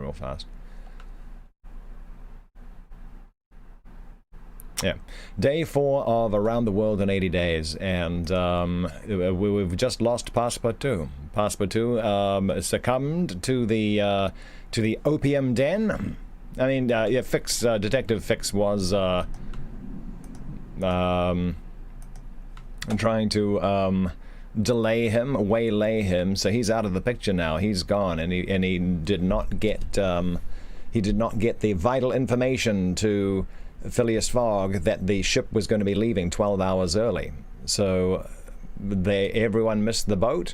real fast. Yeah, day 4 of Around the World in 80 Days, and we've just lost Passepartout. Passepartout succumbed to the opium den. I mean, yeah, Detective Fix was trying to delay him, waylay him, so he's out of the picture now. He's gone, and he did not get the vital information to Phileas Fogg that the ship was going to be leaving 12 hours early. So everyone missed the boat.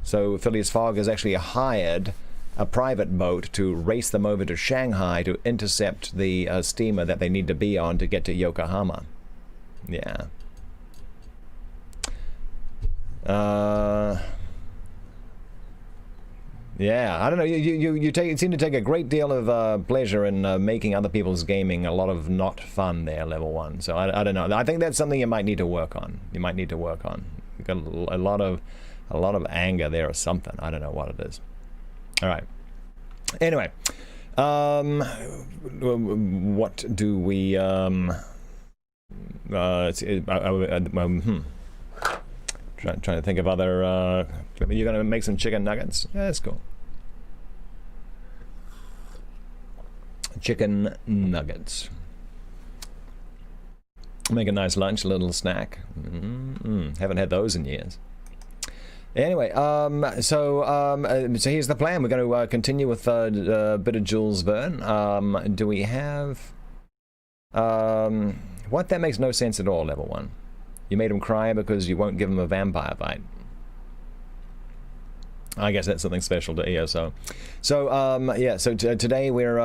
So Phileas Fogg has actually hired a private boat to race them over to Shanghai to intercept the steamer that they need to be on to get to Yokohama. Yeah. Yeah, I don't know. You seem to take a great deal of pleasure in making other people's gaming a lot of not fun there, level 1. So I don't know. I think that's something you might need to work on. You've got a lot of anger there or something. I don't know what it is. All right. Anyway, what do we trying to think of other. You're gonna make some chicken nuggets. Yeah, that's cool. Chicken nuggets. Make a nice lunch, a little snack. Haven't had those in years. Anyway, so here's the plan. We're going to continue with a bit of Jules Verne. Do we have what? That makes no sense at all. Level 1. You made him cry because you won't give him a vampire bite. I guess that's something special to ESO. So yeah. So today we're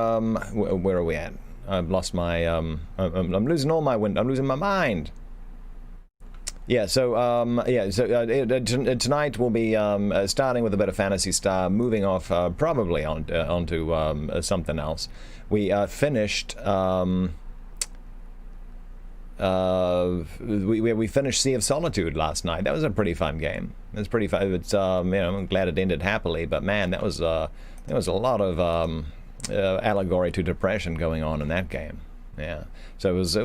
where are we at? I've lost my I'm losing all my wind. I'm losing my mind. Yeah. So yeah. So tonight we'll be starting with a bit of Fantasy Star, moving off probably onto something else. We finished. We finished Sea of Solitude last night. That was a pretty fun game. It was pretty fun. It's I'm glad it ended happily, but man, there was a lot of allegory to depression going on in that game. Yeah, so it was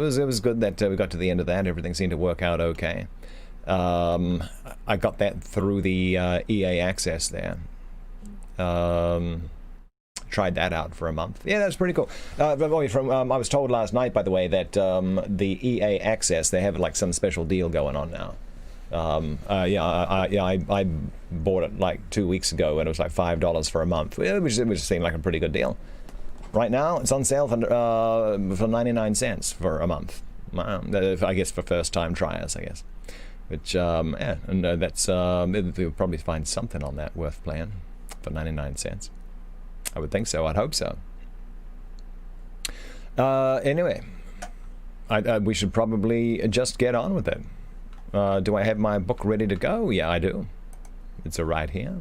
good that we got to the end of that. Everything seemed to work out okay. I got that through the EA Access there. Tried that out for a month. Yeah, that's pretty cool. I was told last night, by the way, that the EA Access, they have like some special deal going on now. I bought it like 2 weeks ago, and it was like $5 for a month, which seemed like a pretty good deal. Right now, it's on sale for 99 cents for a month. I guess for first-time triers, I guess. Which yeah, and that's you'll probably find something on that worth playing for 99 cents. I would think so. I'd hope so. Anyway, we should probably just get on with it. Do I have my book ready to go? Yeah, I do. It's right here.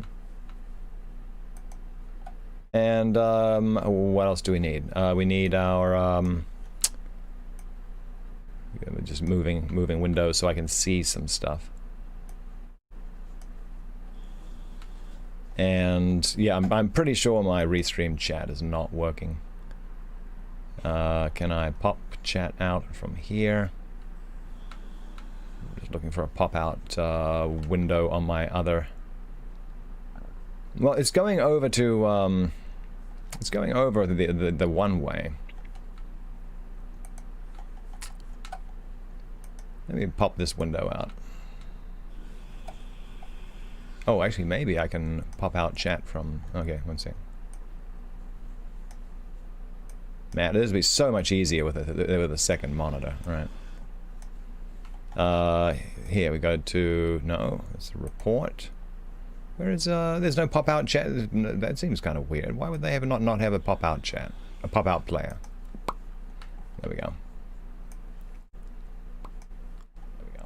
And what else do we need? We need our just moving windows so I can see some stuff. And yeah, I'm pretty sure my restream chat is not working. Can I pop chat out from here? Just looking for a pop out window on my other. Well, it's going over to the one way. Let me pop this window out. Oh, actually, maybe I can pop out chat from... Okay, one second. Man, this would be so much easier with a second monitor, right? Here we go to... No, it's a report. Where is... there's no pop-out chat. That seems kind of weird. Why would they not have a pop-out chat? A pop-out player. There we go. There we go.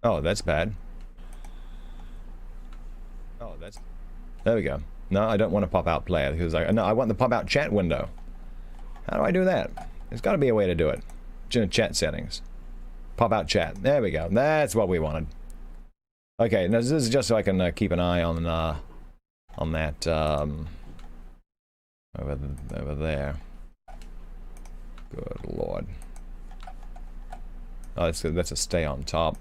Oh, that's bad. Oh, that's... There we go. No, I don't want a pop-out player, because no, I want the pop-out chat window. How do I do that? There's got to be a way to do it. Chat settings. Pop-out chat. There we go. That's what we wanted. Okay, now this is just so I can keep an eye on that over there. Good lord. Oh, that's a stay on top.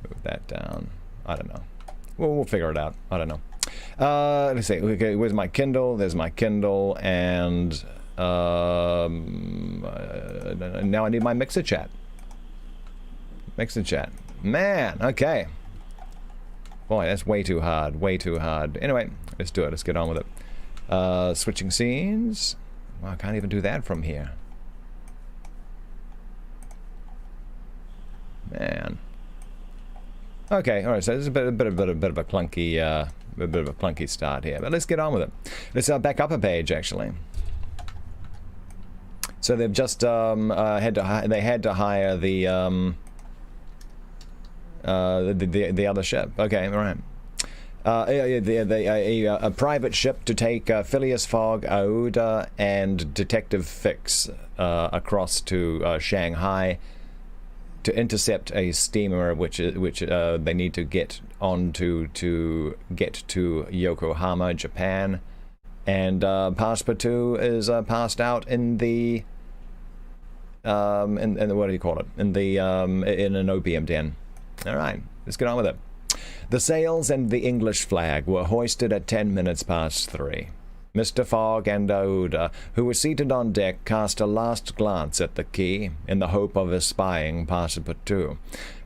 Move that down. I don't know. We'll figure it out. I don't know. Let's see. Okay, where's my Kindle? There's my Kindle, and now I need my Mixer chat. Mixer chat. Man, okay. Boy, that's way too hard. Way too hard. Anyway, let's do it. Let's get on with it. Switching scenes. Well, I can't even do that from here. Man. Okay, all right. So this is a bit of a clunky start here, but let's get on with it. Let's back up a page actually. So they've just had to hire the other ship. Okay, all right. A private ship to take Phileas Fogg, Aouda, and Detective Fix across to Shanghai to intercept a steamer which they need to get onto to get to Yokohama, Japan, and Passepartout is passed out in the what do you call it? In an opium den. All right, let's get on with it. The sails and the English flag were hoisted at 3:10. Mr. Fogg and Aouda, who were seated on deck, cast a last glance at the quay, in the hope of espying Passepartout.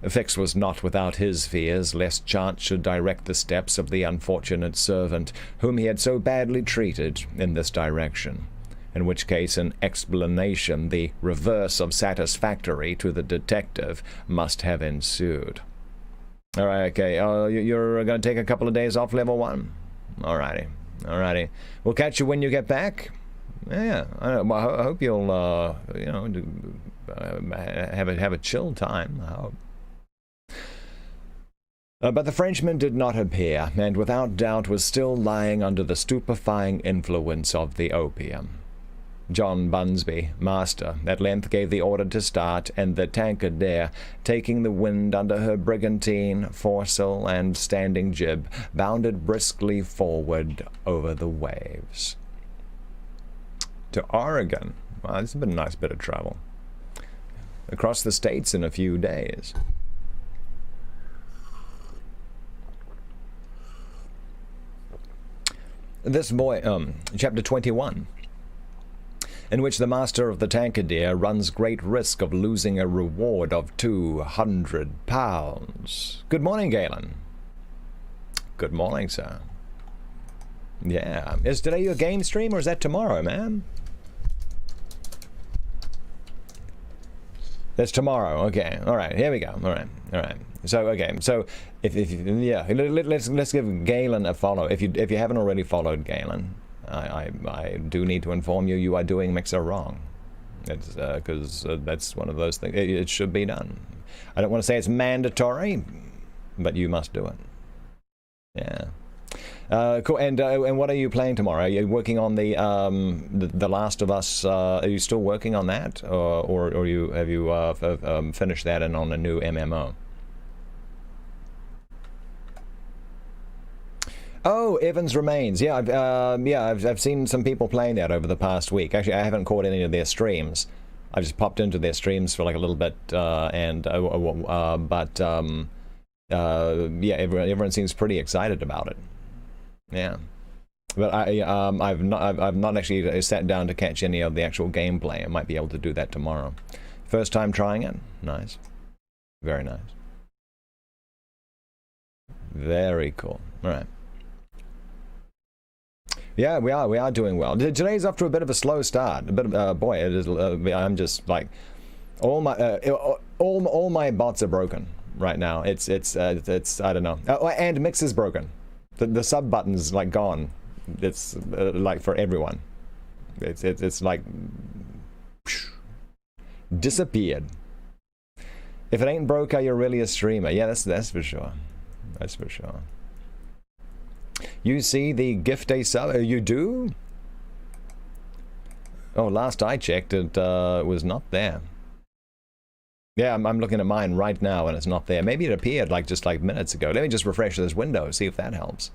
Fix was not without his fears, lest chance should direct the steps of the unfortunate servant, whom he had so badly treated, in this direction. In which case an explanation the reverse of satisfactory to the detective must have ensued. All right, okay, you're going to take a couple of days off level 1? All righty. Alrighty, we'll catch you when you get back. Yeah, I hope you'll, have a chill time. I hope. But the Frenchman did not appear, and without doubt was still lying under the stupefying influence of the opium. John Bunsby, master, at length gave the order to start, and the Tankadere, taking the wind under her brigantine, foresail, and standing jib, bounded briskly forward over the waves. To Oregon. Wow, this has been a nice bit of travel. Across the states in a few days. This boy, chapter 21. In which the master of the Tankadere runs great risk of losing a reward of £200. Good morning, Galen. Good morning, sir. Yeah. Is today your game stream, or is that tomorrow, man? That's tomorrow. Okay. All right. Here we go. All right. All right. So okay. So if yeah, let's give Galen a follow. If you haven't already followed Galen. I do need to inform you, you are doing Mixer wrong. It's because that's one of those things. It should be done. I don't want to say it's mandatory, but you must do it. Yeah. Cool. And what are you playing tomorrow? Are you working on the Last of Us? Are you still working on that, or have you finished that and on a new MMO? Oh, Evans Remains. Yeah, I've seen some people playing that over the past week. Actually, I haven't caught any of their streams. I just popped into their streams for like a little bit, yeah, everyone seems pretty excited about it. Yeah, but I've not actually sat down to catch any of the actual gameplay. I might be able to do that tomorrow. First time trying it. Nice, very nice, very cool. All right. Yeah, we are doing well. Today's off to a bit of a slow start. A bit of, boy, it is. I'm just like, all my bots are broken right now. It's I don't know. And Mix is broken. The sub button's like gone. It's like for everyone. It's like disappeared. If it ain't broke, are you really a streamer? Yeah, that's for sure. That's for sure. You see the gift a sub? You do? Oh, last I checked, it was not there. Yeah, I'm looking at mine right now, and it's not there. Maybe it appeared just like minutes ago. Let me just refresh this window, see if that helps.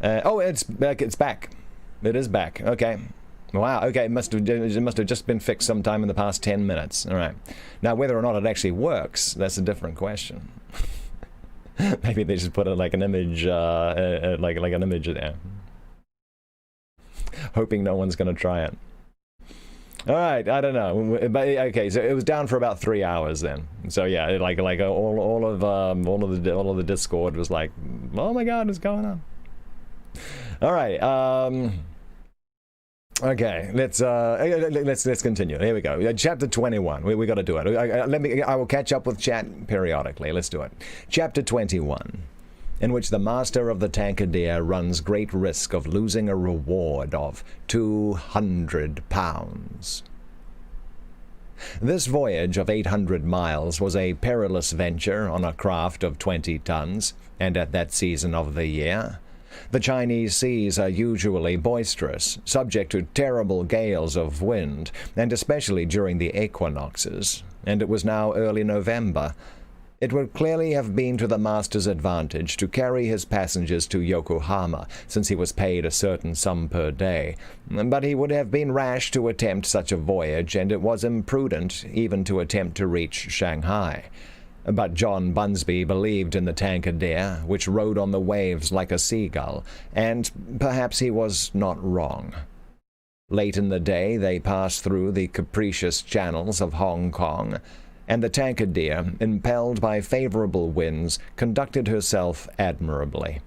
Oh, it's back. It's back. It is back. Okay. Wow. Okay. It must have just been fixed sometime in the past 10 minutes. All right. Now, whether or not it actually works, that's a different question. Maybe they just put like an image, like an image there, hoping no one's going to try it. All right, I don't know, but okay. So it was down for about 3 hours then. So yeah, like all of the Discord was like, oh my God, what's going on? All right. Okay, let's continue. Here we go. Chapter 21. We got to do it. I will catch up with chat periodically. Let's do it. Chapter 21, in which the master of the Tankadere runs great risk of losing a reward of £200. This voyage of 800 miles was a perilous venture on a craft of 20 tons, and at that season of the year. The Chinese seas are usually boisterous, subject to terrible gales of wind, and especially during the equinoxes, and it was now early November. It would clearly have been to the master's advantage to carry his passengers to Yokohama, since he was paid a certain sum per day, but he would have been rash to attempt such a voyage, and it was imprudent even to attempt to reach Shanghai. But John Bunsby believed in the Tankadere, which rode on the waves like a seagull, and perhaps he was not wrong. Late in the day they passed through the capricious channels of Hong Kong, and the Tankadere, impelled by favorable winds, conducted herself admirably.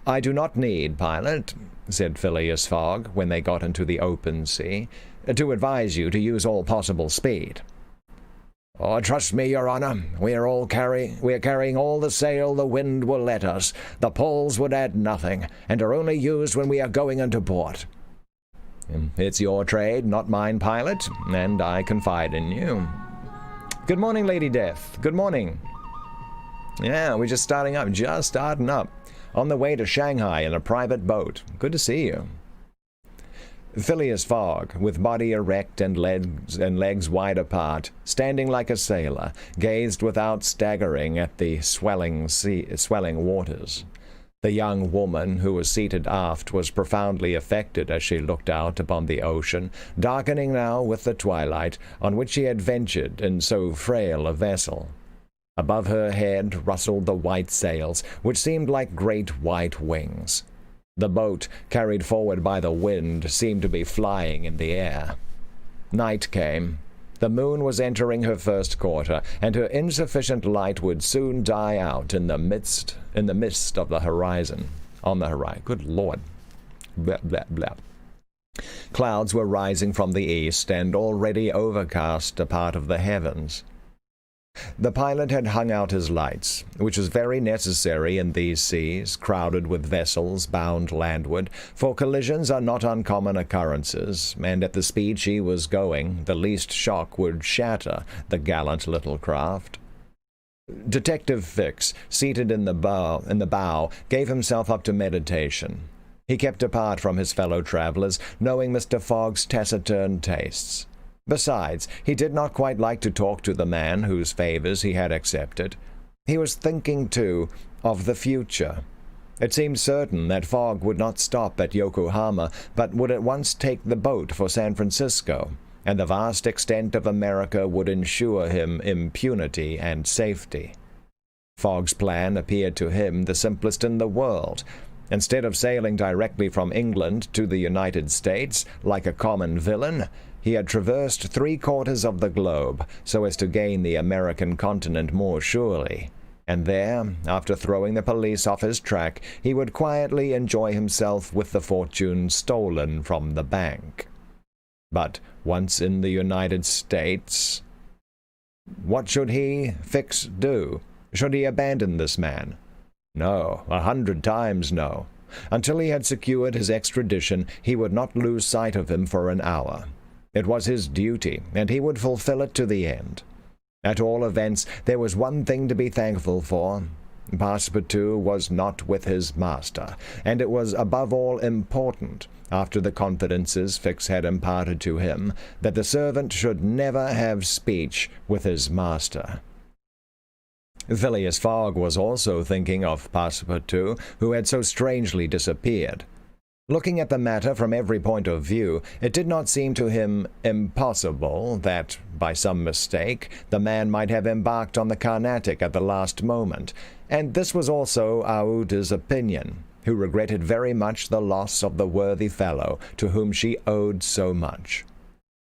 "I do not need, pilot," said Phileas Fogg, when they got into the open sea, "to advise you to use all possible speed." "Oh, trust me, Your Honor. We are carrying all the sail the wind will let us. The poles would add nothing, and are only used when we are going into port." "It's your trade, not mine, pilot, and I confide in you." "Good morning, Lady Death. Good morning." "Yeah, we're just starting up. On the way to Shanghai in a private boat. Good to see you." Phileas Fogg, with body erect and legs wide apart, standing like a sailor, gazed without staggering at the swelling waters. The young woman who was seated aft was profoundly affected as she looked out upon the ocean, darkening now with the twilight, on which she had ventured in so frail a vessel. Above her head rustled the white sails, which seemed like great white wings. The boat, carried forward by the wind, seemed to be flying in the air. Night came. The moon was entering her first quarter, and her insufficient light would soon die out in the mist of the horizon. On the horizon. Good Lord. Blah, blah, blah. Clouds were rising from the east, and already overcast a part of the heavens. The pilot had hung out his lights, which was very necessary in these seas, crowded with vessels bound landward, for collisions are not uncommon occurrences, and at the speed she was going, the least shock would shatter the gallant little craft. Detective Fix, seated in the bow, gave himself up to meditation. He kept apart from his fellow travelers, knowing Mr. Fogg's taciturn tastes. Besides, he did not quite like to talk to the man whose favors he had accepted. He was thinking, too, of the future. It seemed certain that Fogg would not stop at Yokohama, but would at once take the boat for San Francisco, and the vast extent of America would ensure him impunity and safety. Fogg's plan appeared to him the simplest in the world. Instead of sailing directly from England to the United States, like a common villain, he had traversed 3/4 of the globe, so as to gain the American continent more surely, and there, after throwing the police off his track, he would quietly enjoy himself with the fortune stolen from the bank. But once in the United States, what should he, Fix, do? Should he abandon this man? No, 100 times no. Until he had secured his extradition, he would not lose sight of him for an hour. It was his duty, and he would fulfill it to the end. At all events, there was one thing to be thankful for. Passepartout was not with his master, and it was above all important, after the confidences Fix had imparted to him, that the servant should never have speech with his master. Phileas Fogg was also thinking of Passepartout, who had so strangely disappeared. Looking at the matter from every point of view, it did not seem to him impossible that, by some mistake, the man might have embarked on the Carnatic at the last moment, and this was also Aouda's opinion, who regretted very much the loss of the worthy fellow to whom she owed so much.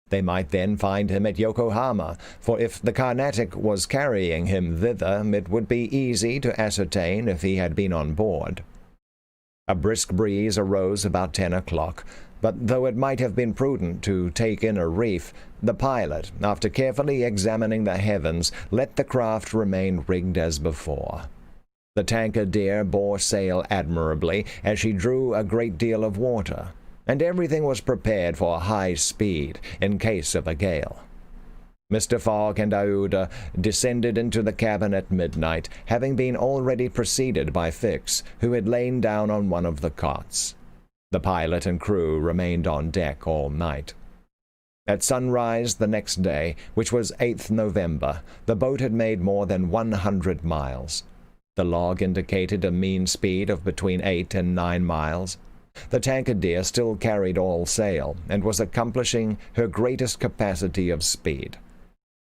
They might then find him at Yokohama, for if the Carnatic was carrying him thither, it would be easy to ascertain if he had been on board. A brisk breeze arose about 10 o'clock, but though it might have been prudent to take in a reef, the pilot, after carefully examining the heavens, let the craft remain rigged as before. The Tankadere bore sail admirably, as she drew a great deal of water, and everything was prepared for high speed in case of a gale. Mr. Fogg and Aouda descended into the cabin at midnight, having been already preceded by Fix, who had lain down on one of the cots. The pilot and crew remained on deck all night. At sunrise the next day, which was 8th November, the boat had made more than 100 miles. The log indicated a mean speed of between 8 and 9 miles. The Tankadere still carried all sail, and was accomplishing her greatest capacity of speed.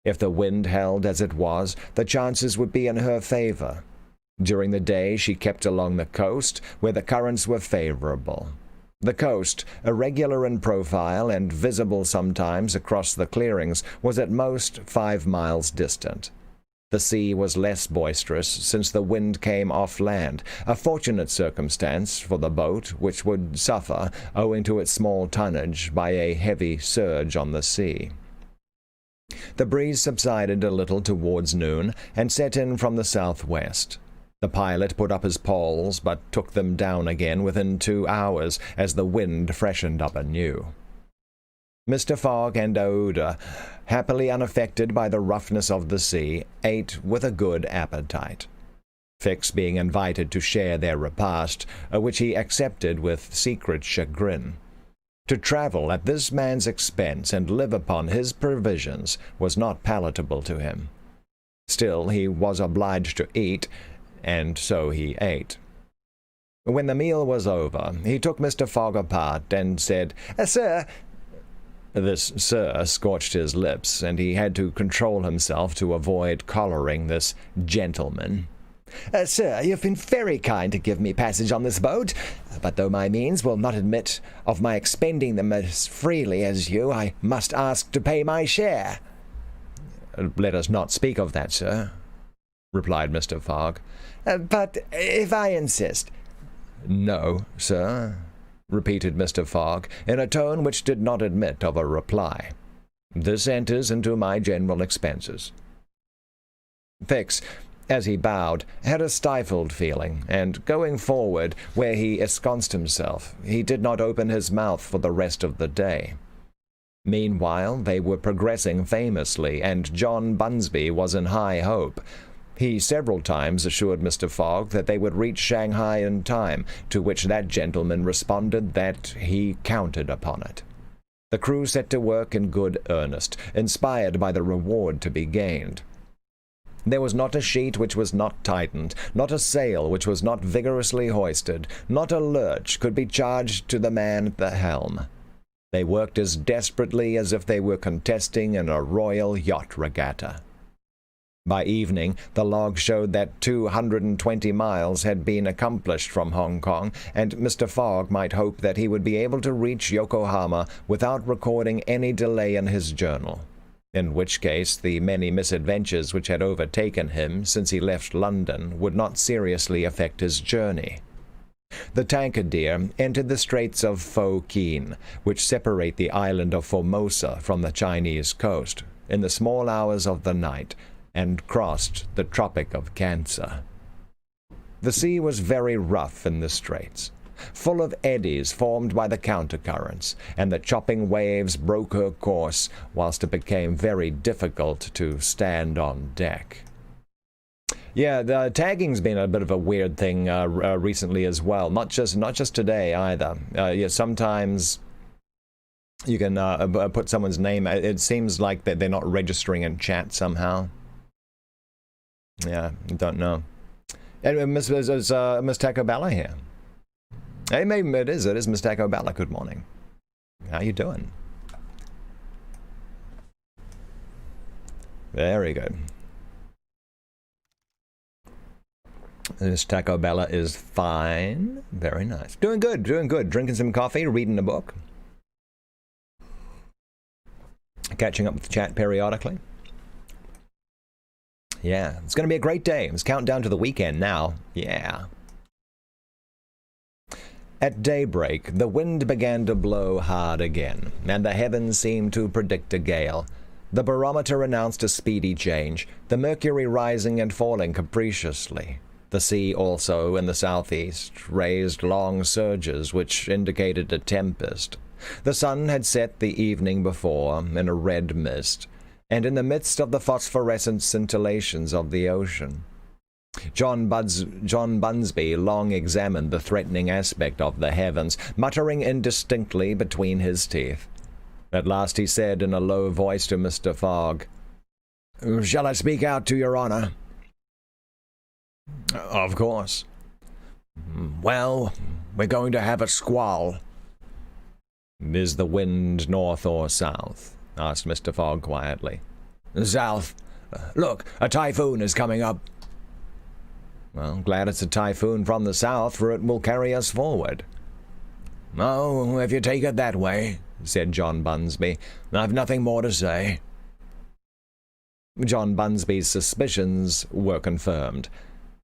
If the wind held as it was, the chances would be in her favor. During the day she kept along the coast, where the currents were favorable. The coast, irregular in profile and visible sometimes across the clearings, was at most 5 miles distant. The sea was less boisterous, since the wind came off land, a fortunate circumstance for the boat, which would suffer, owing to its small tonnage, by a heavy surge on the sea. The breeze subsided a little towards noon, and set in from the southwest. The pilot put up his poles, but took them down again within 2 hours, as the wind freshened up anew. Mr. Fogg and Aouda, happily unaffected by the roughness of the sea, ate with a good appetite. Fix being invited to share their repast, which he accepted with secret chagrin. To travel at this man's expense and live upon his provisions was not palatable to him. Still, he was obliged to eat, and so he ate. When the meal was over, he took Mr. Fogg apart and said, "Sir," this "sir" scorched his lips, and he had to control himself to avoid collaring this gentleman. "Sir, you've been very kind to give me passage on this boat, but though my means will not admit of my expending them as freely as you, I must ask to pay my share." "Let us not speak of that, sir," replied Mr. Fogg. "But if I insist—" "No, sir," repeated Mr. Fogg, in a tone which did not admit of a reply. "This enters into my general expenses." Fix, as he bowed, had a stifled feeling, and going forward, where he ensconced himself, he did not open his mouth for the rest of the day. Meanwhile they were progressing famously, and John Bunsby was in high hope. He several times assured Mr. Fogg that they would reach Shanghai in time, to which that gentleman responded that he counted upon it. The crew set to work in good earnest, inspired by the reward to be gained. There was not a sheet which was not tightened, not a sail which was not vigorously hoisted, not a lurch could be charged to the man at the helm. They worked as desperately as if they were contesting in a royal yacht regatta. By evening, the log showed that 220 miles had been accomplished from Hong Kong, and Mr. Fogg might hope that he would be able to reach Yokohama without recording any delay in his journal, in which case the many misadventures which had overtaken him since he left London would not seriously affect his journey. The Tankadere entered the Straits of Fo Kien, which separate the island of Formosa from the Chinese coast, in the small hours of the night, and crossed the Tropic of Cancer. The sea was very rough in the straits, full of eddies formed by the countercurrents, and the chopping waves broke her course, whilst it became very difficult to stand on deck. Yeah, the tagging's been a bit of a weird thing recently as well. Not just today either. Sometimes you can put someone's name. It seems like that they're not registering in chat somehow. Yeah, don't know. Anyway, Miss Taco Bella here. Hey, maybe it is Miss Taco Bella. Good morning. How you doing? Very good. Miss Taco Bella is fine. Very nice. Doing good, doing good. Drinking some coffee, reading a book. Catching up with the chat periodically. Yeah, it's going to be a great day. It's counting down to the weekend now. Yeah. At daybreak, the wind began to blow hard again, and the heavens seemed to predict a gale. The barometer announced a speedy change, the mercury rising and falling capriciously. The sea also, in the southeast, raised long surges which indicated a tempest. The sun had set the evening before in a red mist, and in the midst of the phosphorescent scintillations of the ocean. John Bunsby long examined the threatening aspect of the heavens, muttering indistinctly between his teeth. At last he said in a low voice to Mr. Fogg, "Shall I speak out to your honor?" "Of course." "Well, we're going to have a squall." "Is the wind north or south?" asked Mr. Fogg quietly. "South. Look, a typhoon is coming up." "Well, glad it's a typhoon from the south, for it will carry us forward." "Oh, if you take it that way," said John Bunsby, "I've nothing more to say." John Bunsby's suspicions were confirmed.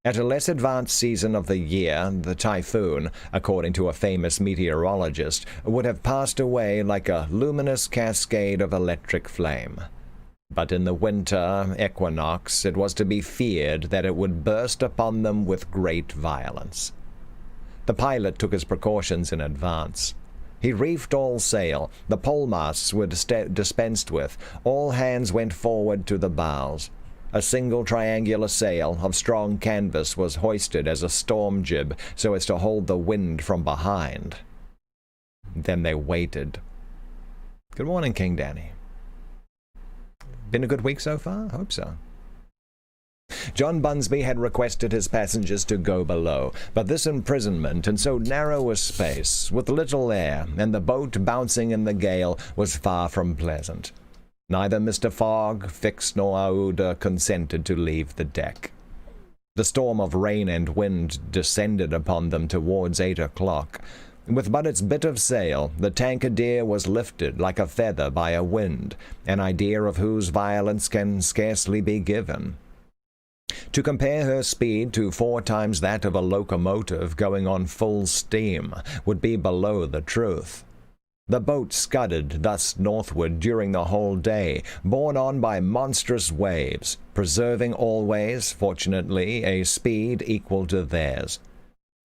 At a less advanced season of the year, the typhoon, according to a famous meteorologist, would have passed away like a luminous cascade of electric flame. But in the winter equinox it was to be feared that it would burst upon them with great violence. The pilot took his precautions in advance. He reefed all sail, the pole-masts were dispensed with, all hands went forward to the bows. A single triangular sail of strong canvas was hoisted as a storm jib so as to hold the wind from behind. Then they waited. Good morning, King Danny. Been a good week so far? Hope so. John Bunsby had requested his passengers to go below, but this imprisonment in so narrow a space, with little air, and the boat bouncing in the gale, was far from pleasant. Neither Mr. Fogg, Fix, nor Aouda consented to leave the deck. The storm of rain and wind descended upon them towards 8 o'clock. With but its bit of sail, the Tankadere was lifted like a feather by a wind, an idea of whose violence can scarcely be given. To compare her speed to 4 times that of a locomotive going on full steam would be below the truth. The boat scudded thus northward during the whole day, borne on by monstrous waves, preserving always, fortunately, a speed equal to theirs.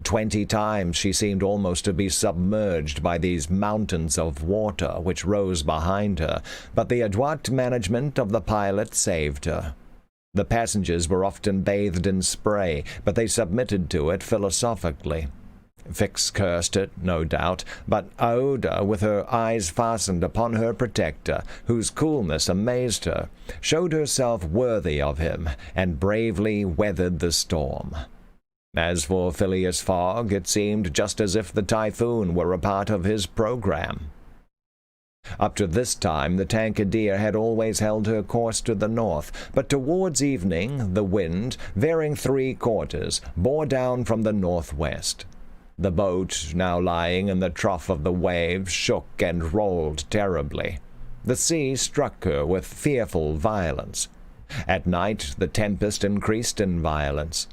20 times she seemed almost to be submerged by these mountains of water which rose behind her, but the adroit management of the pilot saved her. The passengers were often bathed in spray, but they submitted to it philosophically. Fix cursed it, no doubt, but Aouda, with her eyes fastened upon her protector, whose coolness amazed her, showed herself worthy of him, and bravely weathered the storm. As for Phileas Fogg, it seemed just as if the typhoon were a part of his program. Up to this time the Tankadere had always held her course to the north, but towards evening the wind, veering 3/4, bore down from the northwest. The boat, now lying in the trough of the waves, shook and rolled terribly. The sea struck her with fearful violence. At night the tempest increased in violence.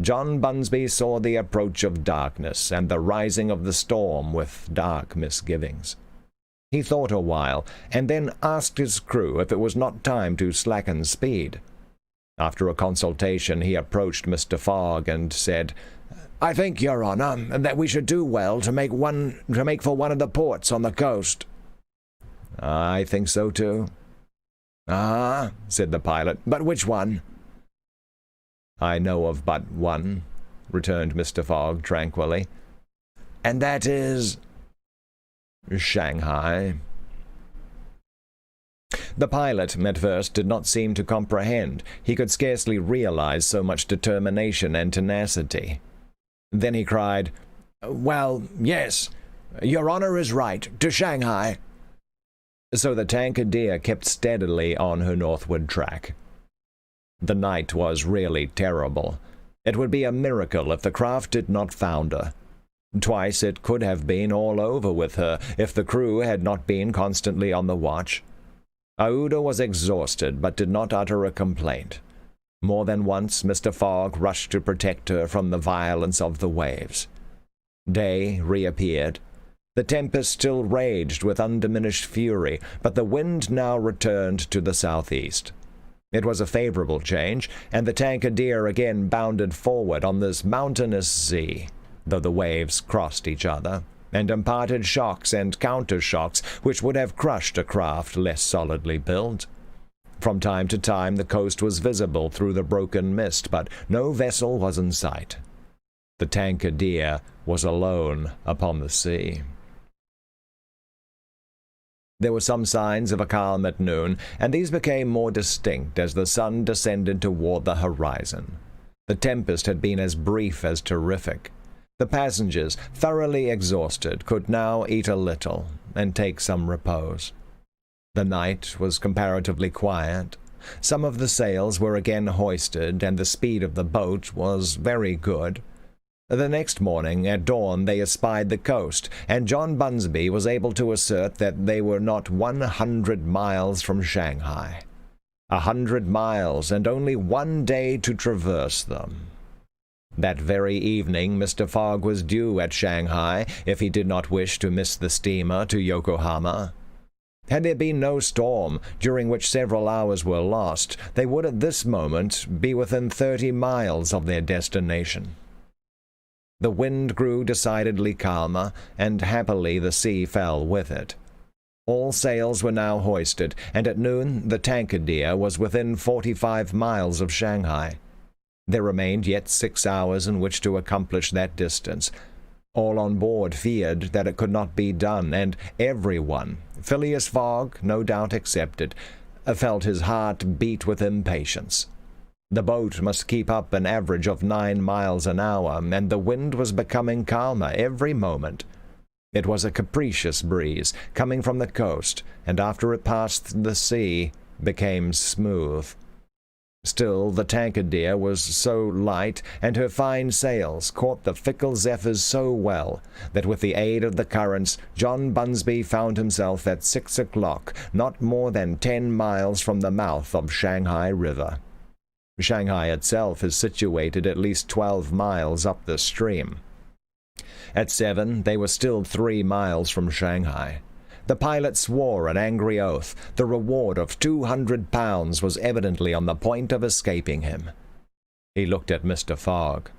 John Bunsby saw the approach of darkness and the rising of the storm with dark misgivings. He thought a while, and then asked his crew if it was not time to slacken speed. After a consultation he approached Mr. Fogg and said, "I think, Your Honor, that we should do well to make for one of the ports on the coast." "I think so too." "Ah," said the pilot, "but which one?" "I know of but one," returned Mr. Fogg tranquilly. "And that is?" "Shanghai." The pilot, at first, did not seem to comprehend. He could scarcely realize so much determination and tenacity. Then he cried, "Well, yes, your honor is right, to Shanghai." So the Tankadere kept steadily on her northward track. The night was really terrible. It would be a miracle if the craft did not founder. Twice it could have been all over with her if the crew had not been constantly on the watch. Aouda was exhausted, but did not utter a complaint. More than once Mr. Fogg rushed to protect her from the violence of the waves. Day reappeared. The tempest still raged with undiminished fury, but the wind now returned to the southeast. It was a favorable change, and the Tankadere again bounded forward on this mountainous sea, though the waves crossed each other, and imparted shocks and counter-shocks which would have crushed a craft less solidly built. From time to time the coast was visible through the broken mist, but no vessel was in sight. The Tankadere was alone upon the sea. There were some signs of a calm at noon, and these became more distinct as the sun descended toward the horizon. The tempest had been as brief as terrific. The passengers, thoroughly exhausted, could now eat a little and take some repose. The night was comparatively quiet. Some of the sails were again hoisted, and the speed of the boat was very good. The next morning, at dawn, they espied the coast, and John Bunsby was able to assert that they were not 100 miles from Shanghai. 100 miles, and only 1 day to traverse them. That very evening Mr. Fogg was due at Shanghai, if he did not wish to miss the steamer to Yokohama. Had there been no storm, during which several hours were lost, they would at this moment be within 30 miles of their destination. The wind grew decidedly calmer, and happily the sea fell with it. All sails were now hoisted, and at noon the Tankadere was within 45 miles of Shanghai. There remained yet 6 hours in which to accomplish that distance. All on board feared that it could not be done, and everyone, Phileas Fogg no doubt excepted, felt his heart beat with impatience. The boat must keep up an average of 9 miles an hour, and the wind was becoming calmer every moment. It was a capricious breeze, coming from the coast, and after it passed the sea, became smooth. Still, the Tankadere was so light, and her fine sails caught the fickle zephyrs so well, that with the aid of the currents, John Bunsby found himself at 6 o'clock, not more than 10 miles from the mouth of Shanghai River. Shanghai itself is situated at least 12 miles up the stream. At 7, they were still 3 miles from Shanghai. The pilot swore an angry oath. The reward of £200 was evidently on the point of escaping him. He looked at Mr. Fogg.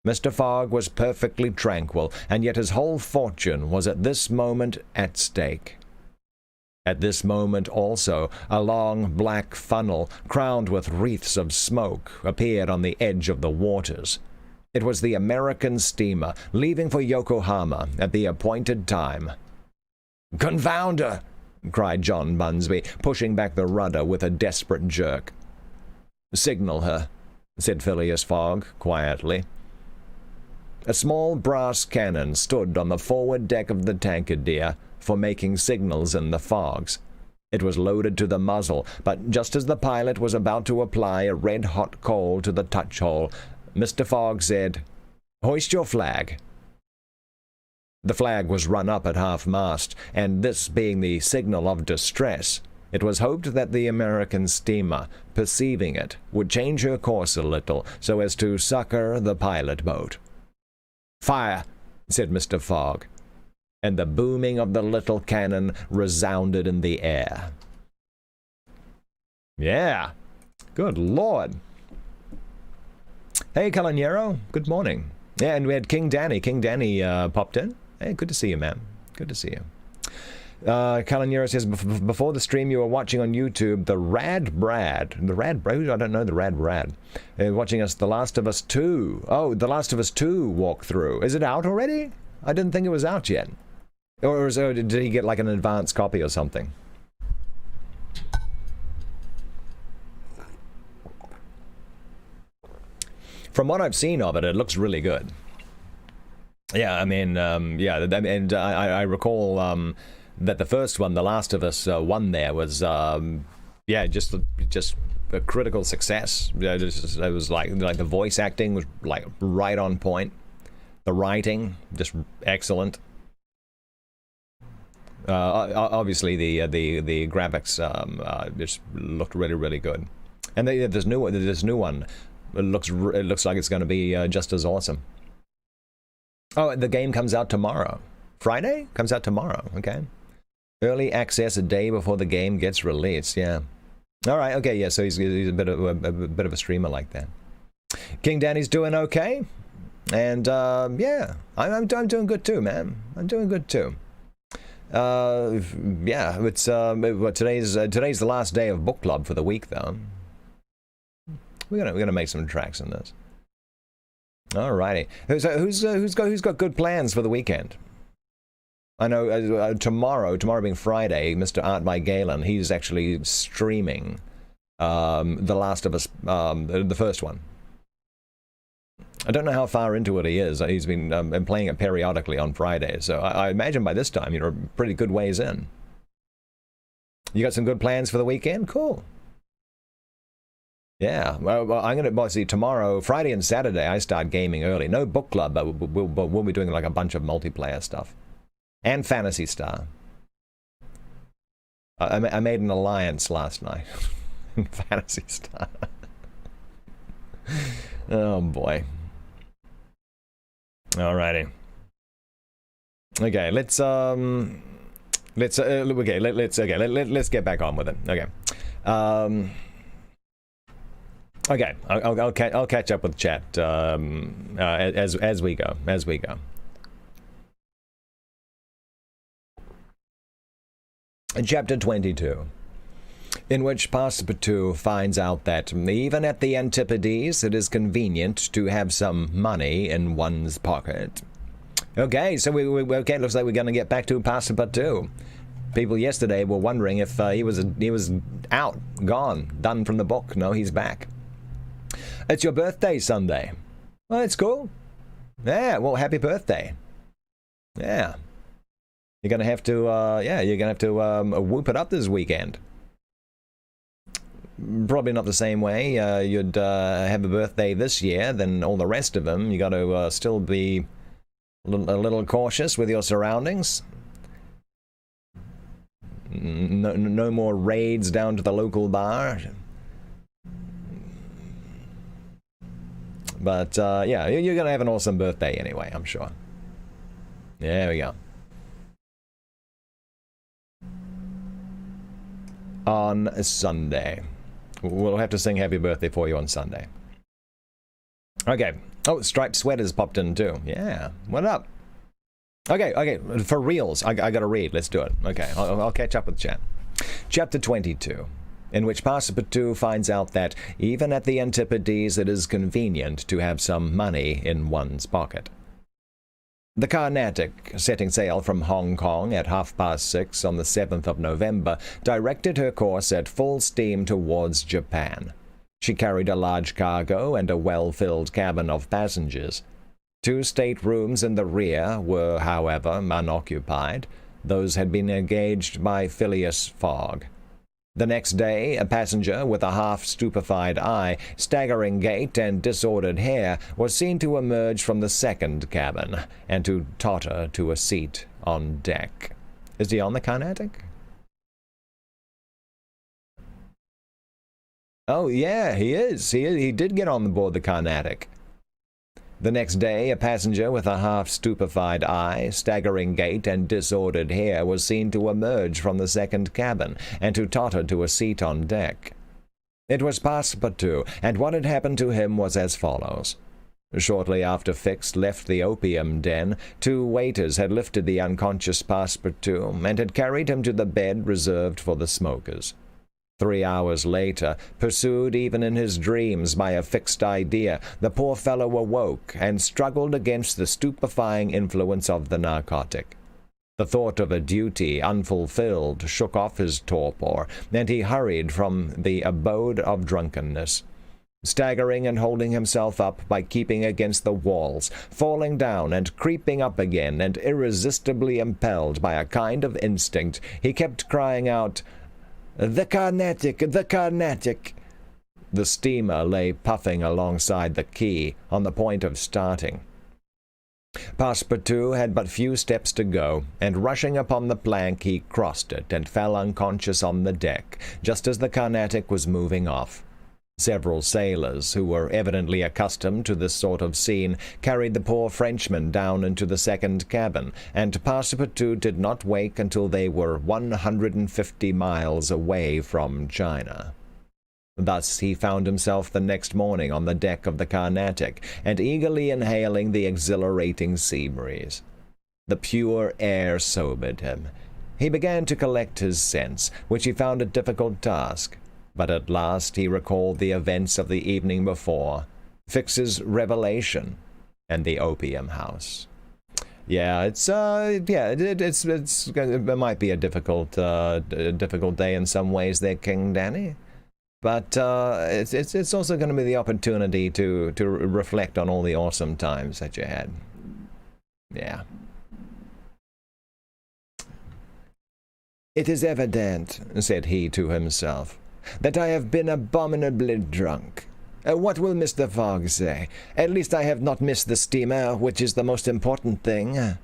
Mr. Fogg was perfectly tranquil, and yet his whole fortune was at this moment at stake. At this moment also a long black funnel, crowned with wreaths of smoke, appeared on the edge of the waters. It was the American steamer, leaving for Yokohama at the appointed time. "Confound her!" cried John Bunsby, pushing back the rudder with a desperate jerk. "Signal her," said Phileas Fogg quietly. A small brass cannon stood on the forward deck of the Tankadere for making signals in the fogs. It was loaded to the muzzle, but just as the pilot was about to apply a red-hot coal to the touch-hole, Mr. Fogg said, "Hoist your flag." The flag was run up at half-mast, and this being the signal of distress, it was hoped that the American steamer, perceiving it, would change her course a little, so as to succor the pilot-boat. "Fire!" said Mr. Fogg, and the booming of the little cannon resounded in the air. Yeah, good Lord. Hey, Calanero, good morning. Yeah, and we had King Danny. King Danny popped in. Hey, good to see you, man. Good to see you. Calanero says, before the stream you were watching on YouTube, the Rad Brad, I don't know the Rad Brad, watching us The Last of Us 2. Oh, The Last of Us 2 walkthrough. Is it out already? I didn't think it was out yet. Or did he get like an advanced copy or something? From what I've seen of it, it looks really good. Yeah, I mean, yeah, and I recall that the first one, The Last of Us 1 there was, yeah, just a critical success. It was like the voice acting was like right on point. The writing, just excellent. Obviously, the graphics just looked really, really good. And this new one, it looks like it's going to be just as awesome. Oh, the game comes out tomorrow. Friday? Comes out tomorrow, okay. Early access a day before the game gets released, yeah. All right, okay, yeah, so he's a bit of a streamer like that. King Danny's doing okay. And, yeah, I'm doing good too, man. I'm doing good too. Yeah, it's, today's the last day of book club for the week, though. We're gonna make some tracks in this. Alrighty. Who's got good plans for the weekend? I know tomorrow being Friday, Mr. Art by Galen, he's actually streaming The Last of Us, the first one. I don't know how far into it he is. He's been playing it periodically on Fridays, so I imagine by this time you're a pretty good ways in. You got some good plans for the weekend? Cool. Yeah, well, I'm gonna see tomorrow, Friday and Saturday. I start gaming early. No book club, but we'll be doing like a bunch of multiplayer stuff and Fantasy Star. I made an alliance last night in Fantasy Star. Oh boy. Alrighty. Okay, let's get back on with it. Okay. Okay, I'll catch up with chat as we go. Chapter 22, in which Passepartout finds out that even at the Antipodes, it is convenient to have some money in one's pocket. Okay, so okay, looks like we're going to get back to Passepartout. People yesterday were wondering if he was out, gone, done from the book. No, he's back. It's your birthday Sunday. Well, it's cool. Yeah, well, happy birthday. Yeah. You're gonna have to, whoop it up this weekend. Probably not the same way you'd have a birthday this year than all the rest of them. You got to still be a little cautious with your surroundings. No more raids down to the local bar. But, yeah, you're going to have an awesome birthday anyway, I'm sure. There we go. On Sunday. We'll have to sing happy birthday for you on Sunday. Okay. Oh, striped sweaters popped in too. Yeah. What up? Okay. For reals, I gotta read. Let's do it. Okay, I'll catch up with chat. Chapter 22. In which Passepartout finds out that even at the Antipodes it is convenient to have some money in one's pocket. The Carnatic, setting sail from Hong Kong at 6:30 on the 7th of November, directed her course at full steam towards Japan. She carried a large cargo and a well-filled cabin of passengers. 2 staterooms in the rear were, however, unoccupied. Those had been engaged by Phileas Fogg. The next day, a passenger with a half-stupefied eye, staggering gait, and disordered hair was seen to emerge from the second cabin and to totter to a seat on deck. Is he on the Carnatic? Oh, yeah, he is. He did get on board the Carnatic. The next day, a passenger with a half-stupefied eye, staggering gait, and disordered hair was seen to emerge from the second cabin and to totter to a seat on deck. It was Passepartout, and what had happened to him was as follows. Shortly after Fix left the opium den, 2 waiters had lifted the unconscious Passepartout and had carried him to the bed reserved for the smokers. 3 hours later, pursued even in his dreams by a fixed idea, the poor fellow awoke and struggled against the stupefying influence of the narcotic. The thought of a duty unfulfilled shook off his torpor, and he hurried from the abode of drunkenness. staggering and holding himself up by keeping against the walls, falling down and creeping up again, and irresistibly impelled by a kind of instinct, he kept crying out, "The Carnatic! The Carnatic!" The steamer lay puffing alongside the quay, on the point of starting. Passepartout had but few steps to go, and rushing upon the plank he crossed it and fell unconscious on the deck, just as the Carnatic was moving off. Several sailors, who were evidently accustomed to this sort of scene, carried the poor Frenchman down into the second cabin, and Passepartout did not wake until they were 150 miles away from China. Thus he found himself the next morning on the deck of the Carnatic, and eagerly inhaling the exhilarating sea breeze. The pure air sobered him. He began to collect his sense, which he found a difficult task, but at last he recalled the events of the evening before, Fix's revelation, and the opium house. Yeah, it might be a difficult day in some ways there, King Danny. But it's also going to be the opportunity to reflect on all the awesome times that you had. Yeah. "It is evident," said he to himself, "that I have been abominably drunk. What will Mr. Fogg say? At least I have not missed the steamer, which is the most important thing."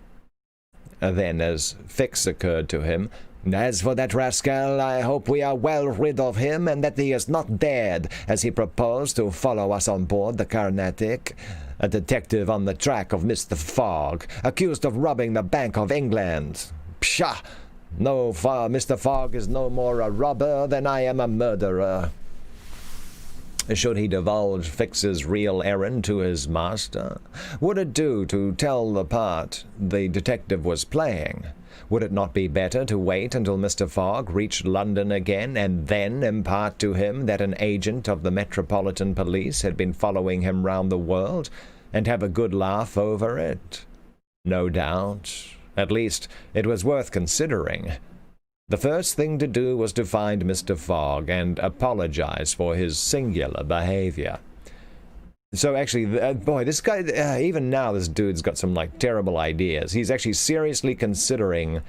Then, as Fix occurred to him, "As for that rascal, I hope we are well rid of him, and that he is not dead, as he proposed to follow us on board the Carnatic. A detective on the track of Mr. Fogg, accused of robbing the Bank of England. Pshaw! No, Mr. Fogg is no more a robber than I am a murderer." Should he divulge Fix's real errand to his master? Would it do to tell the part the detective was playing? Would it not be better to wait until Mr. Fogg reached London again, and then impart to him that an agent of the Metropolitan Police had been following him round the world, and have a good laugh over it? No doubt. At least, it was worth considering. The first thing to do was to find Mr. Fogg and apologize for his singular behavior. So actually, boy, this guy, even now, this dude's got some, terrible ideas. He's actually seriously considering,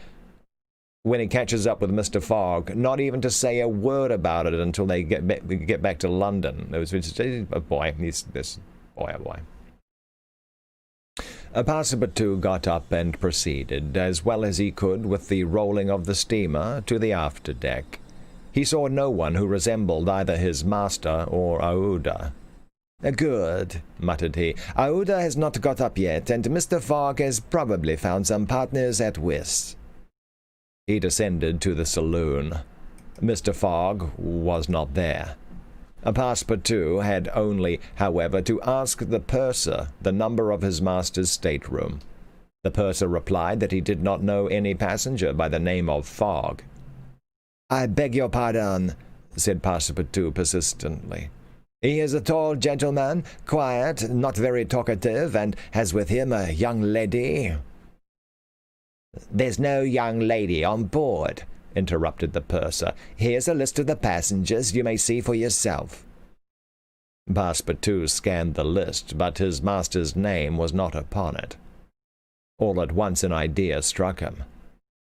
when he catches up with Mr. Fogg, not even to say a word about it until they get back to London. Passepartout got up and proceeded, as well as he could with the rolling of the steamer, to the after-deck. He saw no one who resembled either his master or Aouda. "Good," muttered he. "Aouda has not got up yet, and Mr. Fogg has probably found some partners at whist." He descended to the saloon. Mr. Fogg was not there. Passepartout had only, however, to ask the purser the number of his master's stateroom. The purser replied that he did not know any passenger by the name of Fogg. "I beg your pardon," said Passepartout persistently. "He is a tall gentleman, quiet, not very talkative, and has with him a young lady." "There's no young lady on board," interrupted the purser. "Here's a list of the passengers. You may see for yourself." Passepartout scanned the list, but his master's name was not upon it. All at once an idea struck him.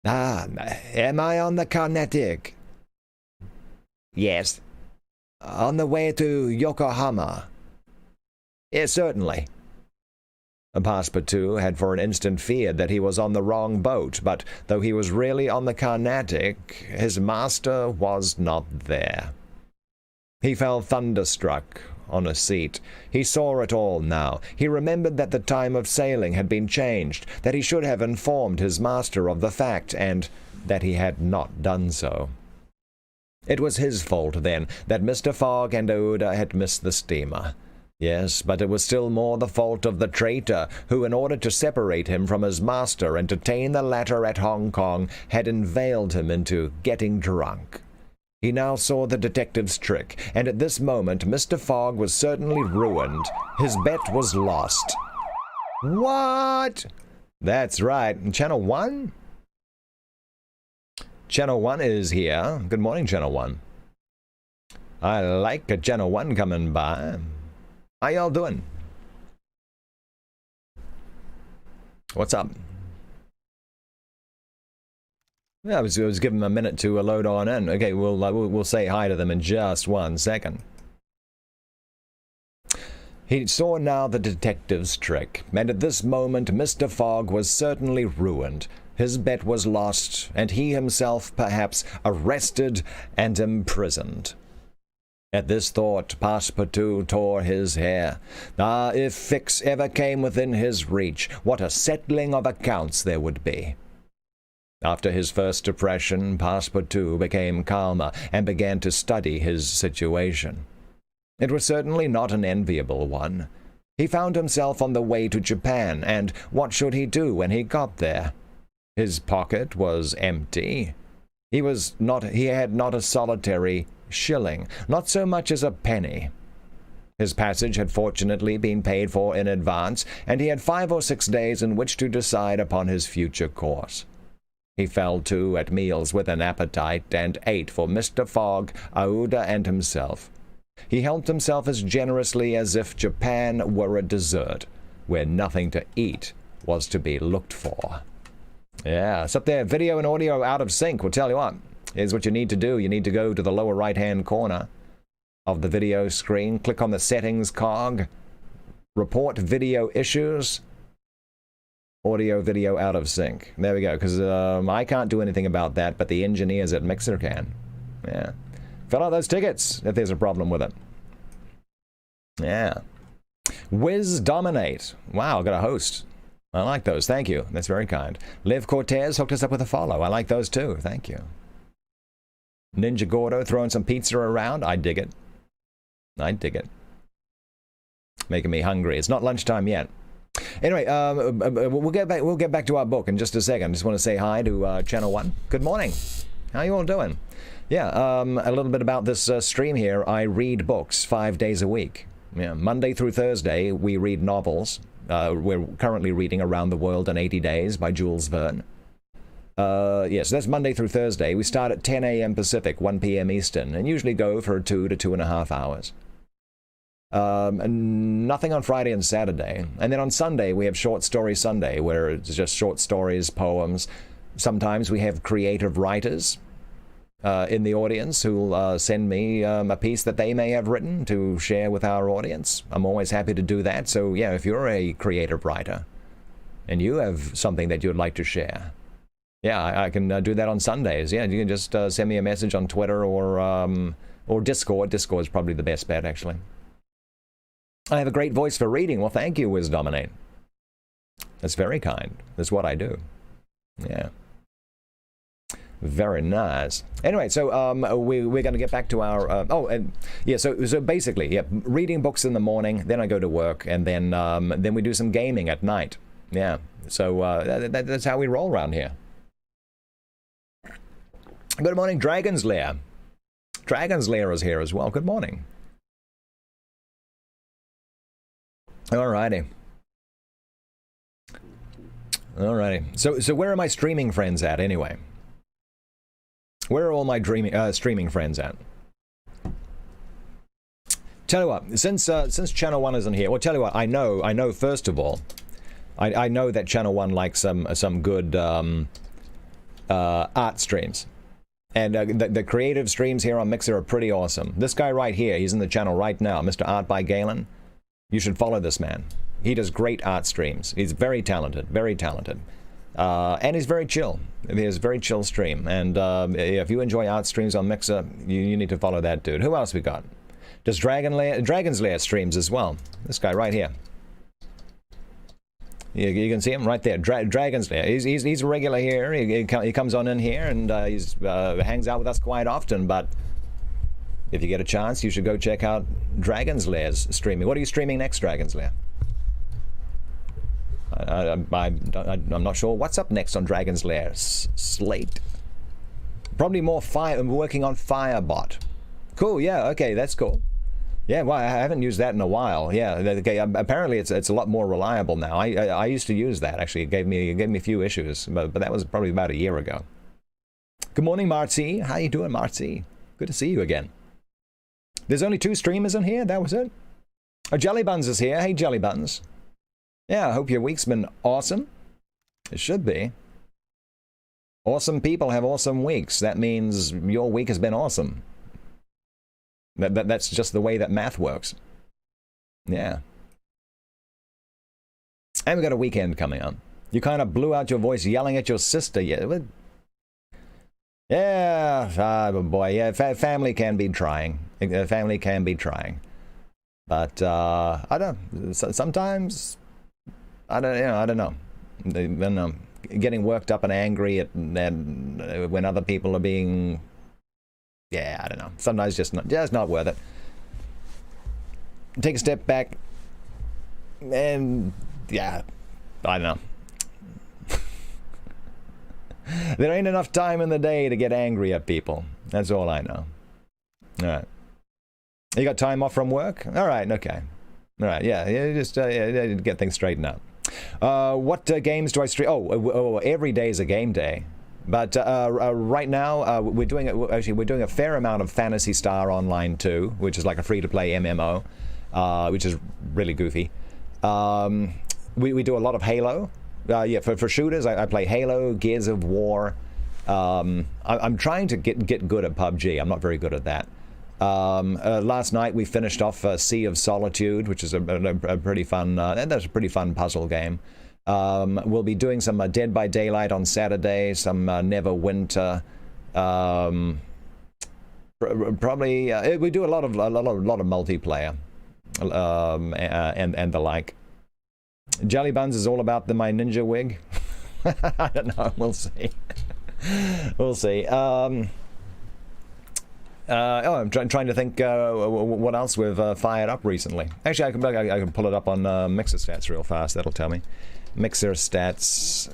Am I on the Carnatic?" "Yes." "On the way to Yokohama?" "Yes, certainly." Passepartout had for an instant feared that he was on the wrong boat, but though he was really on the Carnatic, his master was not there. He fell thunderstruck on a seat. He saw it all now. He remembered that the time of sailing had been changed, that he should have informed his master of the fact, and that he had not done so. It was his fault, then, that Mr. Fogg and Aouda had missed the steamer. Yes, but it was still more the fault of the traitor, who, in order to separate him from his master and detain the latter at Hong Kong, had inveigled him into getting drunk. He now saw the detective's trick, and at this moment Mr. Fogg was certainly ruined. His bet was lost. What? That's right. Channel 1? Channel 1 is here. Good morning, Channel 1. I like a Channel 1 coming by. How y'all doing? What's up? Yeah, I was giving them a minute to load on in. Okay, we'll say hi to them in just 1 second. He saw now the detective's trick, and at this moment Mr. Fogg was certainly ruined. His bet was lost, and he himself, perhaps, arrested and imprisoned. At this thought, Passepartout tore his hair. Ah, if Fix ever came within his reach, what a settling of accounts there would be. After his first depression, Passepartout became calmer and began to study his situation. It was certainly not an enviable one. He found himself on the way to Japan, and what should he do when he got there? His pocket was empty. He had not a solitary shilling, not so much as a penny. His passage had fortunately been paid for in advance, and he had 5 or 6 days in which to decide upon his future course. He fell to at meals with an appetite, and ate for Mr. Fogg, Aouda, and himself. He helped himself as generously as if Japan were a dessert, where nothing to eat was to be looked for. Yeah, it's up there, video and audio out of sync. We'll tell you what, here's what you need to do. You need to go to the lower right-hand corner of the video screen, click on the settings cog, report video issues, audio, video out of sync. There we go, because I can't do anything about that, but the engineers at Mixer can. Yeah. Fill out those tickets if there's a problem with it. Yeah. Wiz Dominate. Wow, got a host. I like those. Thank you. That's very kind. Liv Cortez hooked us up with a follow. I like those too. Thank you. Ninja Gordo throwing some pizza around. I dig it. I dig it. Making me hungry. It's not lunchtime yet. Anyway, we'll get back to our book in just a second. Just want to say hi to Channel 1. Good morning. How you all doing? Yeah, a little bit about this stream here. I read books 5 days a week. Yeah, Monday through Thursday, we read novels. We're currently reading Around the World in 80 Days by Jules Verne. Yes, that's Monday through Thursday. We start at 10 a.m. Pacific, 1 p.m. Eastern, and usually go for 2 to 2.5 hours. And nothing on Friday and Saturday. And then on Sunday, we have Short Story Sunday, where it's just short stories, poems. Sometimes we have creative writers in the audience who'll send me a piece that they may have written to share with our audience. I'm always happy to do that. So, yeah, if you're a creative writer and you have something that you'd like to share, yeah, I can do that on Sundays. Yeah, you can just send me a message on Twitter or Discord. Discord is probably the best bet, actually. I have a great voice for reading. Well, thank you, Wiz Dominate. That's very kind. That's what I do. Yeah. Very nice. Anyway, so we're going to get back to our... so basically, yeah, reading books in the morning, then I go to work, and then we do some gaming at night. Yeah, so that's how we roll around here. Good morning, Dragon's Lair. Dragon's Lair is here as well. Good morning. Alrighty. So where are my streaming friends at, anyway? Where are all my streaming friends at? Tell you what, since Channel 1 isn't here, well, tell you what, I know first of all, I know that Channel 1 likes some good art streams. And the creative streams here on Mixer are pretty awesome. This guy right here, he's in the channel right now, Mr. Art by Galen. You should follow this man. He does great art streams. He's very talented, and he's very chill. He has a very chill stream. And if you enjoy art streams on Mixer, you need to follow that dude. Who else we got? Does Dragon's Lair streams as well. This guy right here. You can see him right there. Dragon's Lair. He's a regular here. He comes on in here and he hangs out with us quite often. But if you get a chance, you should go check out Dragon's Lair's streaming. What are you streaming next, Dragon's Lair? I'm not sure what's up next on Dragon's Lair. Slate. Probably more fire. I'm working on Firebot. Cool. Yeah. Okay. That's cool. Yeah. Well, I haven't used that in a while. Yeah. Okay. Apparently, it's a lot more reliable now. I used to use that. Actually, it gave me a few issues, but that was probably about a year ago. Good morning, Marty. How you doing, Marty? Good to see you again. There's only 2 streamers in here? That was it? Oh, Jelly Buns is here. Hey, Jelly Buns. Yeah, I hope your week's been awesome. It should be. Awesome people have awesome weeks. That means your week has been awesome. That's just the way that math works. Yeah. And we got a weekend coming up. You kind of blew out your voice yelling at your sister. Yeah, boy. Yeah, family can be trying. Family can be trying. But I don't. Sometimes I don't know. Then getting worked up and angry at when other people are being. Yeah, I don't know. Sometimes just not worth it. Take a step back, and yeah, I don't know. There ain't enough time in the day to get angry at people. That's all I know. All right. You got time off from work? All right, okay. All right, yeah, just get things straightened out. What games do I stream? Oh, every day is a game day. But right now, we're doing a fair amount of Phantasy Star Online 2, which is like a free-to-play MMO, which is really goofy. We do a lot of Halo. For shooters, I play Halo, Gears of War. I'm trying to get good at PUBG. I'm not very good at that. Last night we finished off Sea of Solitude, which is a pretty fun. That's a pretty fun puzzle game. We'll be doing some Dead by Daylight on Saturday, some Neverwinter. Probably we do a lot of multiplayer, and the like. Jelly Buns is all about my ninja wig. I don't know. We'll see. We'll see. I'm trying to think what else we've fired up recently. Actually, I can pull it up on Mixer Stats real fast. That'll tell me. Mixer Stats,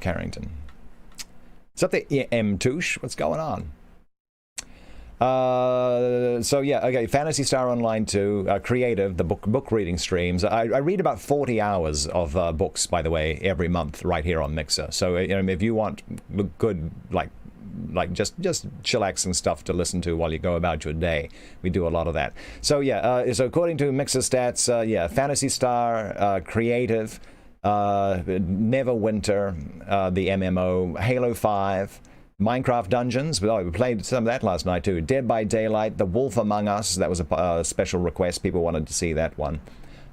Carrington. Is that the M Touche? What's going on? So yeah, okay. Phantasy Star Online 2, Creative, the book reading streams. I read about 40 hours of books, by the way, every month right here on Mixer. So if you want good like just chillaxing stuff to listen to while you go about your day, we do a lot of that. So yeah, so according to Mixer Stats, Phantasy Star, Creative, Neverwinter, the MMO, Halo 5, Minecraft Dungeons. We played some of that last night too. Dead by Daylight, The Wolf Among Us. That was a special request. People wanted to see that one.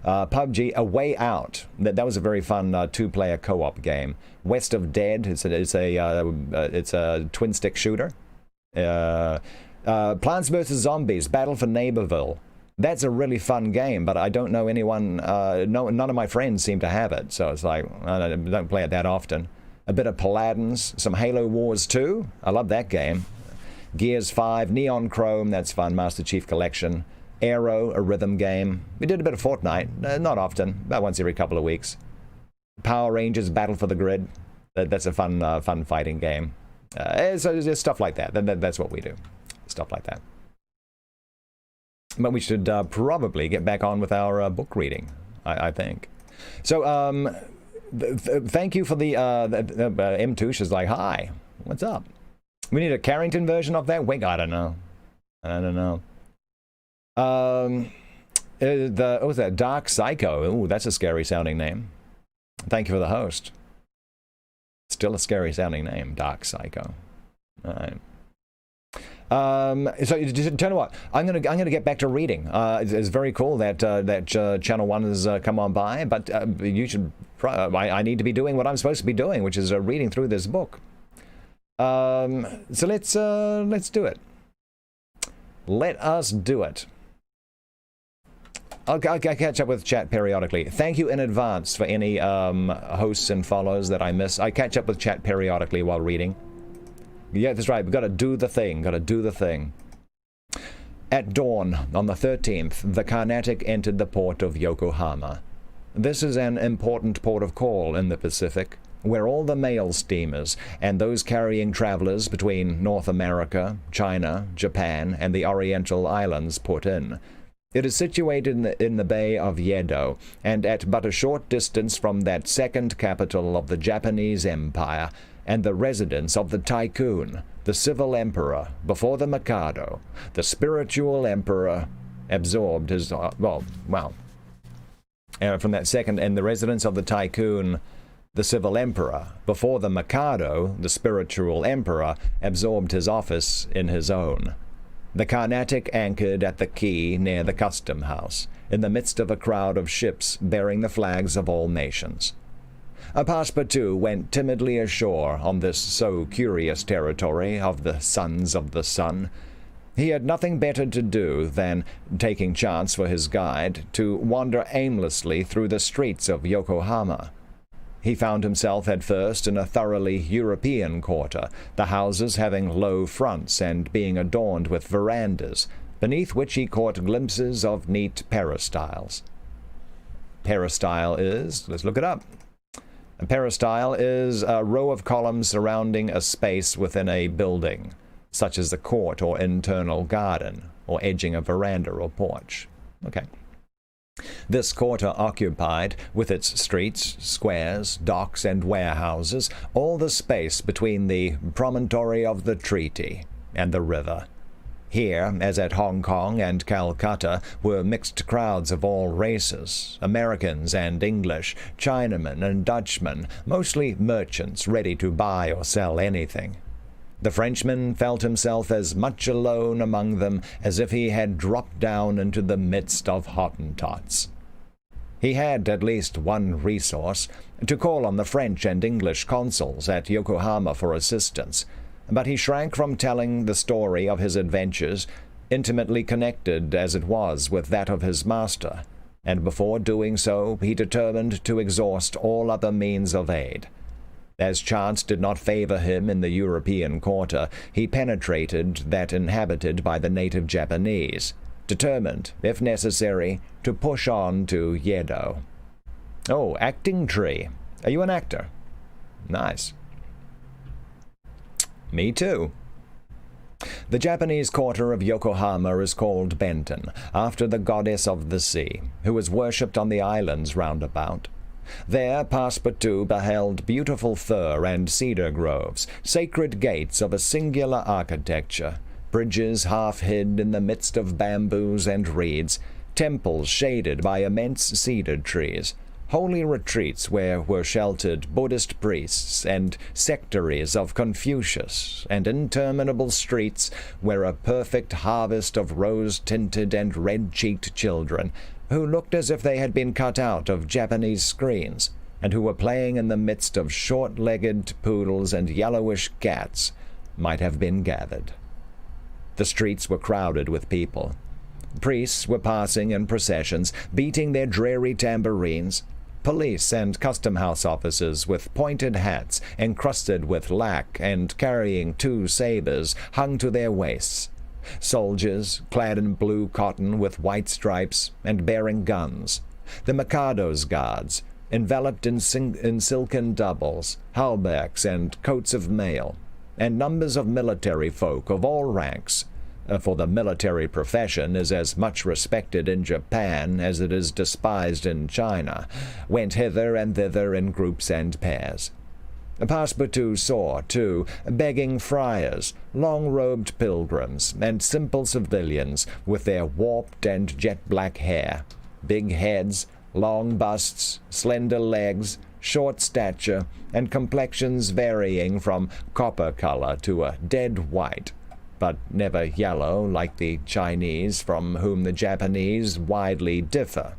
PUBG, A Way Out. That was a very fun 2-player co-op game. West of Dead. It's a twin stick shooter. Plants vs Zombies, Battle for Neighborville. That's a really fun game, but I don't know anyone. None of my friends seem to have it, so it's like I don't play it that often. A bit of Paladins, some Halo Wars 2. I love that game. Gears 5, Neon Chrome. That's fun. Master Chief Collection. Aero, a rhythm game. We did a bit of Fortnite, not often, about once every couple of weeks. Power Rangers, Battle for the Grid. That's a fun fighting game. So there's stuff like that. That's what we do. Stuff like that. But we should probably get back on with our book reading, I think. So, thank you for the M. Touche is like, hi, what's up? We need a Carrington version of that? Wink, I don't know. What's that? Dark Psycho. Ooh, that's a scary sounding name. Thank you for the host. Still a scary sounding name, Dark Psycho. All right. So tell you what, I'm gonna get back to reading. It's very cool that Channel 1 has come on by, but you should. I need to be doing what I'm supposed to be doing, which is reading through this book. So let's do it. Let us do it. I'll catch up with chat periodically. Thank you in advance for any hosts and follows that I miss. I catch up with chat periodically while reading. Yeah, that's right. We've got to do the thing. At dawn on the 13th, the Carnatic entered the port of Yokohama. This is an important port of call in the Pacific, where all the mail steamers and those carrying travelers between North America, China, Japan, and the Oriental Islands put in. It is situated in the Bay of Yedo, and at but a short distance from that second capital of the Japanese Empire, and the residence of the Tycoon, the civil emperor, before the Mikado. The spiritual emperor absorbed his, from that second, and the residence of the Tycoon, the civil emperor, before the Mikado, the spiritual emperor, absorbed his office in his own. The Carnatic anchored at the quay near the custom house, in the midst of a crowd of ships bearing the flags of all nations. A Passepartout went timidly ashore on this so curious territory of the sons of the sun. He had nothing better to do than, taking chance for his guide, to wander aimlessly through the streets of Yokohama. He found himself at first in a thoroughly European quarter, the houses having low fronts and being adorned with verandas, beneath which he caught glimpses of neat peristyles. Peristyle is, let's look it up. A peristyle is a row of columns surrounding a space within a building, such as the court or internal garden, or edging a veranda or porch. Okay. This quarter occupied, with its streets, squares, docks, and warehouses, all the space between the promontory of the treaty and the river. Here, as at Hong Kong and Calcutta, were mixed crowds of all races, Americans and English, Chinamen and Dutchmen, mostly merchants ready to buy or sell anything. The Frenchman felt himself as much alone among them as if he had dropped down into the midst of Hottentots. He had at least one resource, to call on the French and English consuls at Yokohama for assistance, but he shrank from telling the story of his adventures, intimately connected as it was with that of his master, and before doing so he determined to exhaust all other means of aid. As chance did not favor him in the European quarter, he penetrated that inhabited by the native Japanese, determined, if necessary, to push on to Yedo. Oh, acting tree. Are you an actor? Nice. Me too. The Japanese quarter of Yokohama is called Benton, after the goddess of the sea, who is worshipped on the islands round about. There Passepartout beheld beautiful fir and cedar groves, sacred gates of a singular architecture, bridges half hid in the midst of bamboos and reeds, temples shaded by immense cedar trees, holy retreats where were sheltered Buddhist priests and sectaries of Confucius, and interminable streets where a perfect harvest of rose-tinted and red-cheeked children, who looked as if they had been cut out of Japanese screens, and who were playing in the midst of short-legged poodles and yellowish cats, might have been gathered. The streets were crowded with people. Priests were passing in processions, beating their dreary tambourines. Police and custom-house officers with pointed hats encrusted with lac and carrying 2 sabers hung to their waists. Soldiers, clad in blue cotton with white stripes and bearing guns. The Mikado's guards, enveloped in silken doubles, halberds and coats of mail, and numbers of military folk of all ranks, for the military profession is as much respected in Japan as it is despised in China, went hither and thither in groups and pairs. Passepartout saw, too, begging friars, long-robed pilgrims, and simple civilians with their warped and jet-black hair, big heads, long busts, slender legs, short stature, and complexions varying from copper color to a dead white, but never yellow like the Chinese, from whom the Japanese widely differ.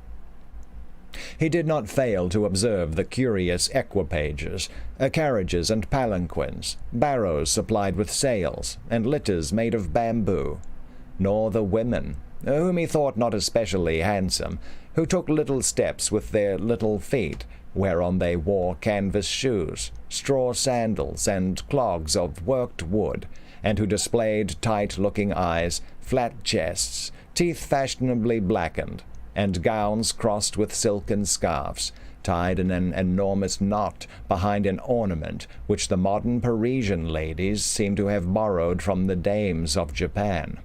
He did not fail to observe the curious equipages, carriages and palanquins, barrows supplied with sails, and litters made of bamboo, nor the women, whom he thought not especially handsome, who took little steps with their little feet, whereon they wore canvas shoes, straw sandals, and clogs of worked wood, and who displayed tight-looking eyes, flat chests, teeth fashionably blackened, and gowns crossed with silken scarfs, tied in an enormous knot behind an ornament which the modern Parisian ladies seem to have borrowed from the dames of Japan.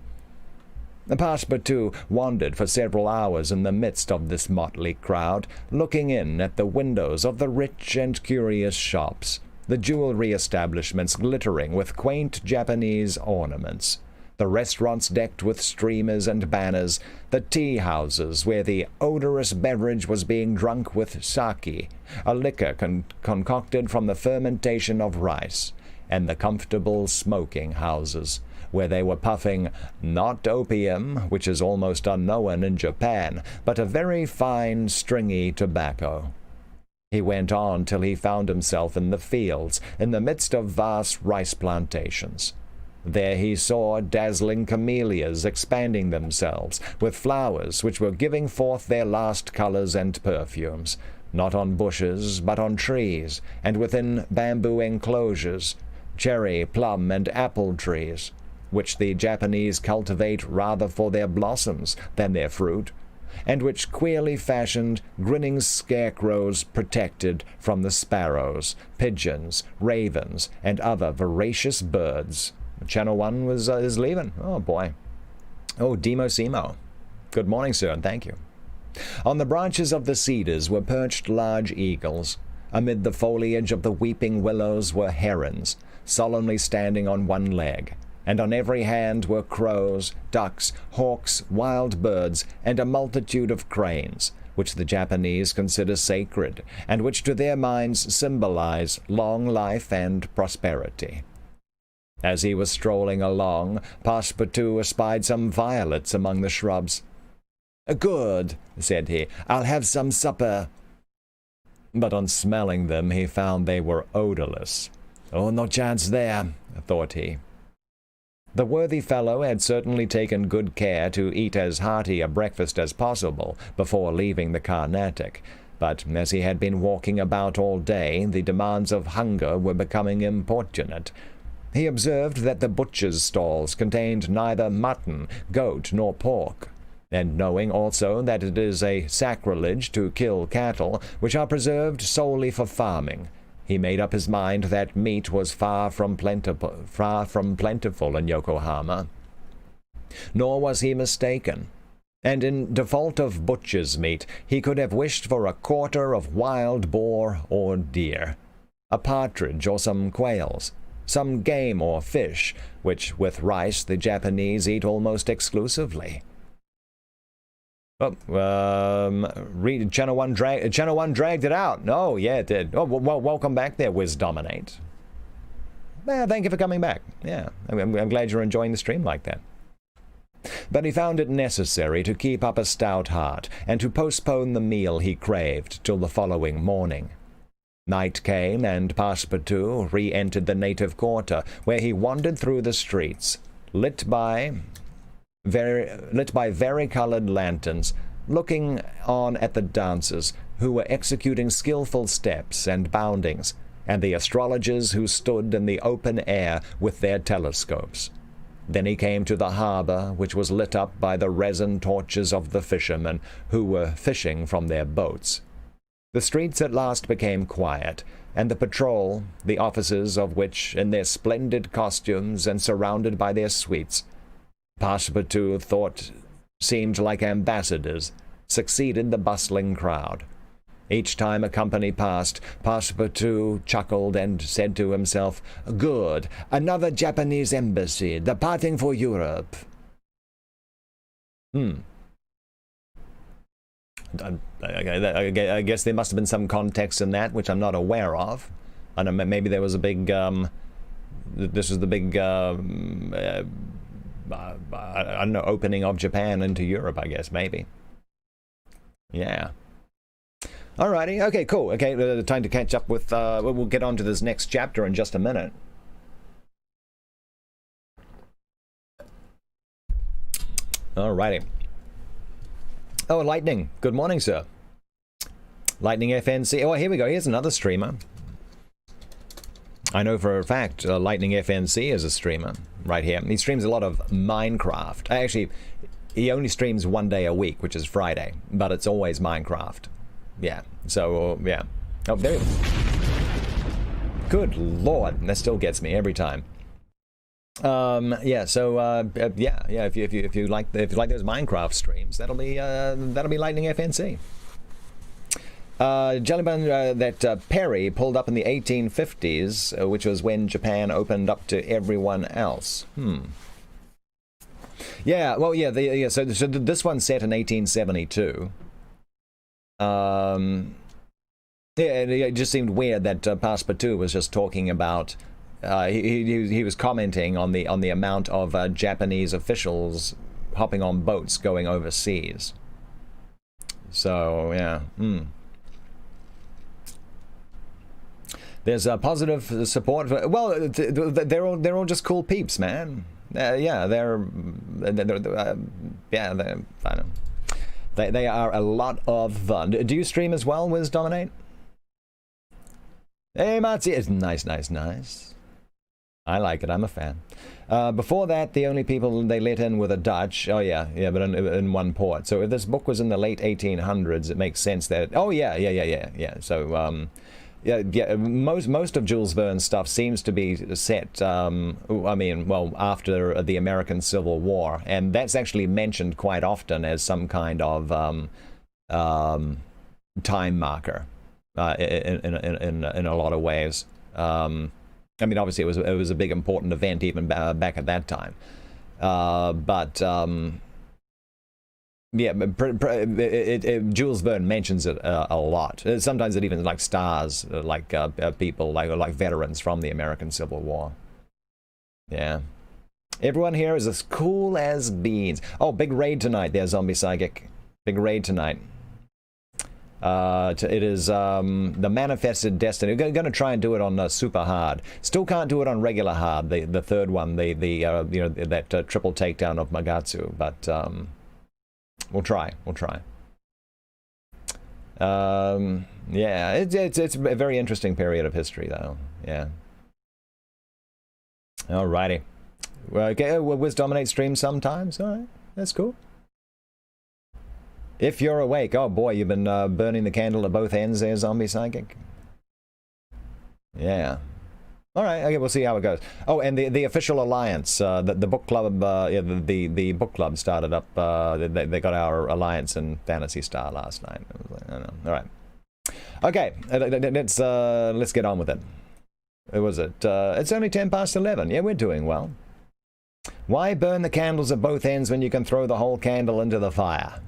Passepartout wandered for several hours in the midst of this motley crowd, looking in at the windows of the rich and curious shops, the jewelry establishments glittering with quaint Japanese ornaments, the restaurants decked with streamers and banners, the tea-houses where the odorous beverage was being drunk with sake, a liquor concocted from the fermentation of rice, and the comfortable smoking houses, where they were puffing not opium, which is almost unknown in Japan, but a very fine, stringy tobacco. He went on till he found himself in the fields, in the midst of vast rice plantations. There he saw dazzling camellias expanding themselves, with flowers which were giving forth their last colors and perfumes, not on bushes, but on trees, and within bamboo enclosures, cherry, plum, and apple trees, which the Japanese cultivate rather for their blossoms than their fruit, and which queerly fashioned, grinning scarecrows protected from the sparrows, pigeons, ravens, and other voracious birds. Channel 1 is leaving. Oh, boy. Oh, Demo Simo. Good morning, sir, and thank you. On the branches of the cedars were perched large eagles. Amid the foliage of the weeping willows were herons, solemnly standing on one leg, and on every hand were crows, ducks, hawks, wild birds, and a multitude of cranes, which the Japanese consider sacred, and which to their minds symbolize long life and prosperity. As he was strolling along, Passepartout espied some violets among the shrubs. "Good," said he, "I'll have some supper." But on smelling them he found they were odorless. "Oh, no chance there," thought he. The worthy fellow had certainly taken good care to eat as hearty a breakfast as possible before leaving the Carnatic, but as he had been walking about all day, the demands of hunger were becoming importunate. He observed that the butchers' stalls contained neither mutton, goat, nor pork, and knowing also that it is a sacrilege to kill cattle which are preserved solely for farming, he made up his mind that meat was far from plentiful in Yokohama. Nor was he mistaken, and in default of butcher's meat he could have wished for a quarter of wild boar or deer, a partridge or some quails, some game or fish, which with rice the Japanese eat almost exclusively. Channel 1 dragged it out. Oh, yeah, it did. Oh, well, welcome back there, Wisdominate. Thank you for coming back. Yeah, I'm glad you're enjoying the stream like that. But he found it necessary to keep up a stout heart, and to postpone the meal he craved till the following morning. Night came, and Passepartout re-entered the native quarter, where he wandered through the streets, lit by vari-colored lanterns, looking on at the dancers, who were executing skillful steps and boundings, and the astrologers who stood in the open air with their telescopes. Then he came to the harbor, which was lit up by the resin torches of the fishermen, who were fishing from their boats. The streets at last became quiet, and the patrol, the officers of which, in their splendid costumes and surrounded by their suites, Passepartout thought seemed like ambassadors, succeeded the bustling crowd. Each time a company passed, Passepartout chuckled and said to himself, "Good, another Japanese embassy, departing for Europe." I guess there must have been some context in that, which I'm not aware of. I don't know, maybe there was a big, this was the big, I don't know, opening of Japan into Europe, I guess, maybe. Yeah. Alrighty, okay, cool. Okay, time to catch up with, we'll get on to this next chapter in just a minute. Alrighty. Oh, Lightning. Good morning, sir. Lightning FNC. Oh, here we go. Here's another streamer. I know for a fact Lightning FNC is a streamer right here. He streams a lot of Minecraft. Actually, he only streams one day a week, which is Friday, but it's always Minecraft. Yeah, so, yeah. Oh, there. Good lord, that still gets me every time. Yeah. So yeah. If you like those Minecraft streams, that'll be Lightning FNC. Jellybun, that Perry pulled up in the 1850s, which was when Japan opened up to everyone else. Yeah, well, yeah. So this one's set in 1872. Yeah, it just seemed weird that Passepartout was just talking about. He was commenting on the amount of Japanese officials hopping on boats going overseas. So yeah. There's a positive support. Well, they're all just cool peeps, man. Yeah, they're fun. They are a lot of fun. Do you stream as well, Wiz Dominate? Hey, Matzi, it's nice. I like it. I'm a fan. Before that, the only people they let in were the Dutch. Oh yeah, but in one port. So if this book was in the late 1800s, it makes sense that. Oh yeah. So. Yeah. Most of Jules Verne's stuff seems to be set, after the American Civil War, and that's actually mentioned quite often as some kind of time marker in a lot of ways. Obviously it was a big important event even back at that time, but. Yeah, Jules Verne mentions it a lot. Sometimes it even like stars people like veterans from the American Civil War. Yeah, everyone here is as cool as beans. Oh, big raid tonight there, Zombie Psychic. Big raid tonight. It is the Manifested Destiny. We're going to try and do it on super hard. Still can't do it on regular hard. The third one, that triple takedown of Magatsu, but. We'll try. Yeah, it's a very interesting period of history, though. Yeah. Alrighty. Well, okay, Wiz Dominate streams sometimes. All right, that's cool. If you're awake, oh boy, you've been burning the candle at both ends there, Zombie Psychic. Yeah. All right, okay, we'll see how it goes. Oh, and the official alliance, the book club, the book club started up. They got our alliance in Phantasy Star last night. I don't know. All right, okay, let's get on with it. What was it? It's only 11:10. Yeah, we're doing well. Why burn the candles at both ends when you can throw the whole candle into the fire?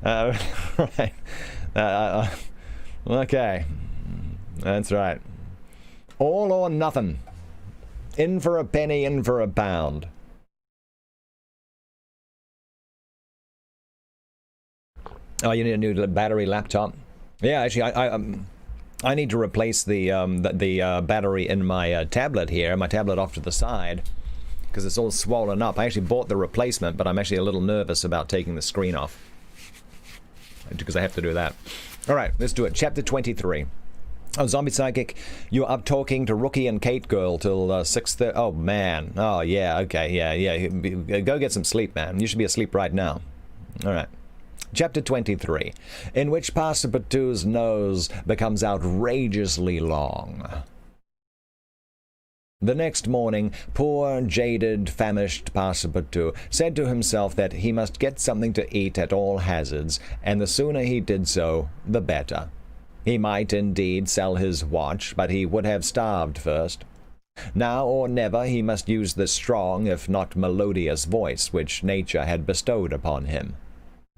Right. Okay. That's right. All or nothing. In for a penny, in for a pound. Oh, you need a new battery laptop? Yeah, actually, I need to replace the battery in my tablet here, my tablet off to the side, because it's all swollen up. I actually bought the replacement, but I'm actually a little nervous about taking the screen off, because I have to do that. All right, let's do it. Chapter 23. Oh, Zombie Psychic, you're up talking to Rookie and Kate Girl till 6:30. Oh, man. Oh, yeah, okay, yeah. Go get some sleep, man. You should be asleep right now. All right. Chapter 23, in which Passepartout's nose becomes outrageously long. The next morning, poor, jaded, famished Passepartout said to himself that he must get something to eat at all hazards, and the sooner he did so, the better. He might indeed sell his watch, but he would have starved first. Now or never he must use the strong, if not melodious voice which nature had bestowed upon him.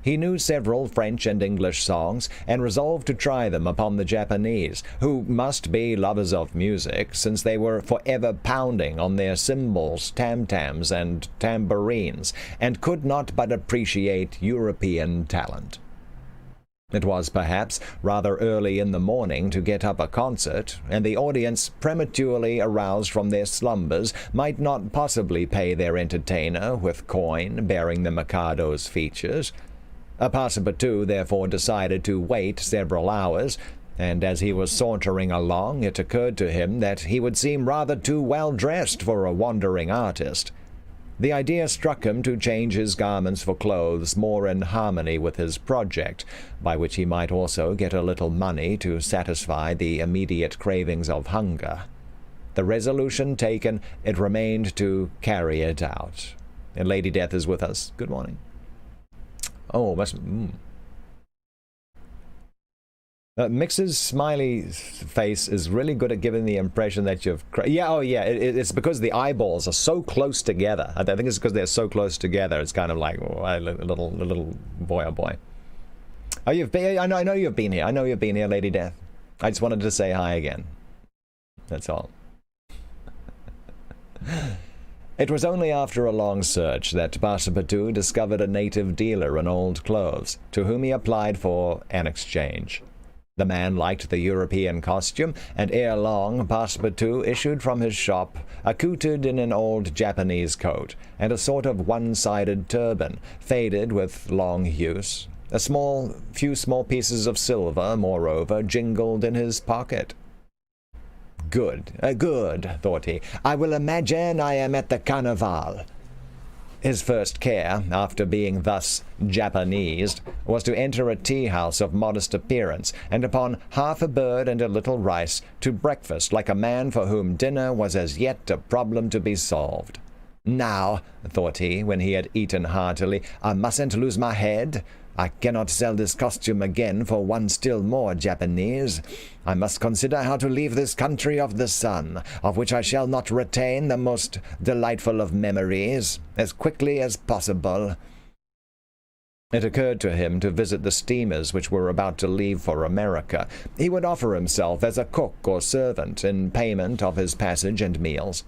He knew several French and English songs, and resolved to try them upon the Japanese, who must be lovers of music, since they were forever pounding on their cymbals, tam-tams, and tambourines, and could not but appreciate European talent. It was, perhaps, rather early in the morning to get up a concert, and the audience, prematurely aroused from their slumbers, might not possibly pay their entertainer with coin bearing the Mikado's features. Passepartout therefore decided to wait several hours, and as he was sauntering along, it occurred to him that he would seem rather too well dressed for a wandering artist. The idea struck him to change his garments for clothes more in harmony with his project, by which he might also get a little money to satisfy the immediate cravings of hunger. The resolution taken, it remained to carry it out. And Lady Death is with us. Good morning. Oh, Mix's smiley face is really good at giving the impression that you've... it's because the eyeballs are so close together. I think it's because they're so close together. It's kind of like a little boy, oh boy. Oh, you've been... I know you've been here. I know you've been here, Lady Death. I just wanted to say hi again. That's all. It was only after a long search that Passepartout discovered a native dealer in old clothes, to whom he applied for an exchange. The man liked the European costume, and ere long Passepartout issued from his shop, accoutred in an old Japanese coat, and a sort of one-sided turban, faded with long use. A few small pieces of silver, moreover, jingled in his pocket. Good, thought he. I will imagine I am at the Carnival. His first care, after being thus Japanesed, was to enter a tea-house of modest appearance, and upon half a bird and a little rice, to breakfast like a man for whom dinner was as yet a problem to be solved. Now, thought he, when he had eaten heartily, I mustn't lose my head. I cannot sell this costume again for one still more Japanese. I must consider how to leave this country of the sun, of which I shall not retain the most delightful of memories, as quickly as possible. It occurred to him to visit the steamers which were about to leave for America. He would offer himself as a cook or servant in payment of his passage and meals.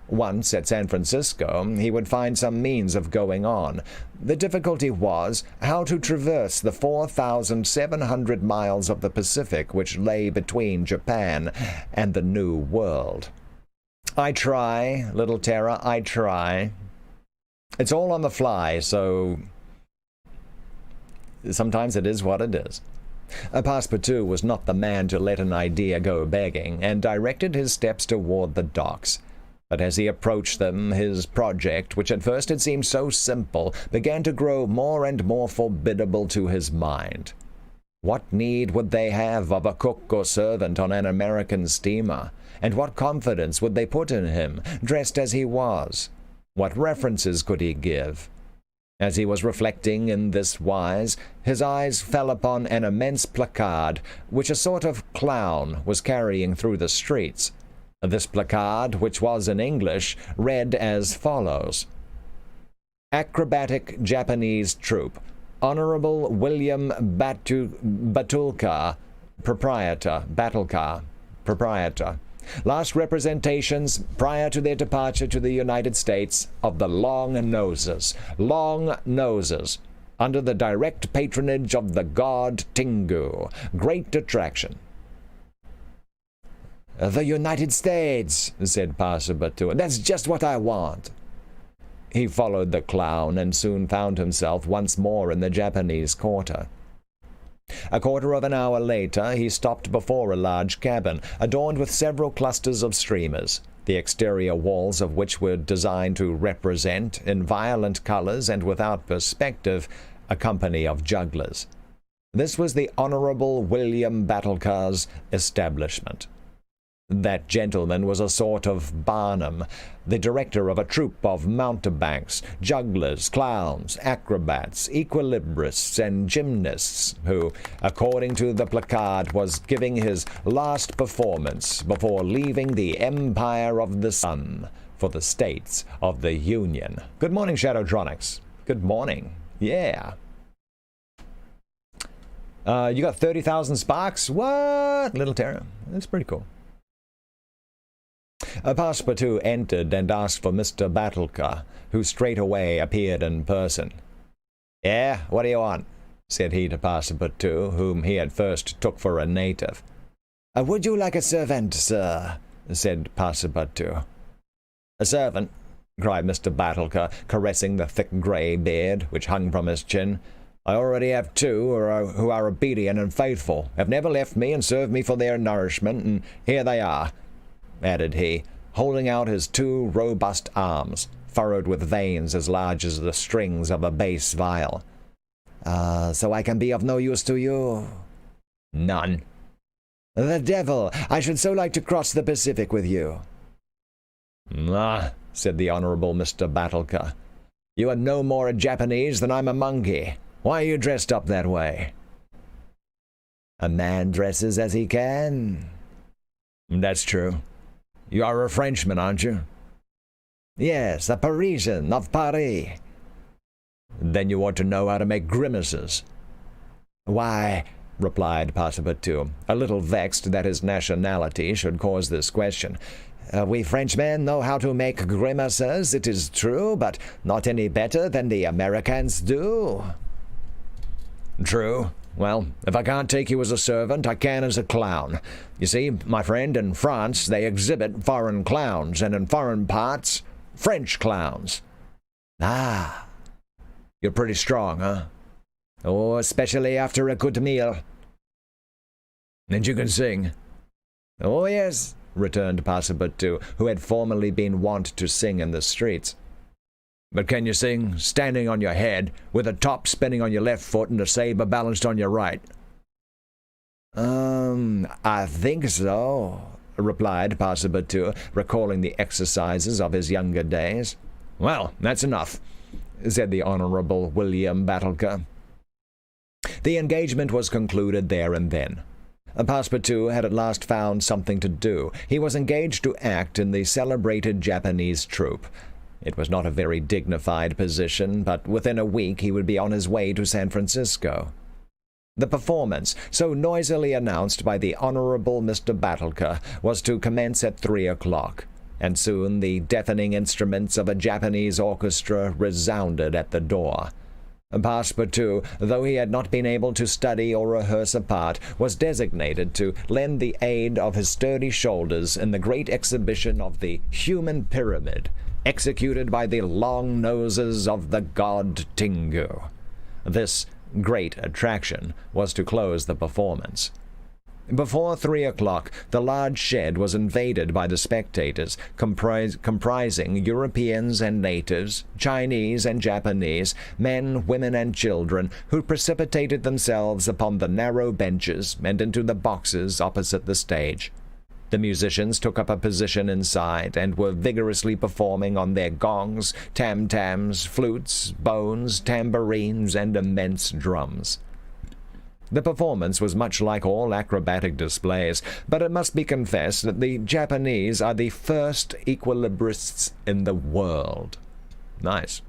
Once at San Francisco, he would find some means of going on. The difficulty was how to traverse the 4,700 miles of the Pacific which lay between Japan and the New World. I try, little Tara, I try. It's all on the fly, so sometimes it is what it is. Passepartout was not the man to let an idea go begging, and directed his steps toward the docks. But as he approached them, his project, which at first had seemed so simple, began to grow more and more formidable to his mind. What need would they have of a cook or servant on an American steamer? And what confidence would they put in him, dressed as he was? What references could he give? As he was reflecting in this wise, his eyes fell upon an immense placard, which a sort of clown was carrying through the streets. This placard, which was in English, read as follows: Acrobatic Japanese Troupe, Honorable William Batulcar, Proprietor. Last representations prior to their departure to the United States of the Long Noses, under the direct patronage of the god Tingu. Great attraction. The United States, said Passepartout. That's just what I want. He followed the clown and soon found himself once more in the Japanese quarter. A quarter of an hour later, he stopped before a large cabin, adorned with several clusters of streamers, the exterior walls of which were designed to represent, in violent colors and without perspective, a company of jugglers. This was the Honorable William Batulcar's establishment. That gentleman was a sort of Barnum, the director of a troupe of mountebanks, jugglers, clowns, acrobats, equilibrists, and gymnasts, who, according to the placard, was giving his last performance before leaving the Empire of the Sun for the States of the Union. Good morning, Shadowtronics. Good morning. Yeah. You got 30,000 sparks? What? Little Terra. That's pretty cool. Passepartout entered and asked for Mr. Batulcar, who straightway appeared in person. "Yeah, what do you want?" said he to Passepartout, whom he at first took for a native. "Would you like a servant, sir?" said Passepartout. "A servant?" cried Mr. Batulcar, caressing the thick grey beard which hung from his chin. "I already have two who are obedient and faithful, have never left me and served me for their nourishment, and here they are," added he, holding out his two robust arms, furrowed with veins as large as the strings of a bass viol. "So I can be of no use to you?" "None." "The devil! I should so like to cross the Pacific with you." Ah, said the Honorable Mr. Battlecur. You are no more a Japanese than I'm a monkey. Why are you dressed up that way? A man dresses as he can. That's true. You are a Frenchman, aren't you? Yes, a Parisian of Paris. Then you ought to know how to make grimaces. Why, replied Passepartout, a little vexed that his nationality should cause this question. We Frenchmen know how to make grimaces, it is true, but not any better than the Americans do. True. Well, if I can't take you as a servant, I can as a clown. You see, my friend, in France they exhibit foreign clowns, and in foreign parts, French clowns. Ah, you're pretty strong, huh? Oh, especially after a good meal. And you can sing? Oh, yes, returned Passepartout, who had formerly been wont to sing in the streets. But can you sing standing on your head, with a top spinning on your left foot and a saber balanced on your right? I think so, replied Passepartout, recalling the exercises of his younger days. Well, that's enough, said the Honourable William Battlecur. The engagement was concluded there and then. Passepartout had at last found something to do. He was engaged to act in the celebrated Japanese troupe. It was not a very dignified position, but within a week he would be on his way to San Francisco. The performance, so noisily announced by the Honourable Mr. Battlecur, was to commence at 3 o'clock, and soon the deafening instruments of a Japanese orchestra resounded at the door. Passepartout, though he had not been able to study or rehearse a part, was designated to lend the aid of his sturdy shoulders in the great exhibition of the human pyramid, executed by the long noses of the god Tingu. This great attraction was to close the performance. Before 3 o'clock, the large shed was invaded by the spectators, comprising Europeans and natives, Chinese and Japanese, men, women, and children, who precipitated themselves upon the narrow benches and into the boxes opposite the stage. The musicians took up a position inside and were vigorously performing on their gongs, tam-tams, flutes, bones, tambourines, and immense drums. The performance was much like all acrobatic displays, but it must be confessed that the Japanese are the first equilibrists in the world. Nice.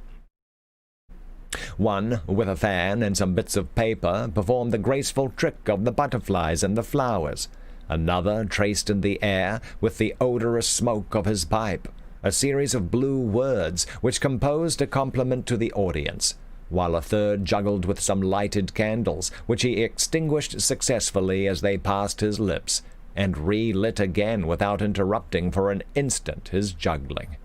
One, with a fan and some bits of paper, performed the graceful trick of the butterflies and the flowers. Another traced in the air, with the odorous smoke of his pipe, a series of blue words which composed a compliment to the audience, while a third juggled with some lighted candles, which he extinguished successfully as they passed his lips, and relit again without interrupting for an instant his juggling.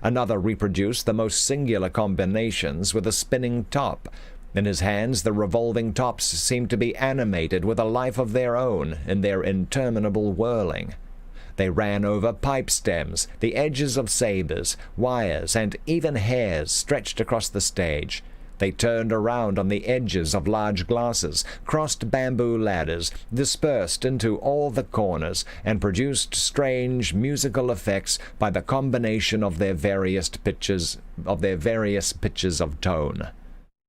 Another reproduced the most singular combinations with a spinning top. In his hands the revolving tops seemed to be animated with a life of their own in their interminable whirling. They ran over pipe stems, the edges of sabers, wires, and even hairs stretched across the stage. They turned around on the edges of large glasses, crossed bamboo ladders, dispersed into all the corners, and produced strange musical effects by the combination of their various pitches of tone.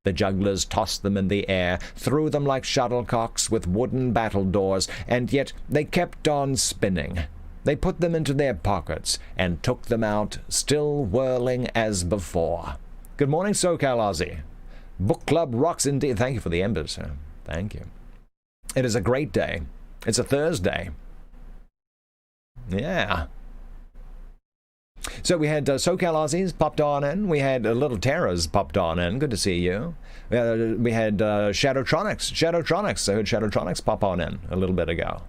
The jugglers tossed them in the air, threw them like shuttlecocks with wooden battledores, and yet they kept on spinning. They put them into their pockets, and took them out, still whirling as before. Good morning, SoCal Aussie. Book Club rocks indeed. Thank you for the embers, sir. Thank you. It is a great day. It's a Thursday. Yeah. So we had SoCal Aussies popped on in. We had Little Terrors popped on in. Good to see you. We had Shadowtronics. I heard Shadowtronics pop on in a little bit ago.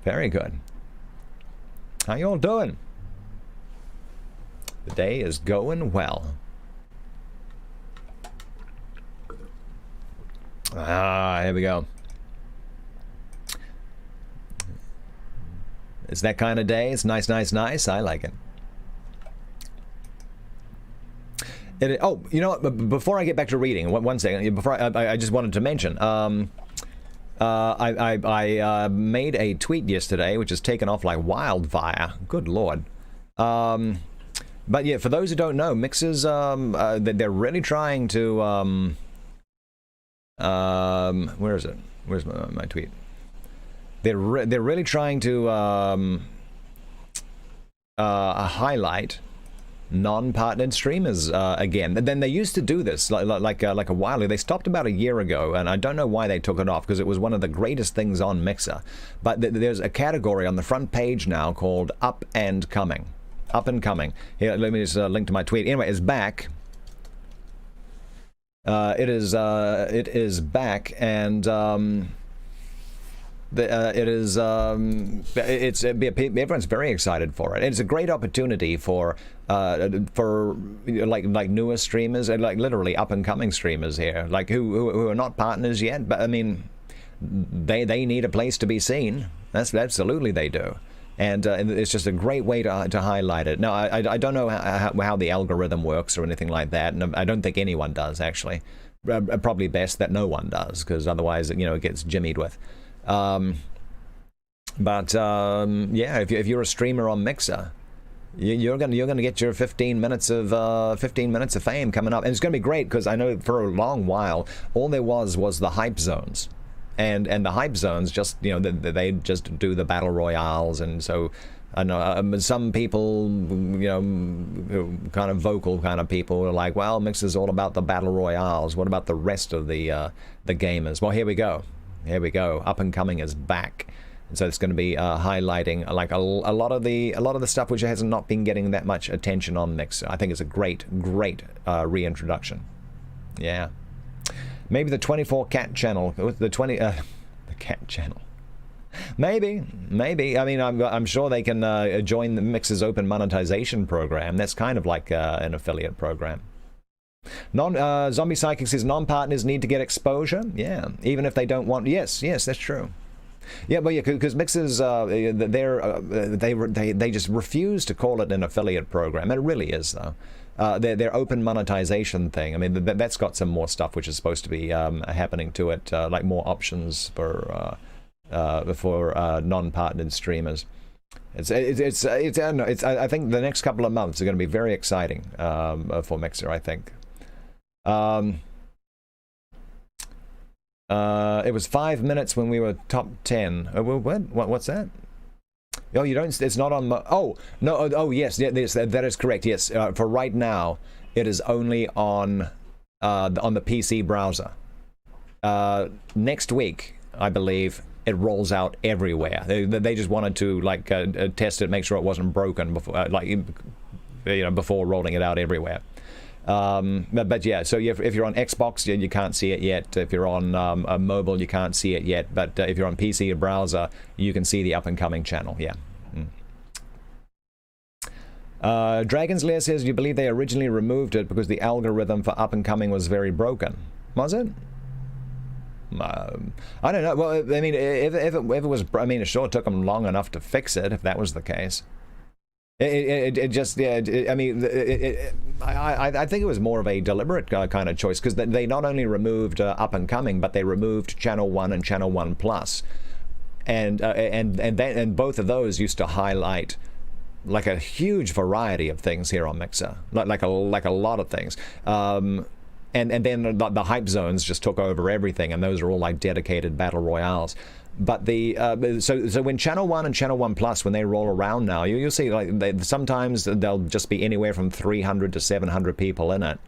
Very good. How you all doing? The day is going well. Here we go. It's that kind of day. It's nice. I like it. Oh, you know what? Before I get back to reading, one second. Before I just wanted to mention, I made a tweet yesterday, which is taken off like wildfire. Good Lord. But yeah, for those who don't know, Mixer's they're really trying to where is it? Where's my tweet? They're really trying to highlight non-partnered streamers again. Then they used to do this like a while ago. They stopped about a year ago, and I don't know why they took it off because it was one of the greatest things on Mixer. But there's a category on the front page now called Up and Coming. Up and Coming. Here, let me just link to my tweet. Anyway, it's back. It is back, and everyone's very excited for it. It's a great opportunity for like newer streamers and like literally up and coming streamers here, like who are not partners yet, but I mean they need a place to be seen. That's absolutely they do. And it's just a great way to highlight it. Now, I don't know how the algorithm works or anything like that, and I don't think anyone does, actually. Probably best that no one does, because otherwise, it gets jimmied with. Yeah, if you're a streamer on Mixer, you're gonna get your 15 minutes of fame coming up, and it's gonna be great because I know for a long while all there was the hype zones. And the hype zones just, they just do the battle royales. And so, I know some people, kind of vocal kind of people are like, well, Mixer's all about the battle royales. What about the rest of the gamers? Well, here we go. Up and Coming is back. And so it's going to be highlighting like a lot of the stuff which has not been getting that much attention on Mixer. I think it's a great reintroduction. Yeah. Maybe the 24 cat channel, the cat channel. Maybe. I mean, I'm sure they can join the Mixer's open monetization program. That's kind of like an affiliate program. Zombie Psychic says non-partners need to get exposure. Yeah, even if they don't want. Yes, that's true. Yeah, but yeah, because Mixer's they just refuse to call it an affiliate program. It really is though. Their open monetization thing. I mean, that's got some more stuff which is supposed to be happening to it, like more options for non-partnered streamers. I think the next couple of months are going to be very exciting for Mixer. I think. It was 5 minutes when we were top 10. What's that? Oh, you don't. It's not on. Oh no. Oh yes. That is correct. Yes. For right now, it is only on the PC browser. Next week, I believe it rolls out everywhere. They just wanted to like test it, make sure it wasn't broken before, before rolling it out everywhere. But yeah, so if you're on Xbox, you can't see it yet. If you're on mobile, you can't see it yet. But if you're on PC or browser, you can see the up and coming channel. Yeah. Dragon's Lair says, do you believe they originally removed it because the algorithm for up and coming was very broken? Was it? I don't know. Well, I mean, if it was, I mean, it sure took them long enough to fix it. If that was the case. It just, yeah, I mean, I think it was more of a deliberate kind of choice, because they not only removed Up and Coming, but they removed Channel 1 and Channel 1 Plus, and both of those used to highlight like a huge variety of things here on Mixer, like a lot of things. And then the hype zones just took over everything, and those are all like dedicated battle royales. But so when Channel 1 and Channel 1 Plus, when they roll around now, you'll see like sometimes there'll just be anywhere from 300 to 700 people in it,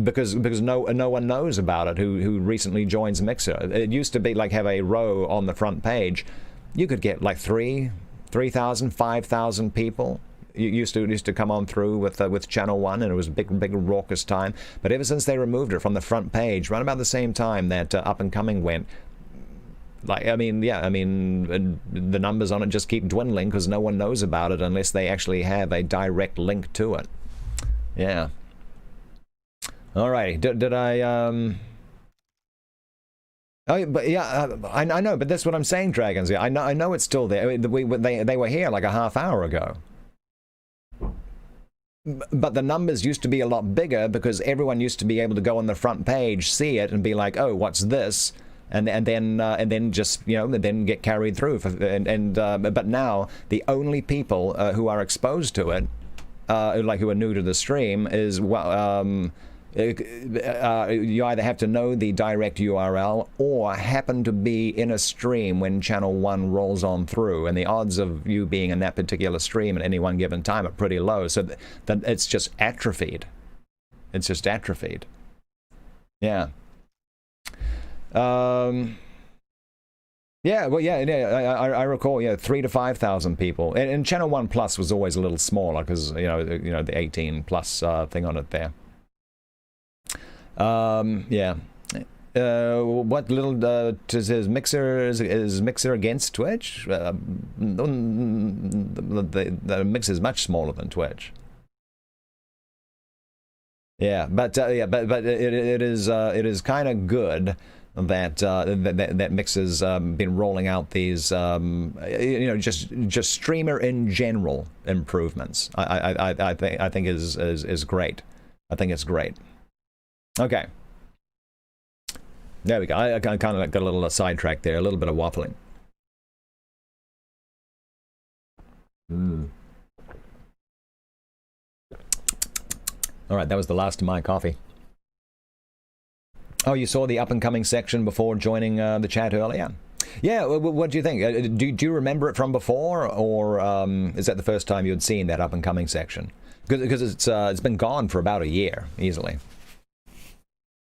because no one knows about it who recently joins Mixer. It used to be like have a row on the front page, you could get like 3,000, 5,000 people. You used to come on through with Channel 1, and it was a big raucous time. But ever since they removed it from the front page, right about the same time that Up and Coming went, like, I mean, yeah, I mean, the numbers on it just keep dwindling because no one knows about it unless they actually have a direct link to it. Yeah. Alrighty, did I Oh, but yeah, I know, but that's what I'm saying, Dragons. Yeah, I know it's still there. They were here like a half hour ago. But the numbers used to be a lot bigger because everyone used to be able to go on the front page, see it, and be like, oh, what's this? and then just then get carried through. But now the only people who are exposed to it, who are new to the stream, is you either have to know the direct URL or happen to be in a stream when channel 1 rolls on through, and the odds of you being in that particular stream at any one given time are pretty low, so that it's just atrophied. It's just atrophied. Yeah. Yeah, well, I recall, 3,000 to 5,000 people, and channel 1 plus was always a little smaller because the 18 plus thing on it there. Yeah. What little says Mixer is Mixer against Twitch? The Mixer is much smaller than Twitch. Yeah, but it is kind of good that Mixer's been rolling out these just streamer in general improvements. I think is great. I think it's great. Okay. There we go. I kind of got a little sidetracked there, a little bit of waffling. All right, that was the last of my coffee. Oh, you saw the up-and-coming section before joining the chat earlier? Yeah, what do you think? Do you remember it from before, or is that the first time you had seen that up-and-coming section? Because it's been gone for about a year, easily.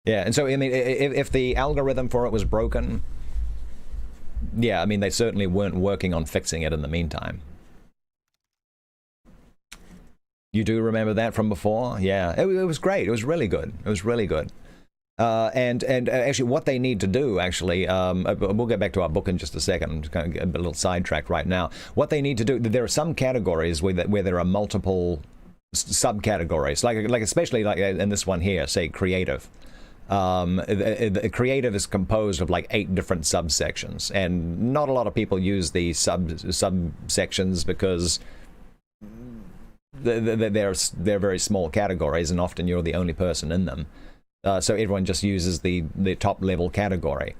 Yeah, and so, I mean, if the algorithm for it was broken, yeah, I mean, they certainly weren't working on fixing it in the meantime. You do remember that from before? Yeah, it was great. It was really good. It was really good. And actually, what they need to do, actually, we'll get back to our book in just a second. I'm just going to get a little sidetracked right now. What they need to do, there are some categories where there are multiple subcategories, like especially like in this one here, say creative. The creative is composed of like 8 different subsections, and not a lot of people use the subsections because they're very small categories, and often you're the only person in them. So everyone just uses the top level category.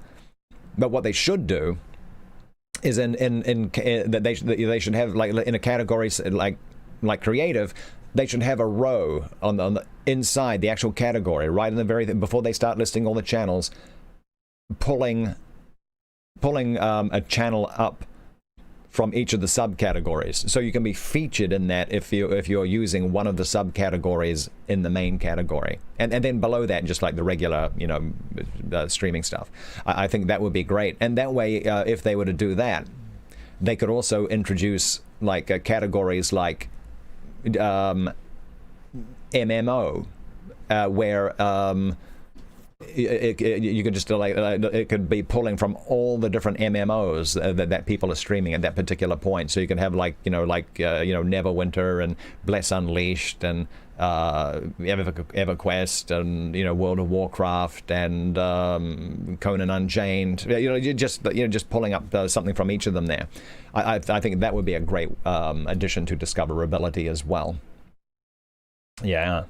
But what they should do is that they should have, like, in a category like creative, they should have a row on the inside the actual category, right in the very before they start listing all the channels, pulling a channel up from each of the subcategories, so you can be featured in that if you're using one of the subcategories in the main category, and then below that just like the regular streaming stuff. I think that would be great, and that way if they were to do that, they could also introduce like categories like MMO, where you could just it could be pulling from all the different MMOs that people are streaming at that particular point. So you can have Neverwinter and Bless Unleashed and EverQuest and World of Warcraft and Conan Unchained. Just pulling up something from each of them there. I think that would be a great addition to discoverability as well. Yeah.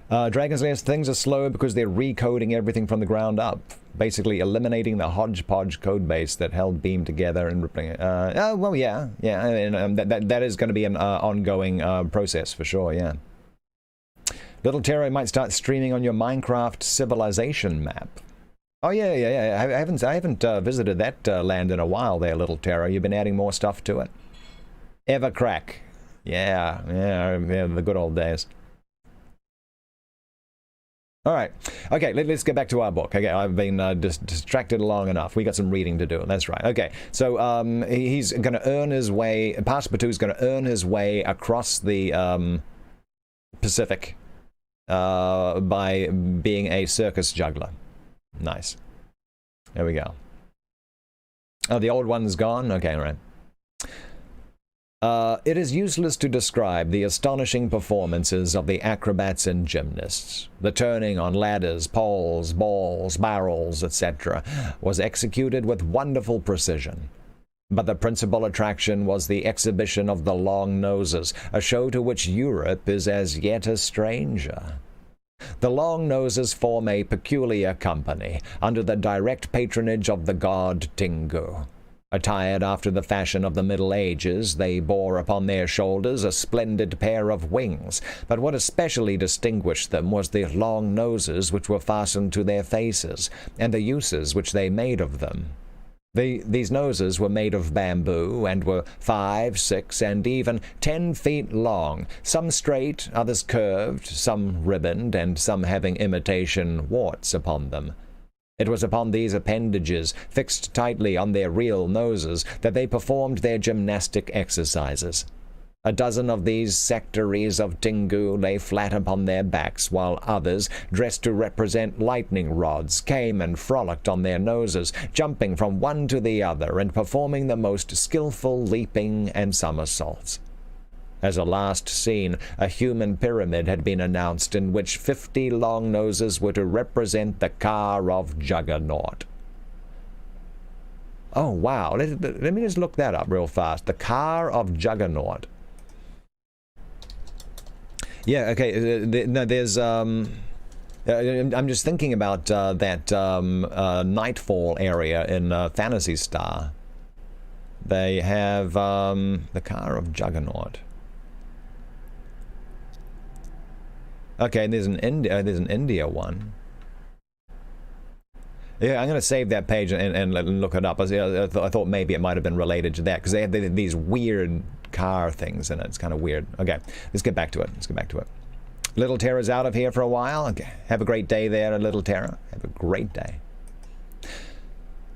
Dragon's Nest, things are slow because they're recoding everything from the ground up, basically eliminating the hodgepodge code base that held Beam together and rippling it. Well, yeah, and that is going to be an ongoing process for sure. Yeah. Little Terror might start streaming on your Minecraft civilization map. Oh yeah. I haven't visited that land in a while. There, Little Terror. You've been adding more stuff to it. Evercrack. Yeah, the good old days. All right. Okay, let's get back to our book. Okay, I've been distracted long enough. We got some reading to do. That's right. Okay, so he's going to earn his way, Passepartout's going to earn his way across the Pacific by being a circus juggler. Nice. There we go. Oh, the old one's gone? Okay, all right. It is useless to describe the astonishing performances of the acrobats and gymnasts. The turning on ladders, poles, balls, barrels, etc. was executed with wonderful precision. But the principal attraction was the exhibition of the long noses, a show to which Europe is as yet a stranger. The long noses form a peculiar company, under the direct patronage of the god Tingu. Attired after the fashion of the Middle Ages, they bore upon their shoulders a splendid pair of wings, but what especially distinguished them was the long noses which were fastened to their faces, and the uses which they made of them. These noses were made of bamboo, and were 5, 6, and even 10 feet long, some straight, others curved, some ribboned, and some having imitation warts upon them. It was upon these appendages, fixed tightly on their real noses, that they performed their gymnastic exercises. A dozen of these sectaries of Tingu lay flat upon their backs, while others, dressed to represent lightning rods, came and frolicked on their noses, jumping from one to the other, and performing the most skilful leaping and somersaults. As a last scene, a human pyramid had been announced in which 50 long noses were to represent the car of Juggernaut. Oh, wow. Let me just look that up real fast. The car of Juggernaut. Yeah, okay, no, there's, I'm just thinking about that Nightfall area in Phantasy Star. They have the car of Juggernaut. Okay, there's an India one. Yeah, I'm going to save that page and look it up. I thought maybe it might have been related to that, because they have these weird car things in it. It's kind of weird. Okay, let's get back to it. Little Terra's out of here for a while. Okay, have a great day there, Little Terra. Have a great day.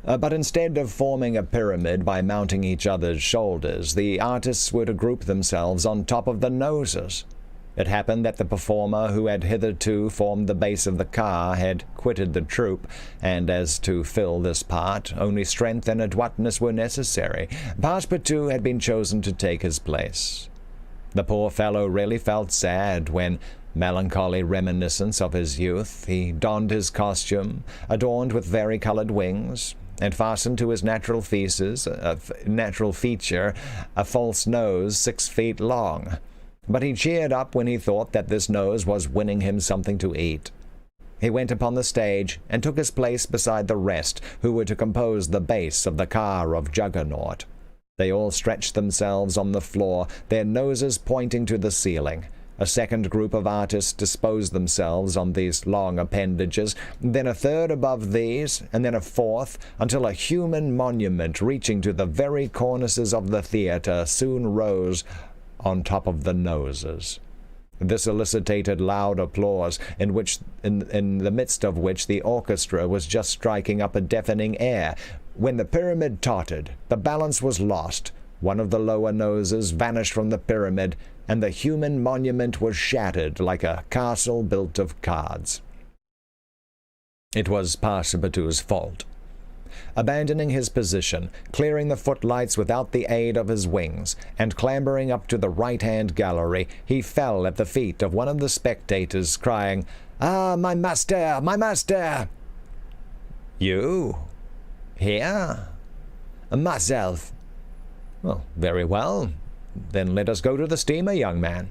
But instead of forming a pyramid by mounting each other's shoulders, the artists were to group themselves on top of the noses. It happened that the performer who had hitherto formed the base of the car had quitted the troupe, and as to fill this part, only strength and adroitness were necessary. Passepartout had been chosen to take his place. The poor fellow really felt sad when, melancholy reminiscence of his youth, he donned his costume, adorned with vari-colored wings, and fastened to his natural feature a false nose 6 feet long. But he cheered up when he thought that this nose was winning him something to eat. He went upon the stage and took his place beside the rest, who were to compose the base of the car of Juggernaut. They all stretched themselves on the floor, their noses pointing to the ceiling. A second group of artists disposed themselves on these long appendages, then a third above these, and then a fourth, until a human monument reaching to the very cornices of the theatre soon rose on top of the noses. This elicited loud applause, in the midst of which the orchestra was just striking up a deafening air. When the pyramid tottered, the balance was lost. One of the lower noses vanished from the pyramid, and the human monument was shattered like a castle built of cards. It was Passepartout's fault. Abandoning his position, clearing the footlights without the aid of his wings, and clambering up to the right-hand gallery, he fell at the feet of one of the spectators, crying, "Ah, my master! My master!" "You? Here?" "Myself." "Well, very well. Then let us go to the steamer, young man."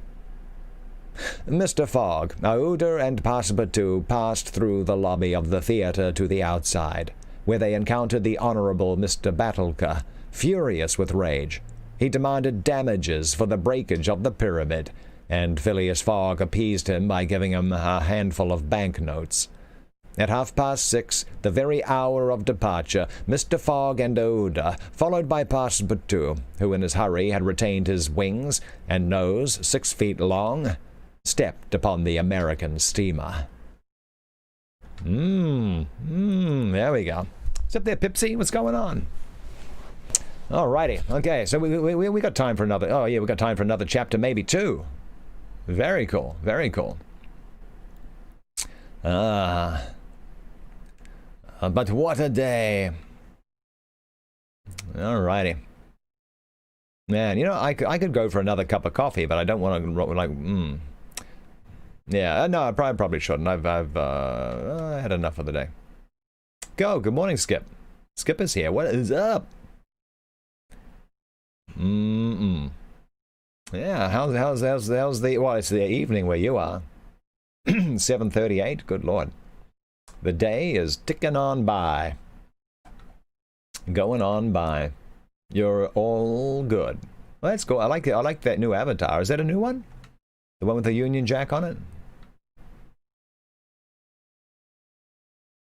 Mr. Fogg, Aouda, and Passepartout passed through the lobby of the theatre to the outside, where they encountered the Honorable Mr. Battlecur, furious with rage. He demanded damages for the breakage of the pyramid, and Phileas Fogg appeased him by giving him a handful of banknotes. At 6:30, the very hour of departure, Mr. Fogg and Aouda, followed by Passepartout, who in his hurry had retained his wings and nose 6 feet long, stepped upon the American steamer. There we go. What's up there, Pipsy? What's going on? Alrighty. Okay, so we got time for another. Oh yeah, we got time for another chapter, maybe two. Very cool. Very cool. But what a day. Alrighty. Man, you know, I could go for another cup of coffee, but I don't want to, Yeah, no, I probably shouldn't. I've had enough for the day. Go. Good morning, Skip. Skip is here. What is up? Yeah, how's the, well, it's the evening where you are. 7:38. Good Lord. The day is ticking on by. Going on by. You're all good. Well, that's cool. I like that new avatar. Is that a new one? The one with the Union Jack on it?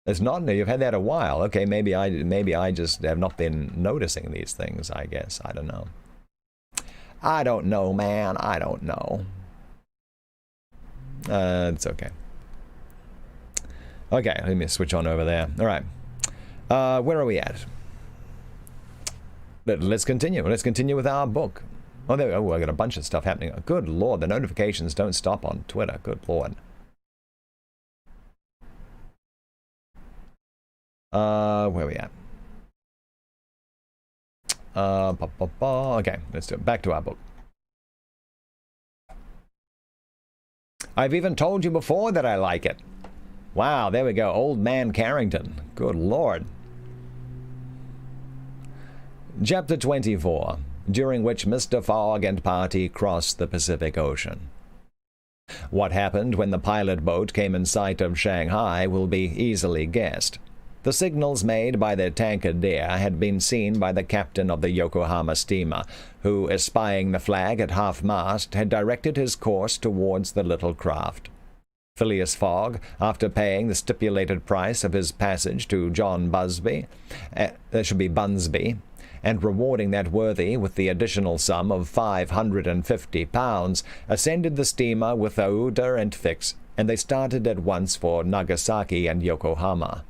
It's not new. You've had that a while. Okay, maybe I just have not been noticing these things, I guess. I don't know. I don't know, man. I don't know. It's okay. Okay, let me switch on over there. All right. Where are we at? Let's continue. Let's continue with our book. Oh, there we go. I got a bunch of stuff happening. Good Lord, the notifications don't stop on Twitter. Good Lord. Where are we at? Okay, let's do it. Back to our book. I've even told you before that I like it. Wow, there we go. Old man Carrington. Good Lord. Chapter 24, during which Mr. Fogg and party crossed the Pacific Ocean. What happened when the pilot boat came in sight of Shanghai will be easily guessed. The signals made by the Tankadere had been seen by the captain of the Yokohama steamer, who, espying the flag at half-mast, had directed his course towards the little craft. Phileas Fogg, after paying the stipulated price of his passage to John Bunsby, and rewarding that worthy with the additional sum of £550, ascended the steamer with Aouda and Fix, and they started at once for Nagasaki and Yokohama.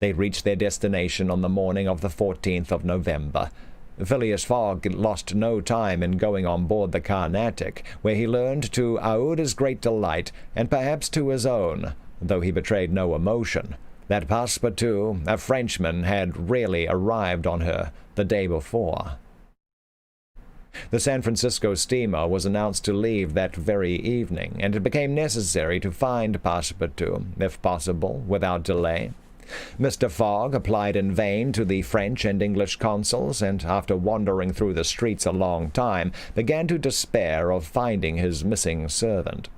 They reached their destination on the morning of the 14th of November. Phileas Fogg lost no time in going on board the Carnatic, where he learned to Aouda's great delight, and perhaps to his own, though he betrayed no emotion, that Passepartout, a Frenchman, had really arrived on her the day before. The San Francisco steamer was announced to leave that very evening, and it became necessary to find Passepartout, if possible, without delay. Mr. Fogg applied in vain to the French and English consuls, and after wandering through the streets a long time, began to despair of finding his missing servant.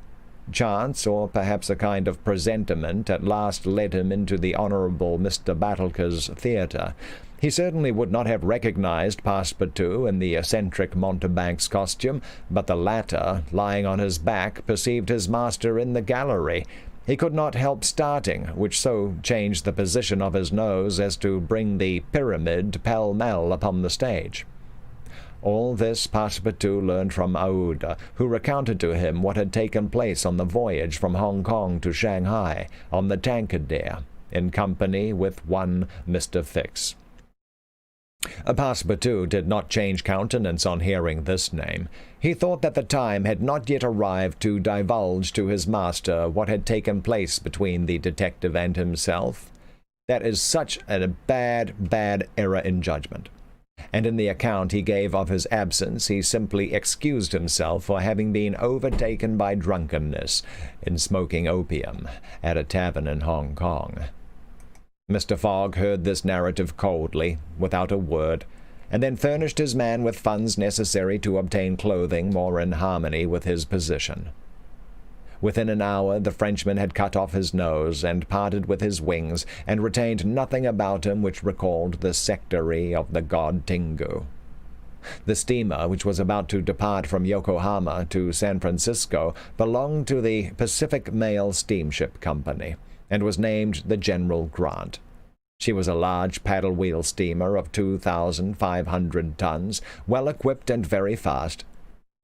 Chance, or perhaps a kind of presentiment, at last led him into the Honourable Mr. Battlecar's theatre. He certainly would not have recognized Passepartout in the eccentric Mountebank's costume, but the latter, lying on his back, perceived his master in the gallery. He could not help starting, which so changed the position of his nose as to bring the pyramid pell-mell upon the stage. All this Passepartout learned from Aouda, who recounted to him what had taken place on the voyage from Hong Kong to Shanghai on the Tankadere, in company with one Mr. Fix. Passepartout did not change countenance on hearing this name. He thought that the time had not yet arrived to divulge to his master what had taken place between the detective and himself. That is such a bad error in judgment. And in the account he gave of his absence, he simply excused himself for having been overtaken by drunkenness in smoking opium at a tavern in Hong Kong. Mr. Fogg heard this narrative coldly, without a word, and then furnished his man with funds necessary to obtain clothing more in harmony with his position. Within an hour the Frenchman had cut off his nose and parted with his wings, and retained nothing about him which recalled the sectary of the god Tingu. The steamer, which was about to depart from Yokohama to San Francisco, belonged to the Pacific Mail Steamship Company, and was named the General Grant. She was a large paddle-wheel steamer of 2,500 tons, well-equipped and very fast.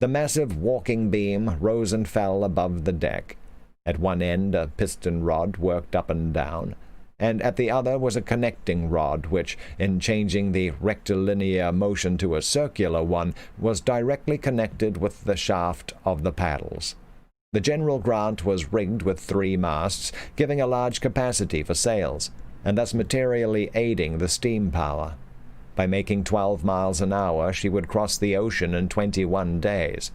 The massive walking beam rose and fell above the deck. At one end a piston rod worked up and down, and at the other was a connecting rod which, in changing the rectilinear motion to a circular one, was directly connected with the shaft of the paddles. The General Grant was rigged with 3 masts, giving a large capacity for sails, and thus materially aiding the steam power. By making 12 miles an hour, she would cross the ocean in 21 days.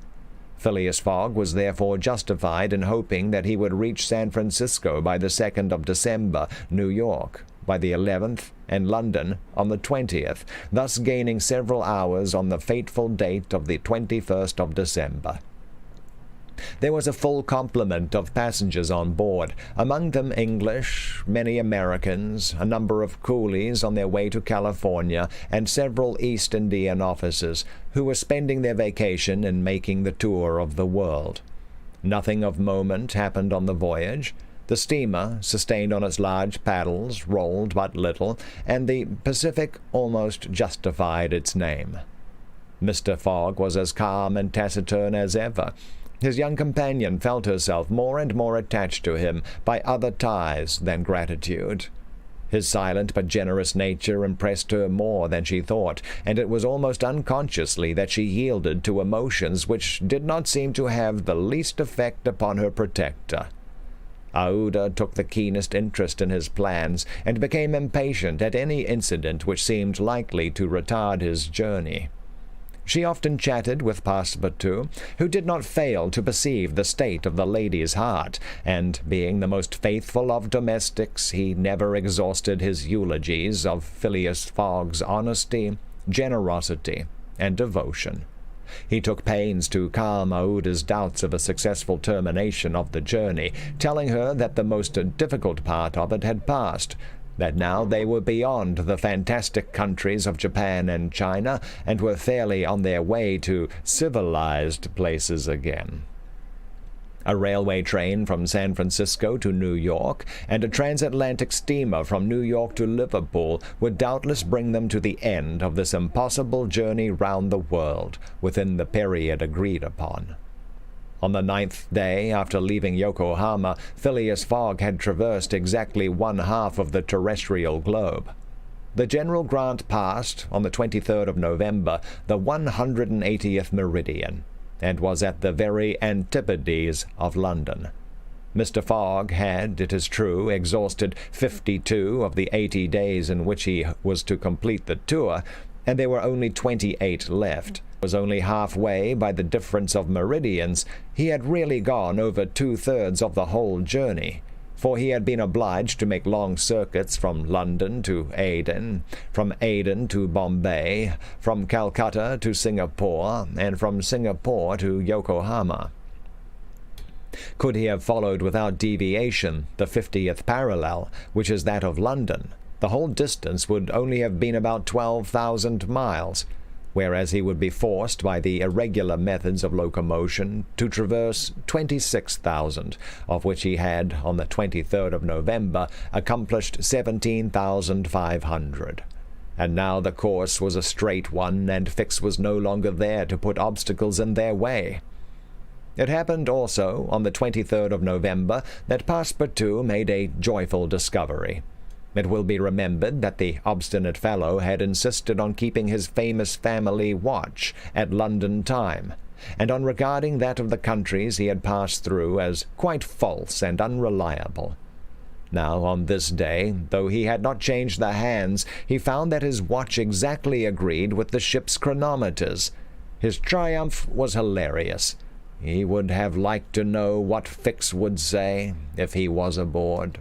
Phileas Fogg was therefore justified in hoping that he would reach San Francisco by the 2nd of December, New York by the 11th, and London on the 20th, thus gaining several hours on the fateful date of the 21st of December. There was a full complement of passengers on board, among them English, many Americans, a number of coolies on their way to California, and several East Indian officers who were spending their vacation in making the tour of the world. Nothing of moment happened on the voyage. The steamer, sustained on its large paddles, rolled but little, and the Pacific almost justified its name. Mr. Fogg was as calm and taciturn as ever. His young companion felt herself more and more attached to him by other ties than gratitude. His silent but generous nature impressed her more than she thought, and it was almost unconsciously that she yielded to emotions which did not seem to have the least effect upon her protector. Aouda took the keenest interest in his plans, and became impatient at any incident which seemed likely to retard his journey. She often chatted with Passepartout, who did not fail to perceive the state of the lady's heart, and, being the most faithful of domestics, he never exhausted his eulogies of Phileas Fogg's honesty, generosity, and devotion. He took pains to calm Aouda's doubts of a successful termination of the journey, telling her that the most difficult part of it had passed, that now they were beyond the fantastic countries of Japan and China, and were fairly on their way to civilized places again. A railway train from San Francisco to New York, and a transatlantic steamer from New York to Liverpool would doubtless bring them to the end of this impossible journey round the world, within the period agreed upon. On the 9th day after leaving Yokohama, Phileas Fogg had traversed exactly one-half of the terrestrial globe. The General Grant passed, on the 23rd of November, the 180th meridian, and was at the very antipodes of London. Mr. Fogg had, it is true, exhausted 52 of the 80 days in which he was to complete the tour, and there were only 28 left. Was only halfway by the difference of meridians. He had really gone over 2/3 of the whole journey, for he had been obliged to make long circuits from London to Aden, from Aden to Bombay, from Calcutta to Singapore, and from Singapore to Yokohama. Could he have followed without deviation the 50th parallel, which is that of London, the whole distance would only have been about 12,000 miles, whereas he would be forced by the irregular methods of locomotion to traverse 26,000, of which he had, on the 23rd of November, accomplished 17,500. And now the course was a straight one, and Fix was no longer there to put obstacles in their way. It happened also, on the 23rd of November, that Passepartout made a joyful discovery. It will be remembered that the obstinate fellow had insisted on keeping his famous family watch at London time, and on regarding that of the countries he had passed through as quite false and unreliable. Now, on this day, though he had not changed the hands, he found that his watch exactly agreed with the ship's chronometers. His triumph was hilarious. He would have liked to know what Fix would say if he was aboard.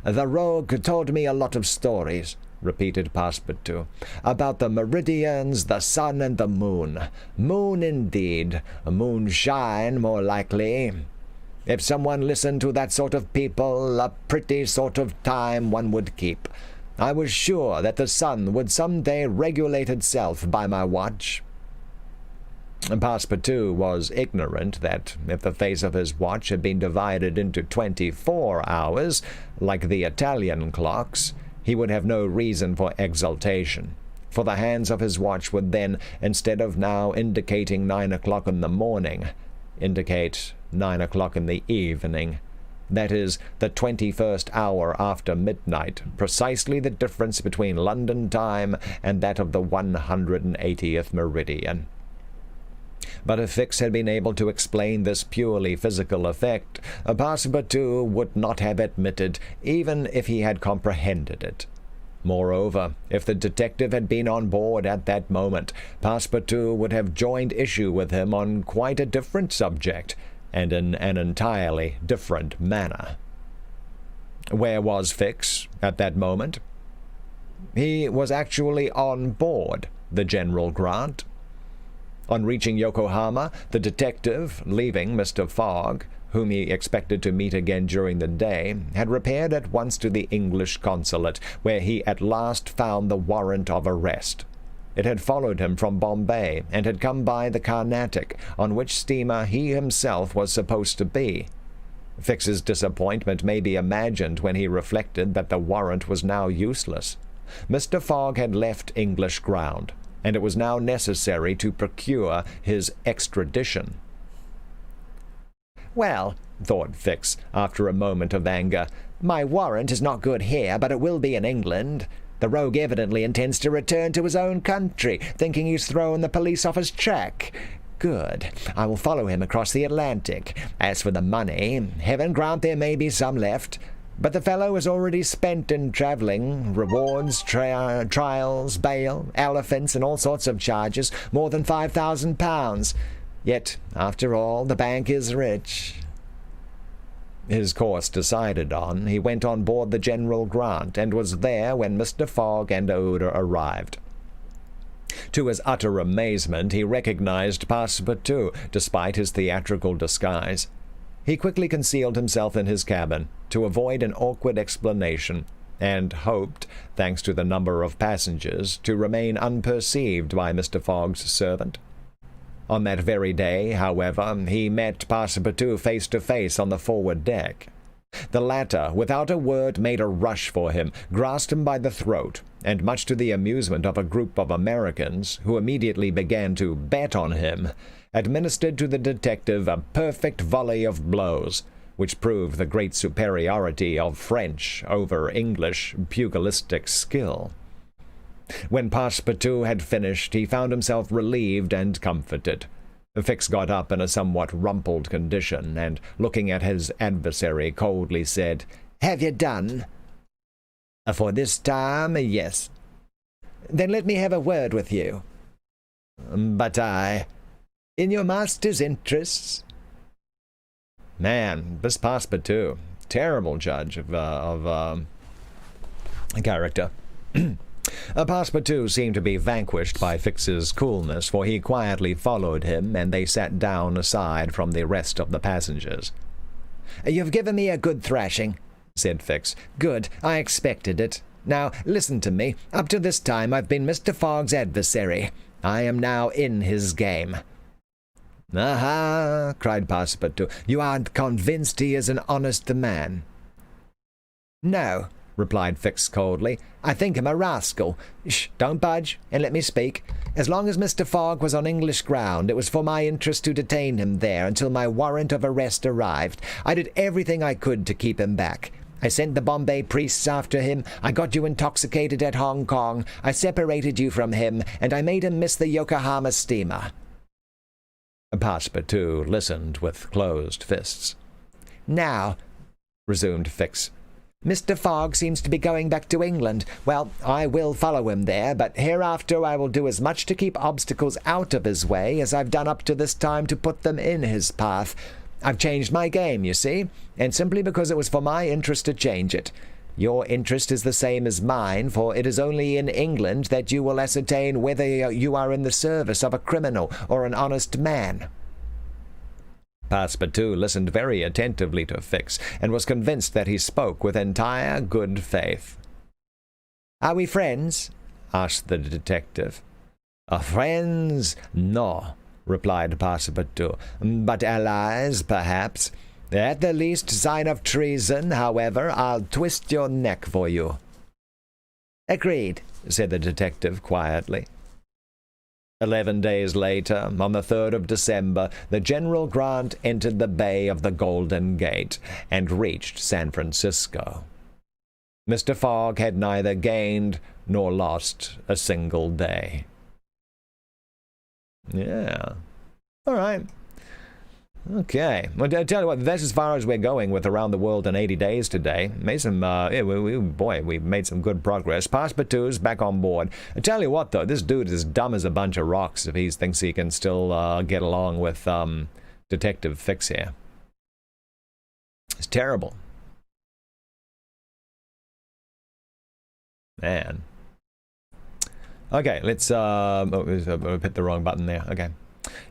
"The rogue told me a lot of stories," repeated Passepartout, "about the meridians, the sun, and the moon. Moon indeed. Moonshine, more likely. If someone listened to that sort of people, a pretty sort of time one would keep. I was sure that the sun would some day regulate itself by my watch." Passepartout was ignorant that if the face of his watch had been divided into 24 hours, like the Italian clocks, he would have no reason for exultation, for the hands of his watch would then, instead of now indicating 9 o'clock in the morning, indicate 9 o'clock in the evening. That is, the 21st hour after midnight, precisely the difference between London time and that of the 180th meridian. But if Fix had been able to explain this purely physical effect, Passepartout would not have admitted, even if he had comprehended it. Moreover, if the detective had been on board at that moment, Passepartout would have joined issue with him on quite a different subject, and in an entirely different manner. Where was Fix at that moment? He was actually on board the General Grant. On reaching Yokohama, the detective, leaving Mr. Fogg, whom he expected to meet again during the day, had repaired at once to the English consulate, where he at last found the warrant of arrest. It had followed him from Bombay, and had come by the Carnatic, on which steamer he himself was supposed to be. Fix's disappointment may be imagined when he reflected that the warrant was now useless. Mr. Fogg had left English ground, and it was now necessary to procure his extradition. "Well," thought Fix, after a moment of anger, "my warrant is not good here, but it will be in England. The rogue evidently intends to return to his own country, thinking he's thrown the police off his track. Good. I will follow him across the Atlantic. As for the money, heaven grant there may be some left. But the fellow is already spent in travelling, rewards, trials, bail, elephants, and all sorts of charges, more than £5,000. Yet, after all, the bank is rich." His course decided on, he went on board the General Grant, and was there when Mr. Fogg and Oda arrived. To his utter amazement, he recognized Passepartout, despite his theatrical disguise. He quickly concealed himself in his cabin, to avoid an awkward explanation, and hoped, thanks to the number of passengers, to remain unperceived by Mr. Fogg's servant. On that very day, however, he met Passepartout face to face on the forward deck. The latter, without a word, made a rush for him, grasped him by the throat, and much to the amusement of a group of Americans, who immediately began to bet on him, administered to the detective a perfect volley of blows, which proved the great superiority of French over English pugilistic skill. When Passepartout had finished, he found himself relieved and comforted. Fix got up in a somewhat rumpled condition, and, looking at his adversary, coldly said, "Have you done?" "For this time, yes." "Then let me have a word with you." "But in your master's interests." Man, this Passepartout, terrible judge of character. Passepartout seemed to be vanquished by Fix's coolness, for he quietly followed him, and they sat down aside from the rest of the passengers. "You've given me a good thrashing," said Fix. "Good. I expected it. Now, listen to me. Up to this time I've been Mr. Fogg's adversary. I am now in his game." "Aha!" cried Passepartout. "You aren't convinced he is an honest man?" "No," replied Fix coldly. "I think him a rascal. Shh, don't budge, and let me speak. As long as Mr. Fogg was on English ground, it was for my interest to detain him there until my warrant of arrest arrived. I did everything I could to keep him back. I sent the Bombay priests after him, I got you intoxicated at Hong Kong, I separated you from him, and I made him miss the Yokohama steamer." Passepartout listened with closed fists. "Now," resumed Fix, "Mr. Fogg seems to be going back to England. Well, I will follow him there, but hereafter I will do as much to keep obstacles out of his way as I've done up to this time to put them in his path. I've changed my game, you see, and simply because it was for my interest to change it. Your interest is the same as mine, for it is only in England that you will ascertain whether you are in the service of a criminal or an honest man." Passepartout listened very attentively to Fix, and was convinced that he spoke with entire good faith. "Are we friends?" asked the detective. "Friends? No," replied Passepartout, "but allies, perhaps. At the least sign of treason, however, I'll twist your neck for you." "Agreed," said the detective quietly. 11 days later, on the 3rd of December, the General Grant entered the Bay of the Golden Gate, and reached San Francisco. Mr. Fogg had neither gained nor lost a single day. Yeah. All right. Okay. Well, I tell you what, that's as far as we're going with Around the World in 80 Days today. Made some, we made some good progress. Passepartout's back on board. I tell you what, though, this dude is dumb as a bunch of rocks if he thinks he can still get along with Detective Fix here. It's terrible. Man. Okay, let's, I hit the wrong button there. Okay.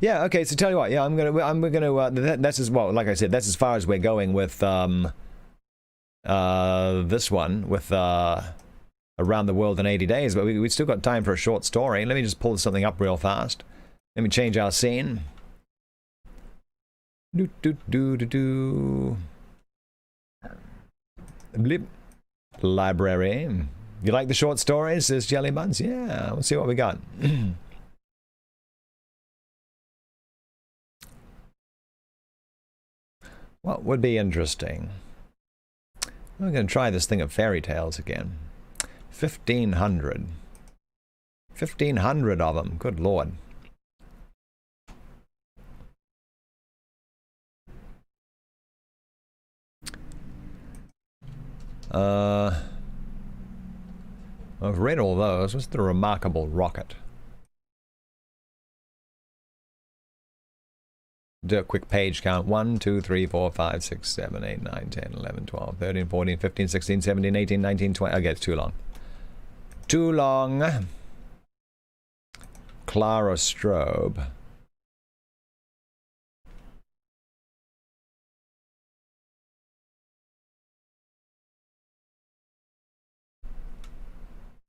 Yeah, okay, so tell you what, yeah, we're gonna, that's as well, like I said, that's as far as we're going with, this one, with, Around the World in 80 Days, but we still got time for a short story. Let me just pull something up real fast. Let me change our scene. Do. Blip. Library. You like the short stories, says Jelly Buns? Yeah, let's see what we got. What would be interesting? We're going to try this thing of fairy tales again. 1,500. 1,500 of them. Good Lord. I've read all those. What's the Remarkable Rocket? Do a quick page count. 1, 2, 3, 4, 5, 6, 7, 8, 9, 10, 11, 12, 13, 14, 15, 16, 17, 18, 19, 20. Okay, it's too long. Too long. Clara Strobe.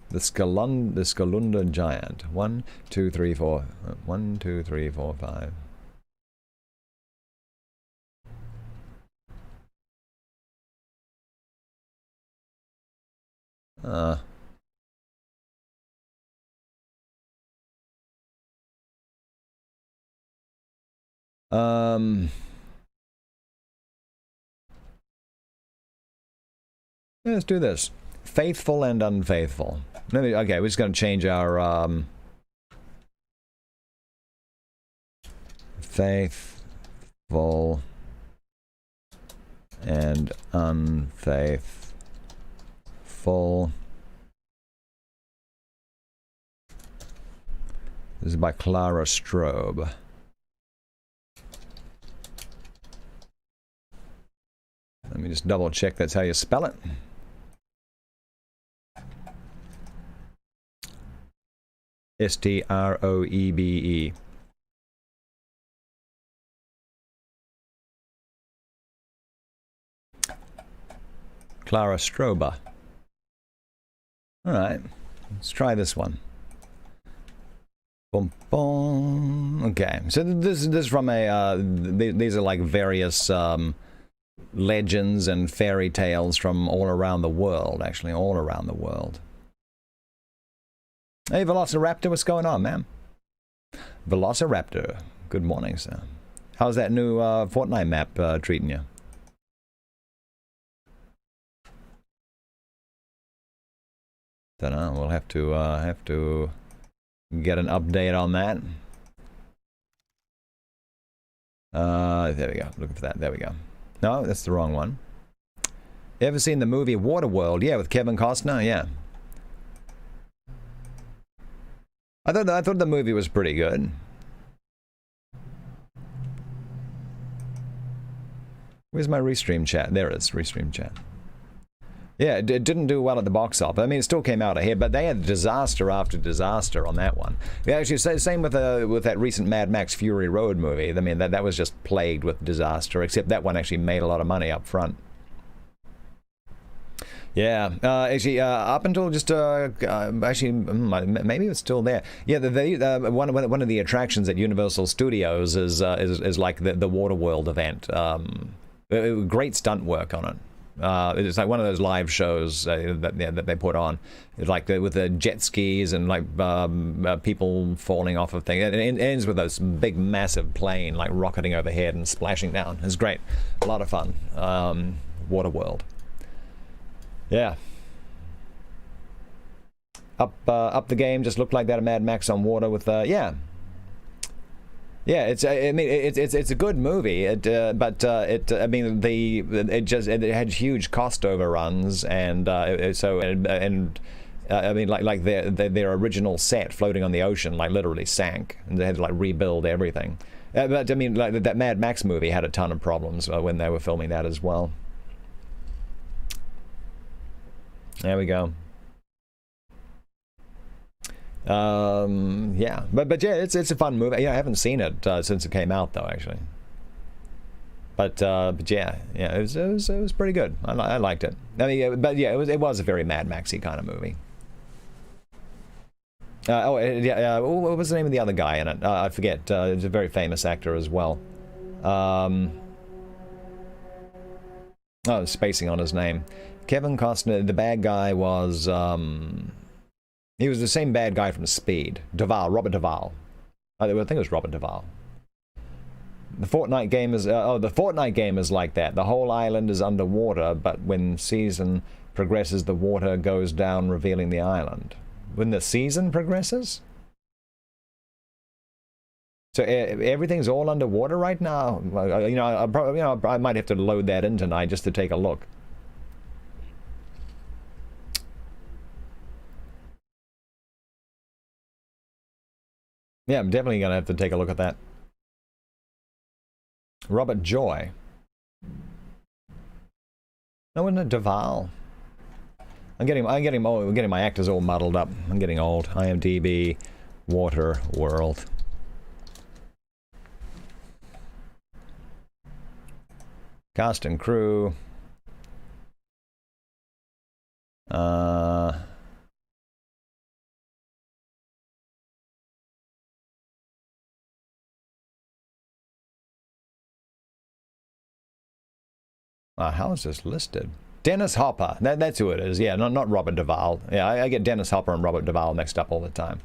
The Skalunda Giant. 1, 2, 3, 4. 1, 2, 3, 4, 5. Let's do this. Faithful and Unfaithful. Okay, we're just going to change our faithful and unfaithful. This is by Clara Strobe. Let me just double check that's how you spell it. Stroebe. Clara Strobe. All right, let's try this one. Boom, boom. Okay, so this is from a. These are like various legends and fairy tales from all around the world. Actually, all around the world. Hey, Velociraptor, what's going on, man? Velociraptor, good morning, sir. How's that new Fortnite map treating you? Dunno, we'll have to get an update on that. There we go. Looking for that. There we go. No, that's the wrong one. You ever seen the movie Waterworld? Yeah, with Kevin Costner. Yeah. I thought the movie was pretty good. Where's my restream chat? There it is, restream chat. Yeah, it didn't do well at the box office. I mean, it still came out ahead, but they had disaster after disaster on that one. Yeah, actually, same with that recent Mad Max Fury Road movie. I mean, that was just plagued with disaster, except that one actually made a lot of money up front. Yeah, actually, up until just actually, maybe it's still there. Yeah, one of the attractions at Universal Studios is like the Waterworld event. Great stunt work on it. It's like one of those live shows that they put on. It's like with the jet skis and like people falling off of things. It ends with this big, massive plane like rocketing overhead and splashing down. It's great, a lot of fun. Waterworld. Yeah. Up the game just looked like that. A Mad Max on water with yeah. Yeah, it's. I mean, it's a good movie. I mean, it had huge cost overruns, and I mean, like their original set floating on the ocean, like literally sank, and they had to like rebuild everything. But I mean, like that Mad Max movie had a ton of problems when they were filming that as well. There we go. Yeah, but yeah, it's a fun movie. Yeah, I haven't seen it since it came out though, actually. But yeah, it was pretty good. I liked it. I mean, but yeah, it was a very Mad Maxy kind of movie. What was the name of the other guy in it? I forget. He's a very famous actor as well. Spacing on his name. Kevin Costner. The bad guy was. He was the same bad guy from Speed. Robert Duvall. I think it was Robert Duvall. The Fortnite game is the Fortnite game is like that. The whole island is underwater, but when season progresses, the water goes down, revealing the island. When the season progresses, so everything's all underwater right now. I might have to load that in tonight just to take a look. Yeah, I'm definitely gonna have to take a look at that. Robert Joy. No, wasn't it Duvall? I'm getting my actors all muddled up. I'm getting old. IMDb, Water World. Cast and crew. How is this listed? Dennis Hopper. That's who it is. Yeah, not Robert Duvall. Yeah, I get Dennis Hopper and Robert Duvall mixed up all the time.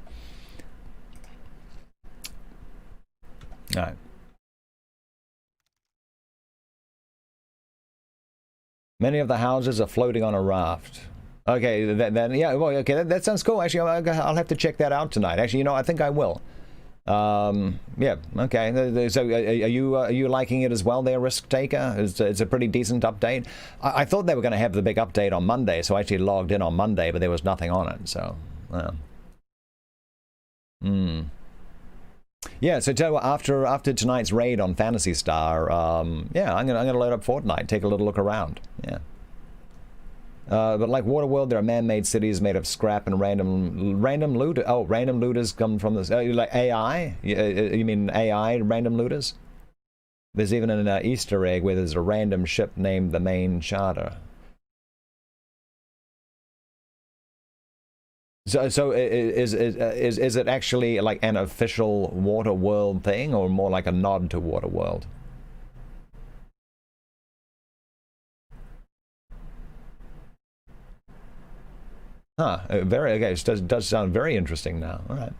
All right. Many of the houses are floating on a raft. Okay, yeah, well, okay, that sounds cool. Actually, I'll have to check that out tonight. Actually, I think I will. Yeah, okay. So are you liking it as well there, Risk Taker? It's a pretty decent update. I thought they were going to have the big update on Monday, so I actually logged in on Monday, but there was nothing on it, so... Yeah, so tell you what, after tonight's raid on Phantasy Star, yeah, I'm gonna load up Fortnite, take a little look around. Yeah. But like Waterworld, there are man-made cities made of scrap and random loot. Oh, random looters come from this. Like AI? You mean AI random looters? There's even an Easter egg where there's a random ship named the Main Charter. So is it actually like an official Waterworld thing, or more like a nod to Waterworld? Huh, okay, it does sound very interesting now. All right.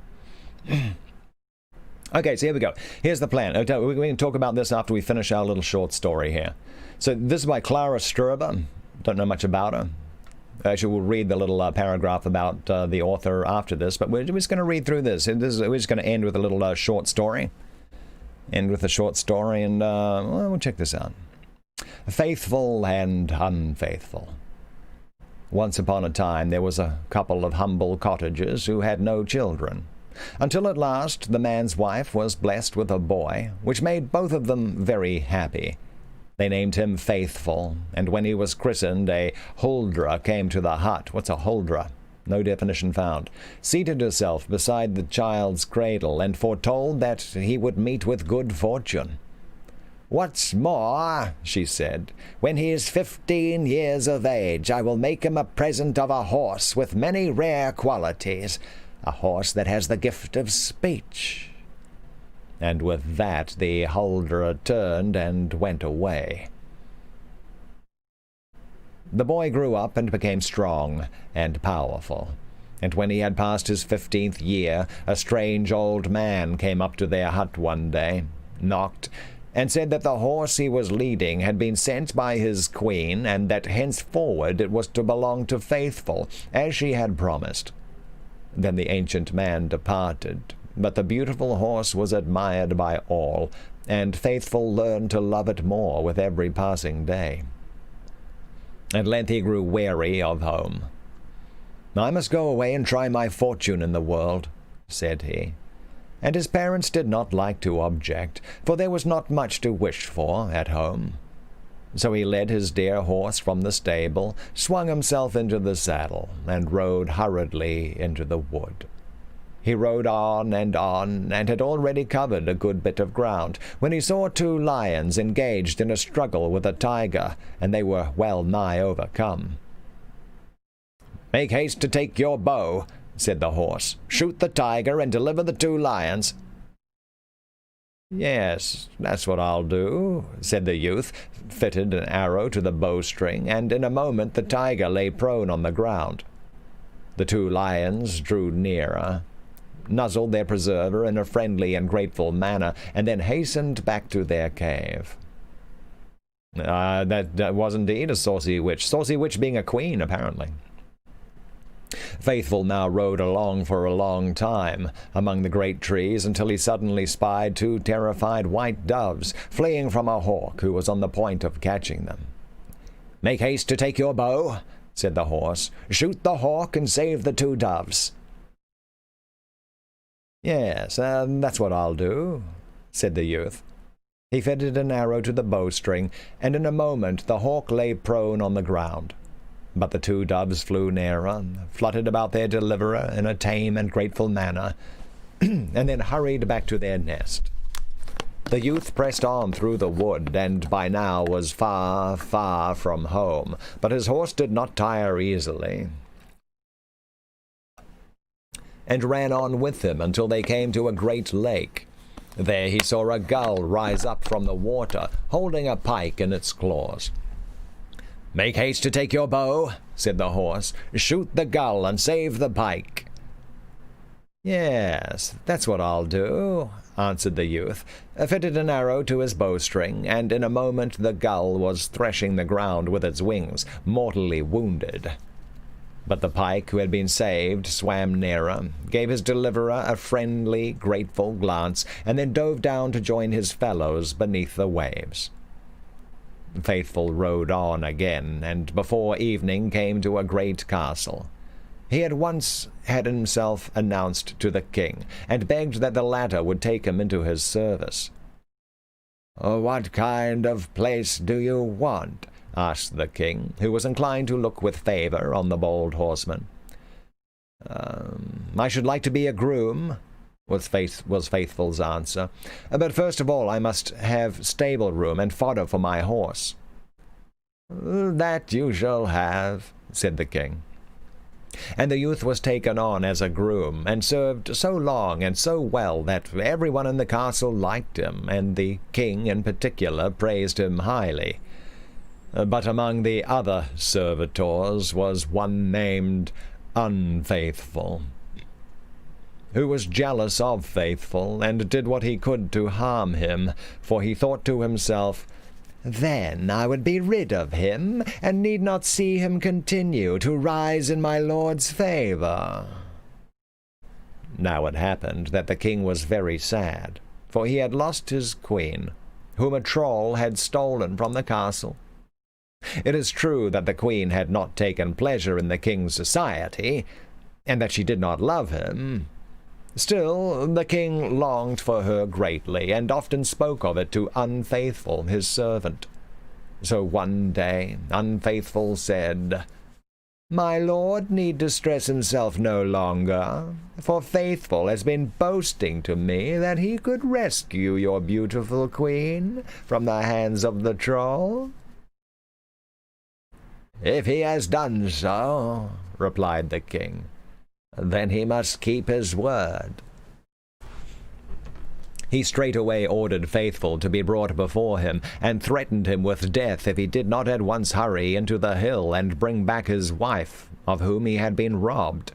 Okay, so here we go. Here's the plan. Okay, we can talk about this after we finish our little short story here. So this is by Clara Sturba. Don't know much about her. Actually, we'll read the little paragraph about the author after this, but we're just going to read through this. We're just going to end with a little short story. End with a short story, and we'll check this out. Faithful and unfaithful. Once upon a time, there was a couple of humble cottagers who had no children, until at last the man's wife was blessed with a boy, which made both of them very happy. They named him Faithful, and when he was christened, a huldra came to the hut. What's a huldra? No definition found. Seated herself beside the child's cradle, and foretold that he would meet with good fortune. "What's more," she said, "when he is 15 years of age, I will make him a present of a horse with many rare qualities, a horse that has the gift of speech." And with that the huldra turned and went away. The boy grew up and became strong and powerful, and when he had passed his 15th year, a strange old man came up to their hut one day, knocked, and said that the horse he was leading had been sent by his queen, and that henceforward it was to belong to Faithful, as she had promised. Then the ancient man departed, but the beautiful horse was admired by all, and Faithful learned to love it more with every passing day. At length he grew weary of home. "I must go away and try my fortune in the world," said he. And his parents did not like to object, for there was not much to wish for at home. So he led his dear horse from the stable, swung himself into the saddle, and rode hurriedly into the wood. He rode on, and had already covered a good bit of ground, when he saw 2 lions engaged in a struggle with a tiger, and they were well nigh overcome. "Make haste to take your bow," said the horse. "Shoot the tiger and deliver the 2 lions." "Yes, that's what I'll do," said the youth, fitted an arrow to the bowstring, and in a moment the tiger lay prone on the ground. The 2 lions drew nearer, nuzzled their preserver in a friendly and grateful manner, and then hastened back to their cave. That was indeed a saucy witch being a queen, apparently. Faithful now rode along for a long time among the great trees until he suddenly spied 2 terrified white doves fleeing from a hawk who was on the point of catching them. "Make haste to take your bow," said the horse. "Shoot the hawk and save the 2 doves." "Yes, that's what I'll do," said the youth. He fitted an arrow to the bowstring, and in a moment the hawk lay prone on the ground. But the 2 doves flew nearer, fluttered about their deliverer in a tame and grateful manner, and then hurried back to their nest. The youth pressed on through the wood, and by now was far, far from home, but his horse did not tire easily, and ran on with him until they came to a great lake. There he saw a gull rise up from the water, holding a pike in its claws. "Make haste to take your bow," said the horse. "Shoot the gull and save the pike." "Yes, that's what I'll do," answered the youth, fitted an arrow to his bowstring, and in a moment the gull was threshing the ground with its wings, mortally wounded. But the pike, who had been saved, swam nearer, gave his deliverer a friendly, grateful glance, and then dove down to join his fellows beneath the waves. Faithful rode on again, and before evening came to a great castle. He had once had himself announced to the king, and begged that the latter would take him into his service. "What kind of place do you want?" asked the king, who was inclined to look with favor on the bold horseman. "I should like to be a groom," was Faithful's answer. "But first of all I must have stable room and fodder for my horse." "That you shall have," said the king. And the youth was taken on as a groom, and served so long and so well that everyone in the castle liked him, and the king in particular praised him highly. But among the other servitors was one named Unfaithful, who was jealous of Faithful, and did what he could to harm him, for he thought to himself, "Then I would be rid of him, and need not see him continue to rise in my lord's favor." Now it happened that the king was very sad, for he had lost his queen, whom a troll had stolen from the castle. It is true that the queen had not taken pleasure in the king's society, and that she did not love him. Still, the king longed for her greatly, and often spoke of it to Unfaithful, his servant. So one day Unfaithful said, "My lord need distress himself no longer, for Faithful has been boasting to me that he could rescue your beautiful queen from the hands of the troll." "If he has done so," replied the king, "then he must keep his word." He straightway ordered Faithful to be brought before him, and threatened him with death if he did not at once hurry into the hill and bring back his wife, of whom he had been robbed.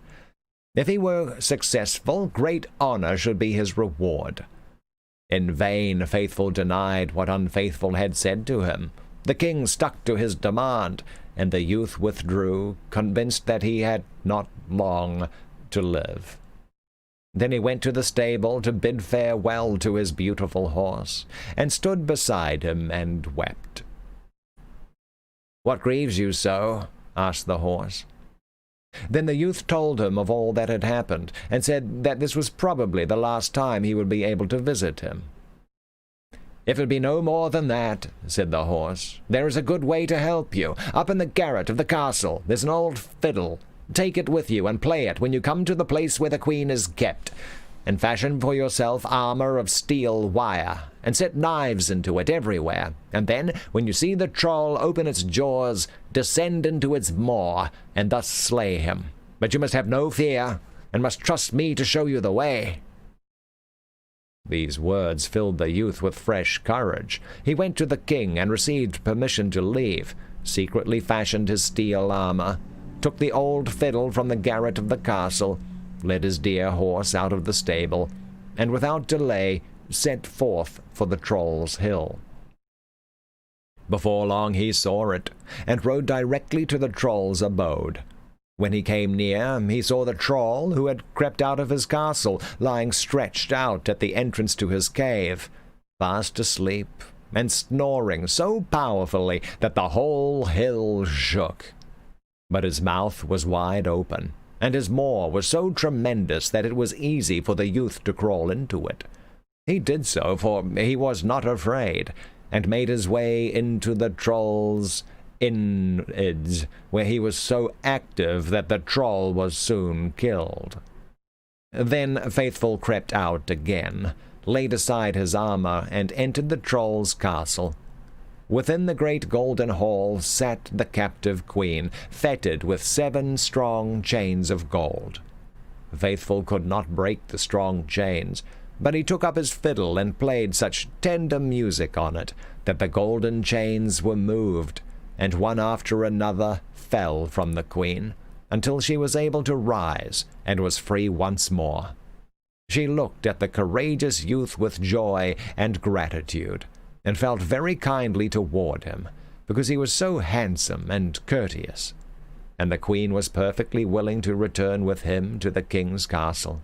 If he were successful, great honor should be his reward. In vain Faithful denied what Unfaithful had said to him. The king stuck to his demand, and the youth withdrew, convinced that he had not long to live. Then he went to the stable to bid farewell to his beautiful horse, and stood beside him and wept. "What grieves you so?" asked the horse. Then the youth told him of all that had happened, and said that this was probably the last time he would be able to visit him. "If it be no more than that," said the horse, "there is a good way to help you. Up in the garret of the castle there's an old fiddle. Take it with you and play it when you come to the place where the queen is kept, and fashion for yourself armor of steel wire, and set knives into it everywhere, and then, when you see the troll open its jaws, descend into its maw, and thus slay him. But you must have no fear, and must trust me to show you the way." These words filled the youth with fresh courage. He went to the king and received permission to leave, secretly fashioned his steel armor, took the old fiddle from the garret of the castle, led his dear horse out of the stable, and without delay set forth for the Troll's Hill. Before long he saw it, and rode directly to the Troll's abode. When he came near, he saw the Troll, who had crept out of his castle, lying stretched out at the entrance to his cave, fast asleep, and snoring so powerfully that the whole hill shook. But his mouth was wide open, and his maw was so tremendous that it was easy for the youth to crawl into it. He did so, for he was not afraid, and made his way into the Troll's innards, where he was so active that the Troll was soon killed. Then Faithful crept out again, laid aside his armor, and entered the Troll's castle. Within the great golden hall sat the captive queen, fettered with 7 strong chains of gold. Faithful could not break the strong chains, but he took up his fiddle and played such tender music on it that the golden chains were moved, and one after another fell from the queen, until she was able to rise and was free once more. She looked at the courageous youth with joy and gratitude, and felt very kindly toward him, because he was so handsome and courteous, and the queen was perfectly willing to return with him to the king's castle.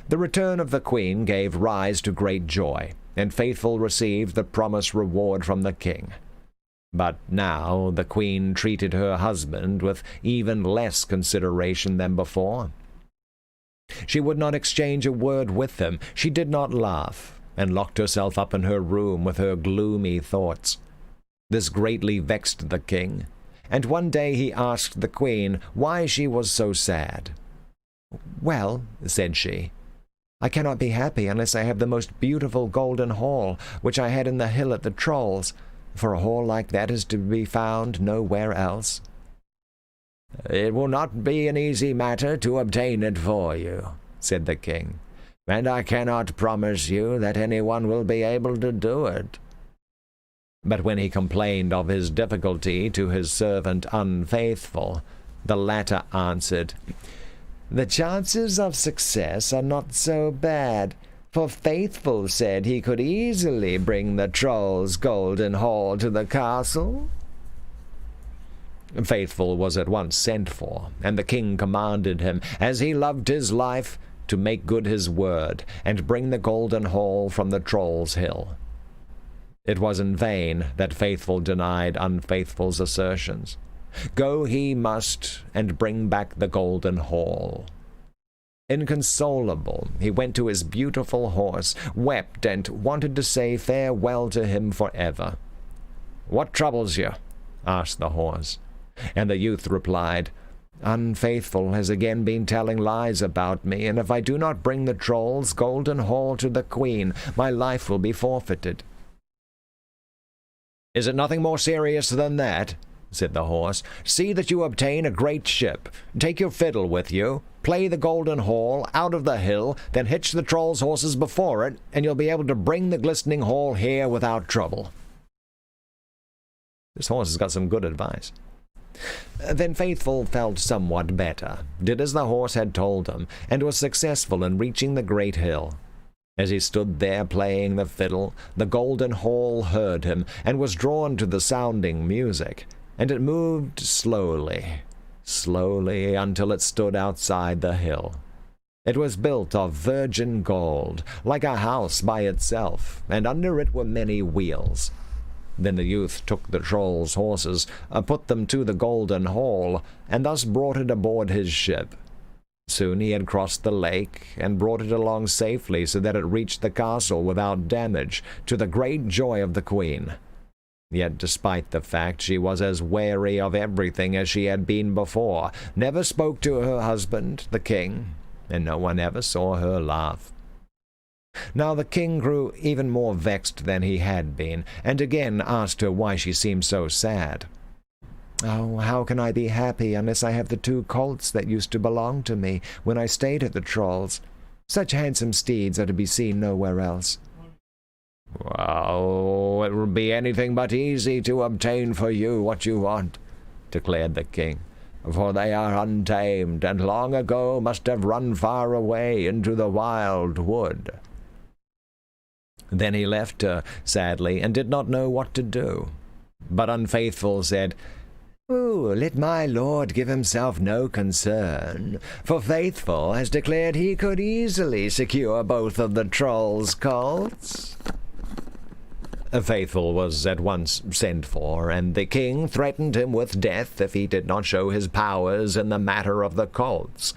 The return of the queen gave rise to great joy, and Faithful received the promised reward from the king. But now the queen treated her husband with even less consideration than before. She would not exchange a word with him. She did not laugh, and locked herself up in her room with her gloomy thoughts. This greatly vexed the king, and one day he asked the queen why she was so sad. "Well," said she, "I cannot be happy unless I have the most beautiful golden hall, which I had in the hill at the Troll's, for a hall like that is to be found nowhere else." "It will not be an easy matter to obtain it for you," said the king, "and I cannot promise you that anyone will be able to do it." But when he complained of his difficulty to his servant Unfaithful, the latter answered, "The chances of success are not so bad, for Faithful said he could easily bring the Troll's golden hall to the castle." Faithful was at once sent for, and the king commanded him, as he loved his life, to make good his word, and bring the golden hall from the Troll's Hill. It was in vain that Faithful denied Unfaithful's assertions. Go he must, and bring back the golden hall. Inconsolable, he went to his beautiful horse, wept, and wanted to say farewell to him forever. "What troubles you?" asked the horse, and the youth replied, "Unfaithful has again been telling lies about me, and if I do not bring the Troll's golden hall to the queen, my life will be forfeited." "Is it nothing more serious than that?" said the horse. "See that you obtain a great ship. Take your fiddle with you, play the golden hall out of the hill, then hitch the Troll's horses before it, and you'll be able to bring the glistening hall here without trouble." This horse has got some good advice. Then Faithful felt somewhat better, did as the horse had told him, and was successful in reaching the great hill. As he stood there playing the fiddle, the golden hall heard him, and was drawn to the sounding music, and it moved slowly, slowly, until it stood outside the hill. It was built of virgin gold, like a house by itself, and under it were many wheels. Then the youth took the Troll's horses, put them to the golden hall, and thus brought it aboard his ship. Soon he had crossed the lake, and brought it along safely so that it reached the castle without damage, to the great joy of the queen. Yet despite the fact she was as wary of everything as she had been before, never spoke to her husband, the king, and no one ever saw her laugh. Now the king grew even more vexed than he had been, and again asked her why she seemed so sad. "Oh, how can I be happy unless I have the 2 colts that used to belong to me when I stayed at the Trolls? Such handsome steeds are to be seen nowhere else." "Well, it will be anything but easy to obtain for you what you want," declared the king, "for they are untamed, and long ago must have run far away into the wild wood." Then he left her, sadly, and did not know what to do. But Unfaithful said, "Oh, let my lord give himself no concern, for Faithful has declared he could easily secure both of the Troll's colts." Faithful was at once sent for, and the king threatened him with death if he did not show his powers in the matter of the colts.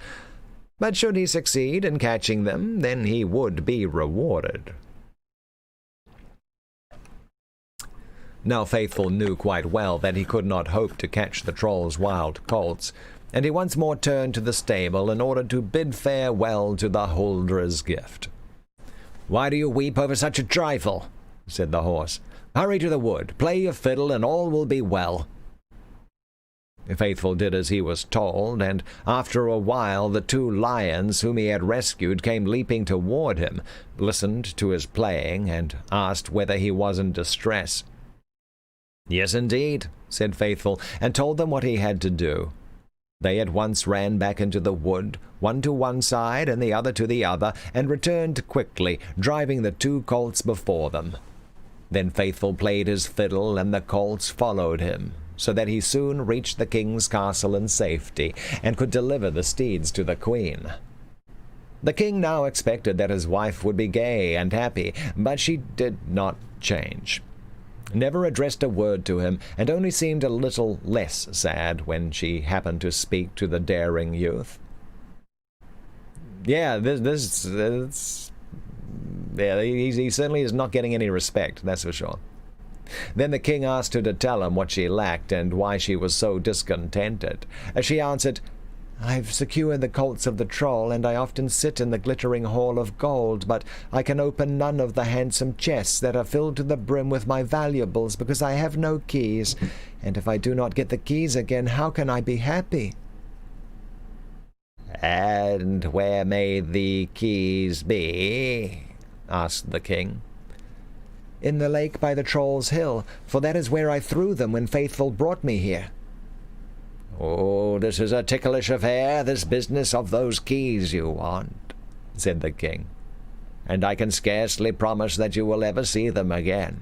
But should he succeed in catching them, then he would be rewarded. Now Faithful knew quite well that he could not hope to catch the Troll's wild colts, and he once more turned to the stable in order to bid farewell to the Huldre's gift. "Why do you weep over such a trifle?" said the horse. "Hurry to the wood, play your fiddle, and all will be well." Faithful did as he was told, and after a while the 2 lions whom he had rescued came leaping toward him, listened to his playing, and asked whether he was in distress. "Yes, indeed," said Faithful, and told them what he had to do. They at once ran back into the wood, one to one side and the other to the other, and returned quickly, driving the 2 colts before them. Then Faithful played his fiddle, and the colts followed him, so that he soon reached the king's castle in safety, and could deliver the steeds to the queen. The king now expected that his wife would be gay and happy, but she did not change. Never addressed a word to him, and only seemed a little less sad when she happened to speak to the daring youth. Yeah, he certainly is not getting any respect, that's for sure. Then the king asked her to tell him what she lacked and why she was so discontented. She answered, "I've secured the colts of the Troll, and I often sit in the glittering hall of gold, but I can open none of the handsome chests that are filled to the brim with my valuables, because I have no keys, and if I do not get the keys again, how can I be happy?" "And where may the keys be?" asked the king. "In the lake by the Troll's Hill, for that is where I threw them when Faithful brought me here." "Oh, this is a ticklish affair, this business of those keys you want," said the king, "and I can scarcely promise that you will ever see them again."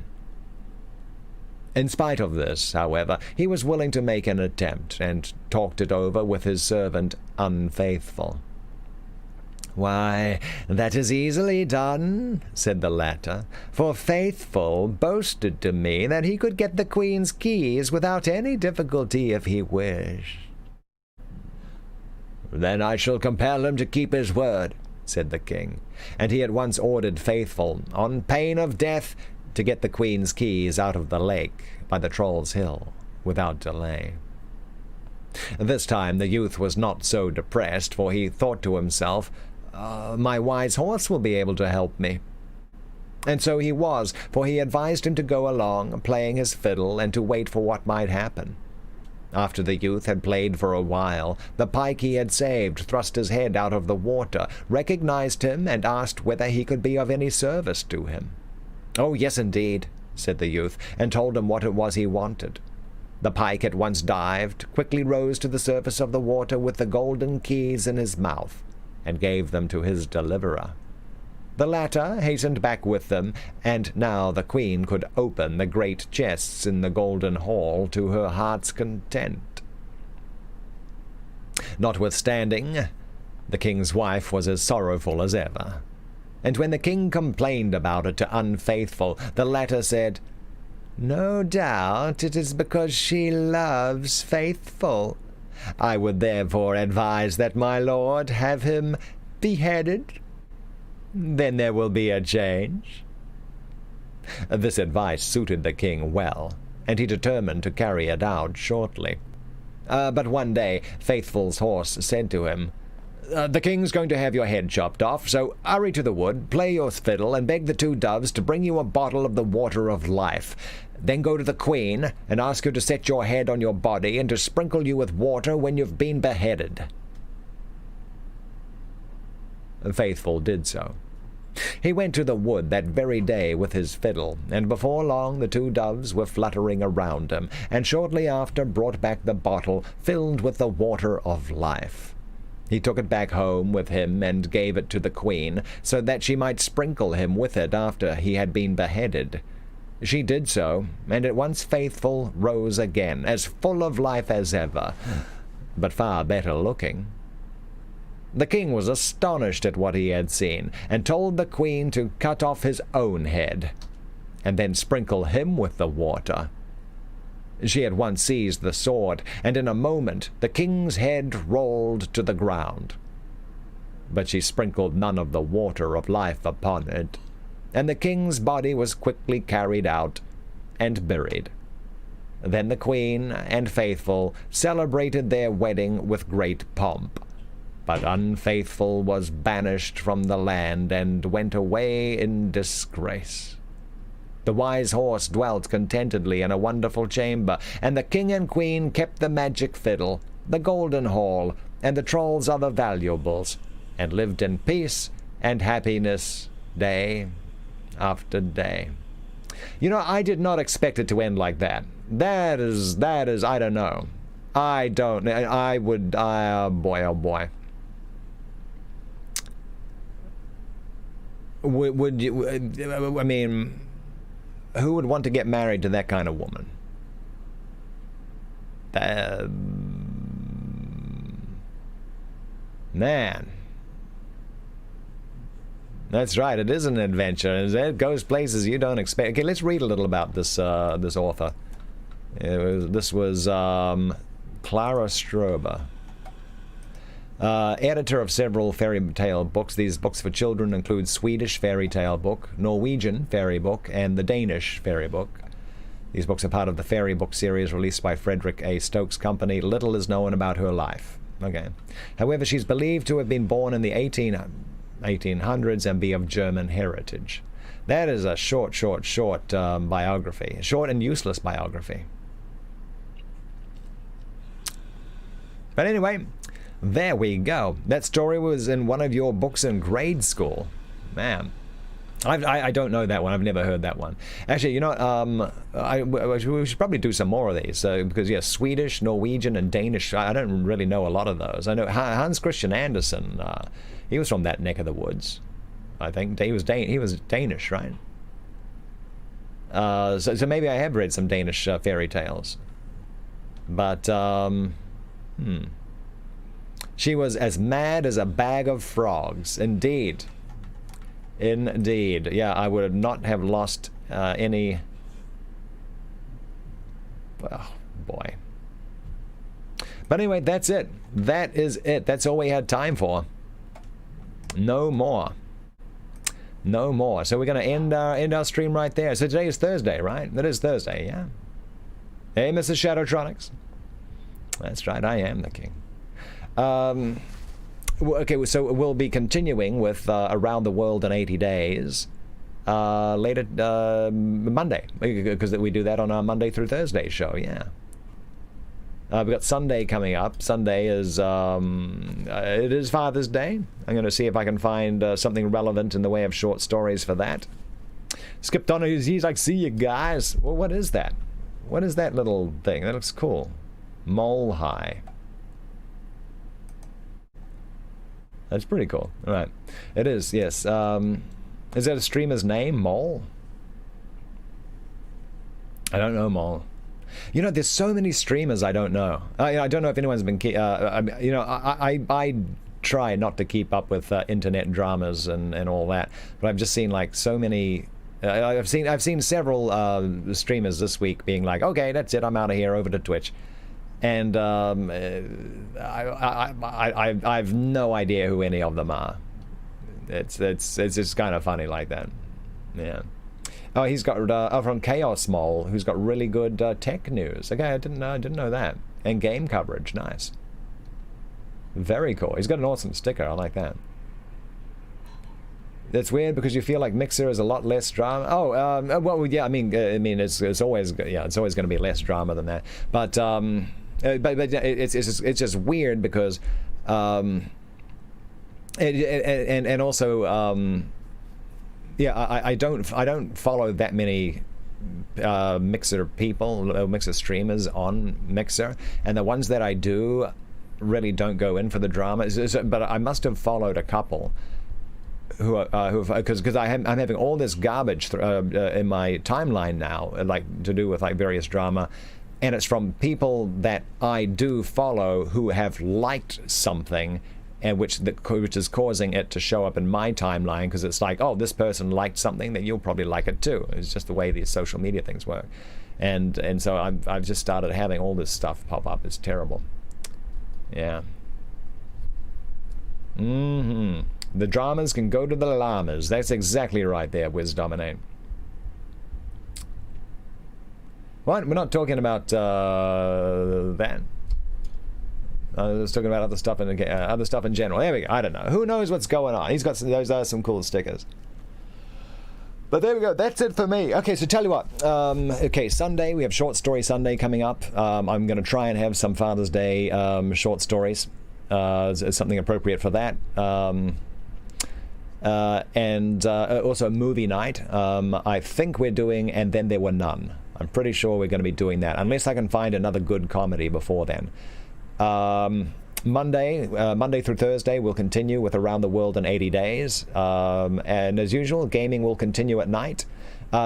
In spite of this, however, he was willing to make an attempt, and talked it over with his servant Unfaithful. "Why, that is easily done," said the latter, "for Faithful boasted to me that he could get the queen's keys without any difficulty if he wished." "Then I shall compel him to keep his word," said the king, and he at once ordered Faithful, on pain of death, to get the queen's keys out of the lake by the Troll's Hill without delay. This time the youth was not so depressed, for he thought to himself, "My wise horse will be able to help me." And so he was, for he advised him to go along, playing his fiddle, and to wait for what might happen. After the youth had played for a while, the pike he had saved thrust his head out of the water, recognized him, and asked whether he could be of any service to him. "Oh, yes, indeed," said the youth, and told him what it was he wanted. The pike at once dived, quickly rose to the surface of the water with the golden keys in his mouth, and gave them to his deliverer. The latter hastened back with them, and now the queen could open the great chests in the golden hall to her heart's content. Notwithstanding, the king's wife was as sorrowful as ever, and when the king complained about it to Unfaithful, the latter said, "No doubt it is because she loves Faithful. I would therefore advise that my lord have him beheaded. Then there will be a change." This advice suited the king well, and he determined to carry it out shortly. But one day, Faithful's horse said to him, "The king's going to have your head chopped off, so hurry to the wood, play your fiddle, and beg the two doves to bring you a bottle of the water of life. Then go to the queen and ask her to set your head on your body and to sprinkle you with water when you've been beheaded." Faithful did so. He went to the wood that very day with his fiddle, and before long the two doves were fluttering around him, and shortly after brought back the bottle filled with the water of life. He took it back home with him and gave it to the queen, so that she might sprinkle him with it after he had been beheaded. She did so, and at once Faithful rose again, as full of life as ever, but far better looking. The king was astonished at what he had seen, and told the queen to cut off his own head, and then sprinkle him with the water. She at once seized the sword, and in a moment the king's head rolled to the ground. But she sprinkled none of the water of life upon it, and the king's body was quickly carried out and buried. Then the queen and Faithful celebrated their wedding with great pomp. But Unfaithful was banished from the land and went away in disgrace. The wise horse dwelt contentedly in a wonderful chamber, and the king and queen kept the magic fiddle, the golden hall, and the troll's other valuables, and lived in peace and happiness day after day. You know, I did not expect it to end like that. That is, I don't know. Oh boy. Would you, I mean, who would want to get married to that kind of woman? Man. That's right, it is an adventure. It goes places you don't expect. Okay, let's read a little about this this author. This was Clara Strober. Editor of several fairy tale books. These books for children include Swedish fairy tale book, Norwegian fairy book, and the Danish fairy book. These books are part of the fairy book series released by Frederick A. Stokes Company. Little is known about her life. Okay. However, she's believed to have been born in the 1800s and be of German heritage. That is a short biography. A short and useless biography. But anyway, there we go. That story was in one of your books in grade school. Man. I don't know that one. I've never heard that one. Actually, you know, we should probably do some more of these. Because, yeah, Swedish, Norwegian, and Danish, I don't really know a lot of those. I know Hans Christian Andersen, he was from that neck of the woods, I think. He was Danish, right? So maybe I have read some Danish fairy tales. But, She was as mad as a bag of frogs. Indeed. Indeed. Yeah, I would not have lost any... Oh, boy. But anyway, that's it. That is it. That's all we had time for. No more. No more. So we're going to end our stream right there. So today is Thursday, right? It is Thursday, yeah. Hey, Mrs. Shadowtronics. That's right, I am the king. Okay, so we'll be continuing with Around the World in 80 Days later Monday, because we do that on our Monday through Thursday show, yeah. We've got Sunday coming up. Sunday is, it is Father's Day. I'm going to see if I can find something relevant in the way of short stories for that. Skipped on, he's like, see you guys. Well, what is that? What is that little thing? That looks cool. Mole High. That's pretty cool. All right. It is, yes. Is that a streamer's name? Mole? I don't know, Mole. You know, there's so many streamers I don't know. I don't know if anyone's been... I try not to keep up with internet dramas and all that, but I've just seen, like, so many... I've seen several streamers this week being like, okay, that's it, I'm out of here, over to Twitch. And I've no idea who any of them are. It's just kind of funny like that. Yeah. Oh, he's got from Chaos Mole, who's got really good tech news. Okay, I didn't know that. And game coverage, nice. Very cool. He's got an awesome sticker. I like that. It's weird because you feel like Mixer is a lot less drama. Oh, well, yeah. I mean, it's always going to be less drama than that. But it's just weird because, and also, yeah, I don't follow that many Mixer people, Mixer streamers on Mixer, and the ones that I do really don't go in for the drama. But I must have followed a couple who because I'm having all this garbage in my timeline now, like to do with like various drama, and it's from people that I do follow who have liked something, and which is causing it to show up in my timeline, because it's like, oh, this person liked something, then you'll probably like it too. It's just the way these social media things work, and so I've just started having all this stuff pop up. It's terrible. Yeah. The dramas can go to the llamas. That's exactly right there, Wiz Dominate. What? We're not talking about that. Let's talking about other stuff in general. There we go. I don't know. Who knows what's going on? He's got those are some cool stickers. But there we go. That's it for me. Okay, so tell you what. Okay, Sunday we have Short Story Sunday coming up. I'm going to try and have some Father's Day short stories. Something appropriate for that. And also a movie night. I think we're doing And Then There Were None. I'm pretty sure we're going to be doing that, unless I can find another good comedy before then. Monday through Thursday, we'll continue with Around the World in 80 Days. And as usual, gaming will continue at night.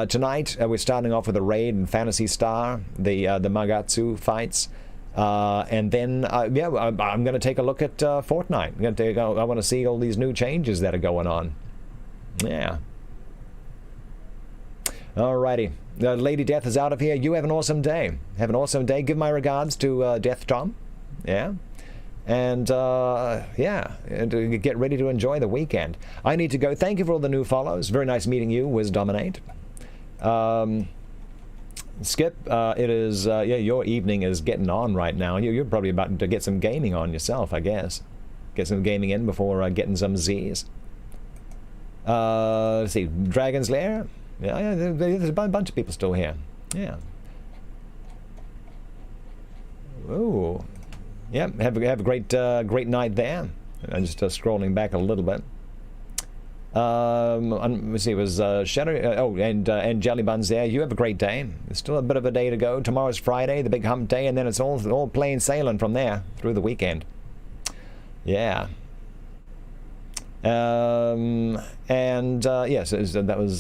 Tonight, we're starting off with a raid in Phantasy Star, the Magatsu fights. And then, yeah, I'm going to take a look at Fortnite. I want to see all these new changes that are going on. Yeah. Alrighty. Lady Death is out of here. You have an awesome day. Have an awesome day. Give my regards to Death Tom. Yeah. And, yeah, and get ready to enjoy the weekend. I need to go. Thank you for all the new follows. Very nice meeting you, Wiz Dominate. Skip, it is, yeah, your evening is getting on right now. You're probably about to get some gaming on yourself, I guess. Get some gaming in before getting some Z's. Let's see, Dragon's Lair? Yeah, there's a bunch of people still here. Yeah. Ooh. Yeah, have a great night there. I'm just scrolling back a little bit. Let's see, it was Shadow, and Jelly Buns there. You have a great day. There's still a bit of a day to go. Tomorrow's Friday, the big hump day, and then it's all plain sailing from there through the weekend. Yeah. Yes, that was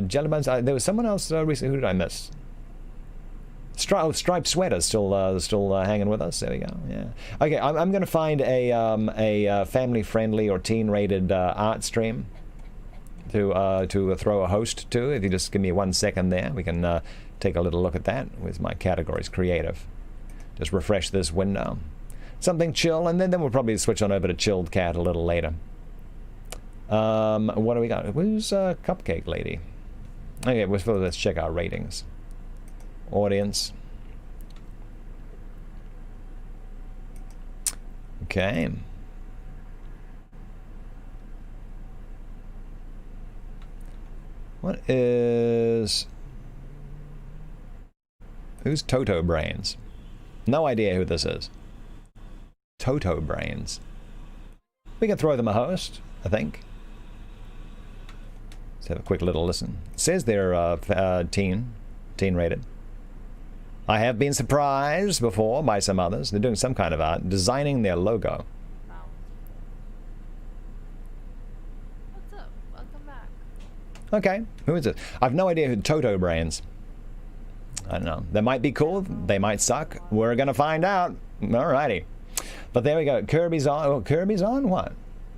Jelly Buns. There was someone else recently. Who did I miss? Striped Sweater still hanging with us. There we go. Yeah. Okay, I'm going to find a family-friendly or teen-rated art stream to throw a host to. If you just give me 1 second there, we can take a little look at that with my categories. Creative. Just refresh this window. Something chill, and then we'll probably switch on over to Chilled Cat a little later. What do we got? Who's Cupcake Lady? Okay, let's check our ratings. Audience. Okay. Who's Toto Brains? No idea who this is. Toto Brains. We can throw them a host, I think. Let's have a quick little listen. It says they're teen rated. I have been surprised before by some others. They're doing some kind of art, designing their logo. Wow. What's up? Welcome back. Okay, who is it? I've no idea who Toto Brains. I don't know. They might be cool. They might suck. We're gonna find out. Alrighty. But there we go. Kirby's on. Oh, Kirby's on what?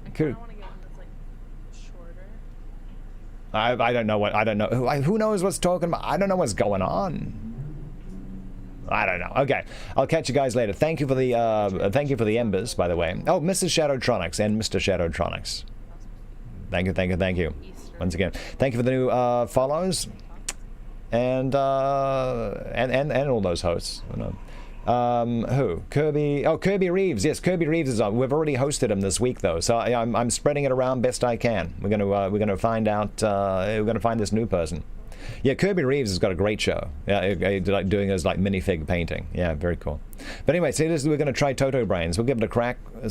I kind of want to get one that's like shorter. I don't know what. I don't know. Who knows what's talking about? I don't know what's going on. I don't know. Okay, I'll catch you guys later. Thank you for the embers, by the way. Oh, Mrs. Shadowtronics and Mr. Shadowtronics. Thank you. Easter once again. Thank you for the new follows, and all those hosts. Who? Kirby? Oh, Kirby Reeves. Yes, Kirby Reeves is on. We've already hosted him this week, though, so I'm spreading it around best I can. We're gonna find out. We're gonna find this new person. Yeah, Kirby Reeves has got a great show. Yeah, like doing his like minifig painting. Yeah, very cool. But anyway, so we're going to try Toto Brains. We'll give it a crack. See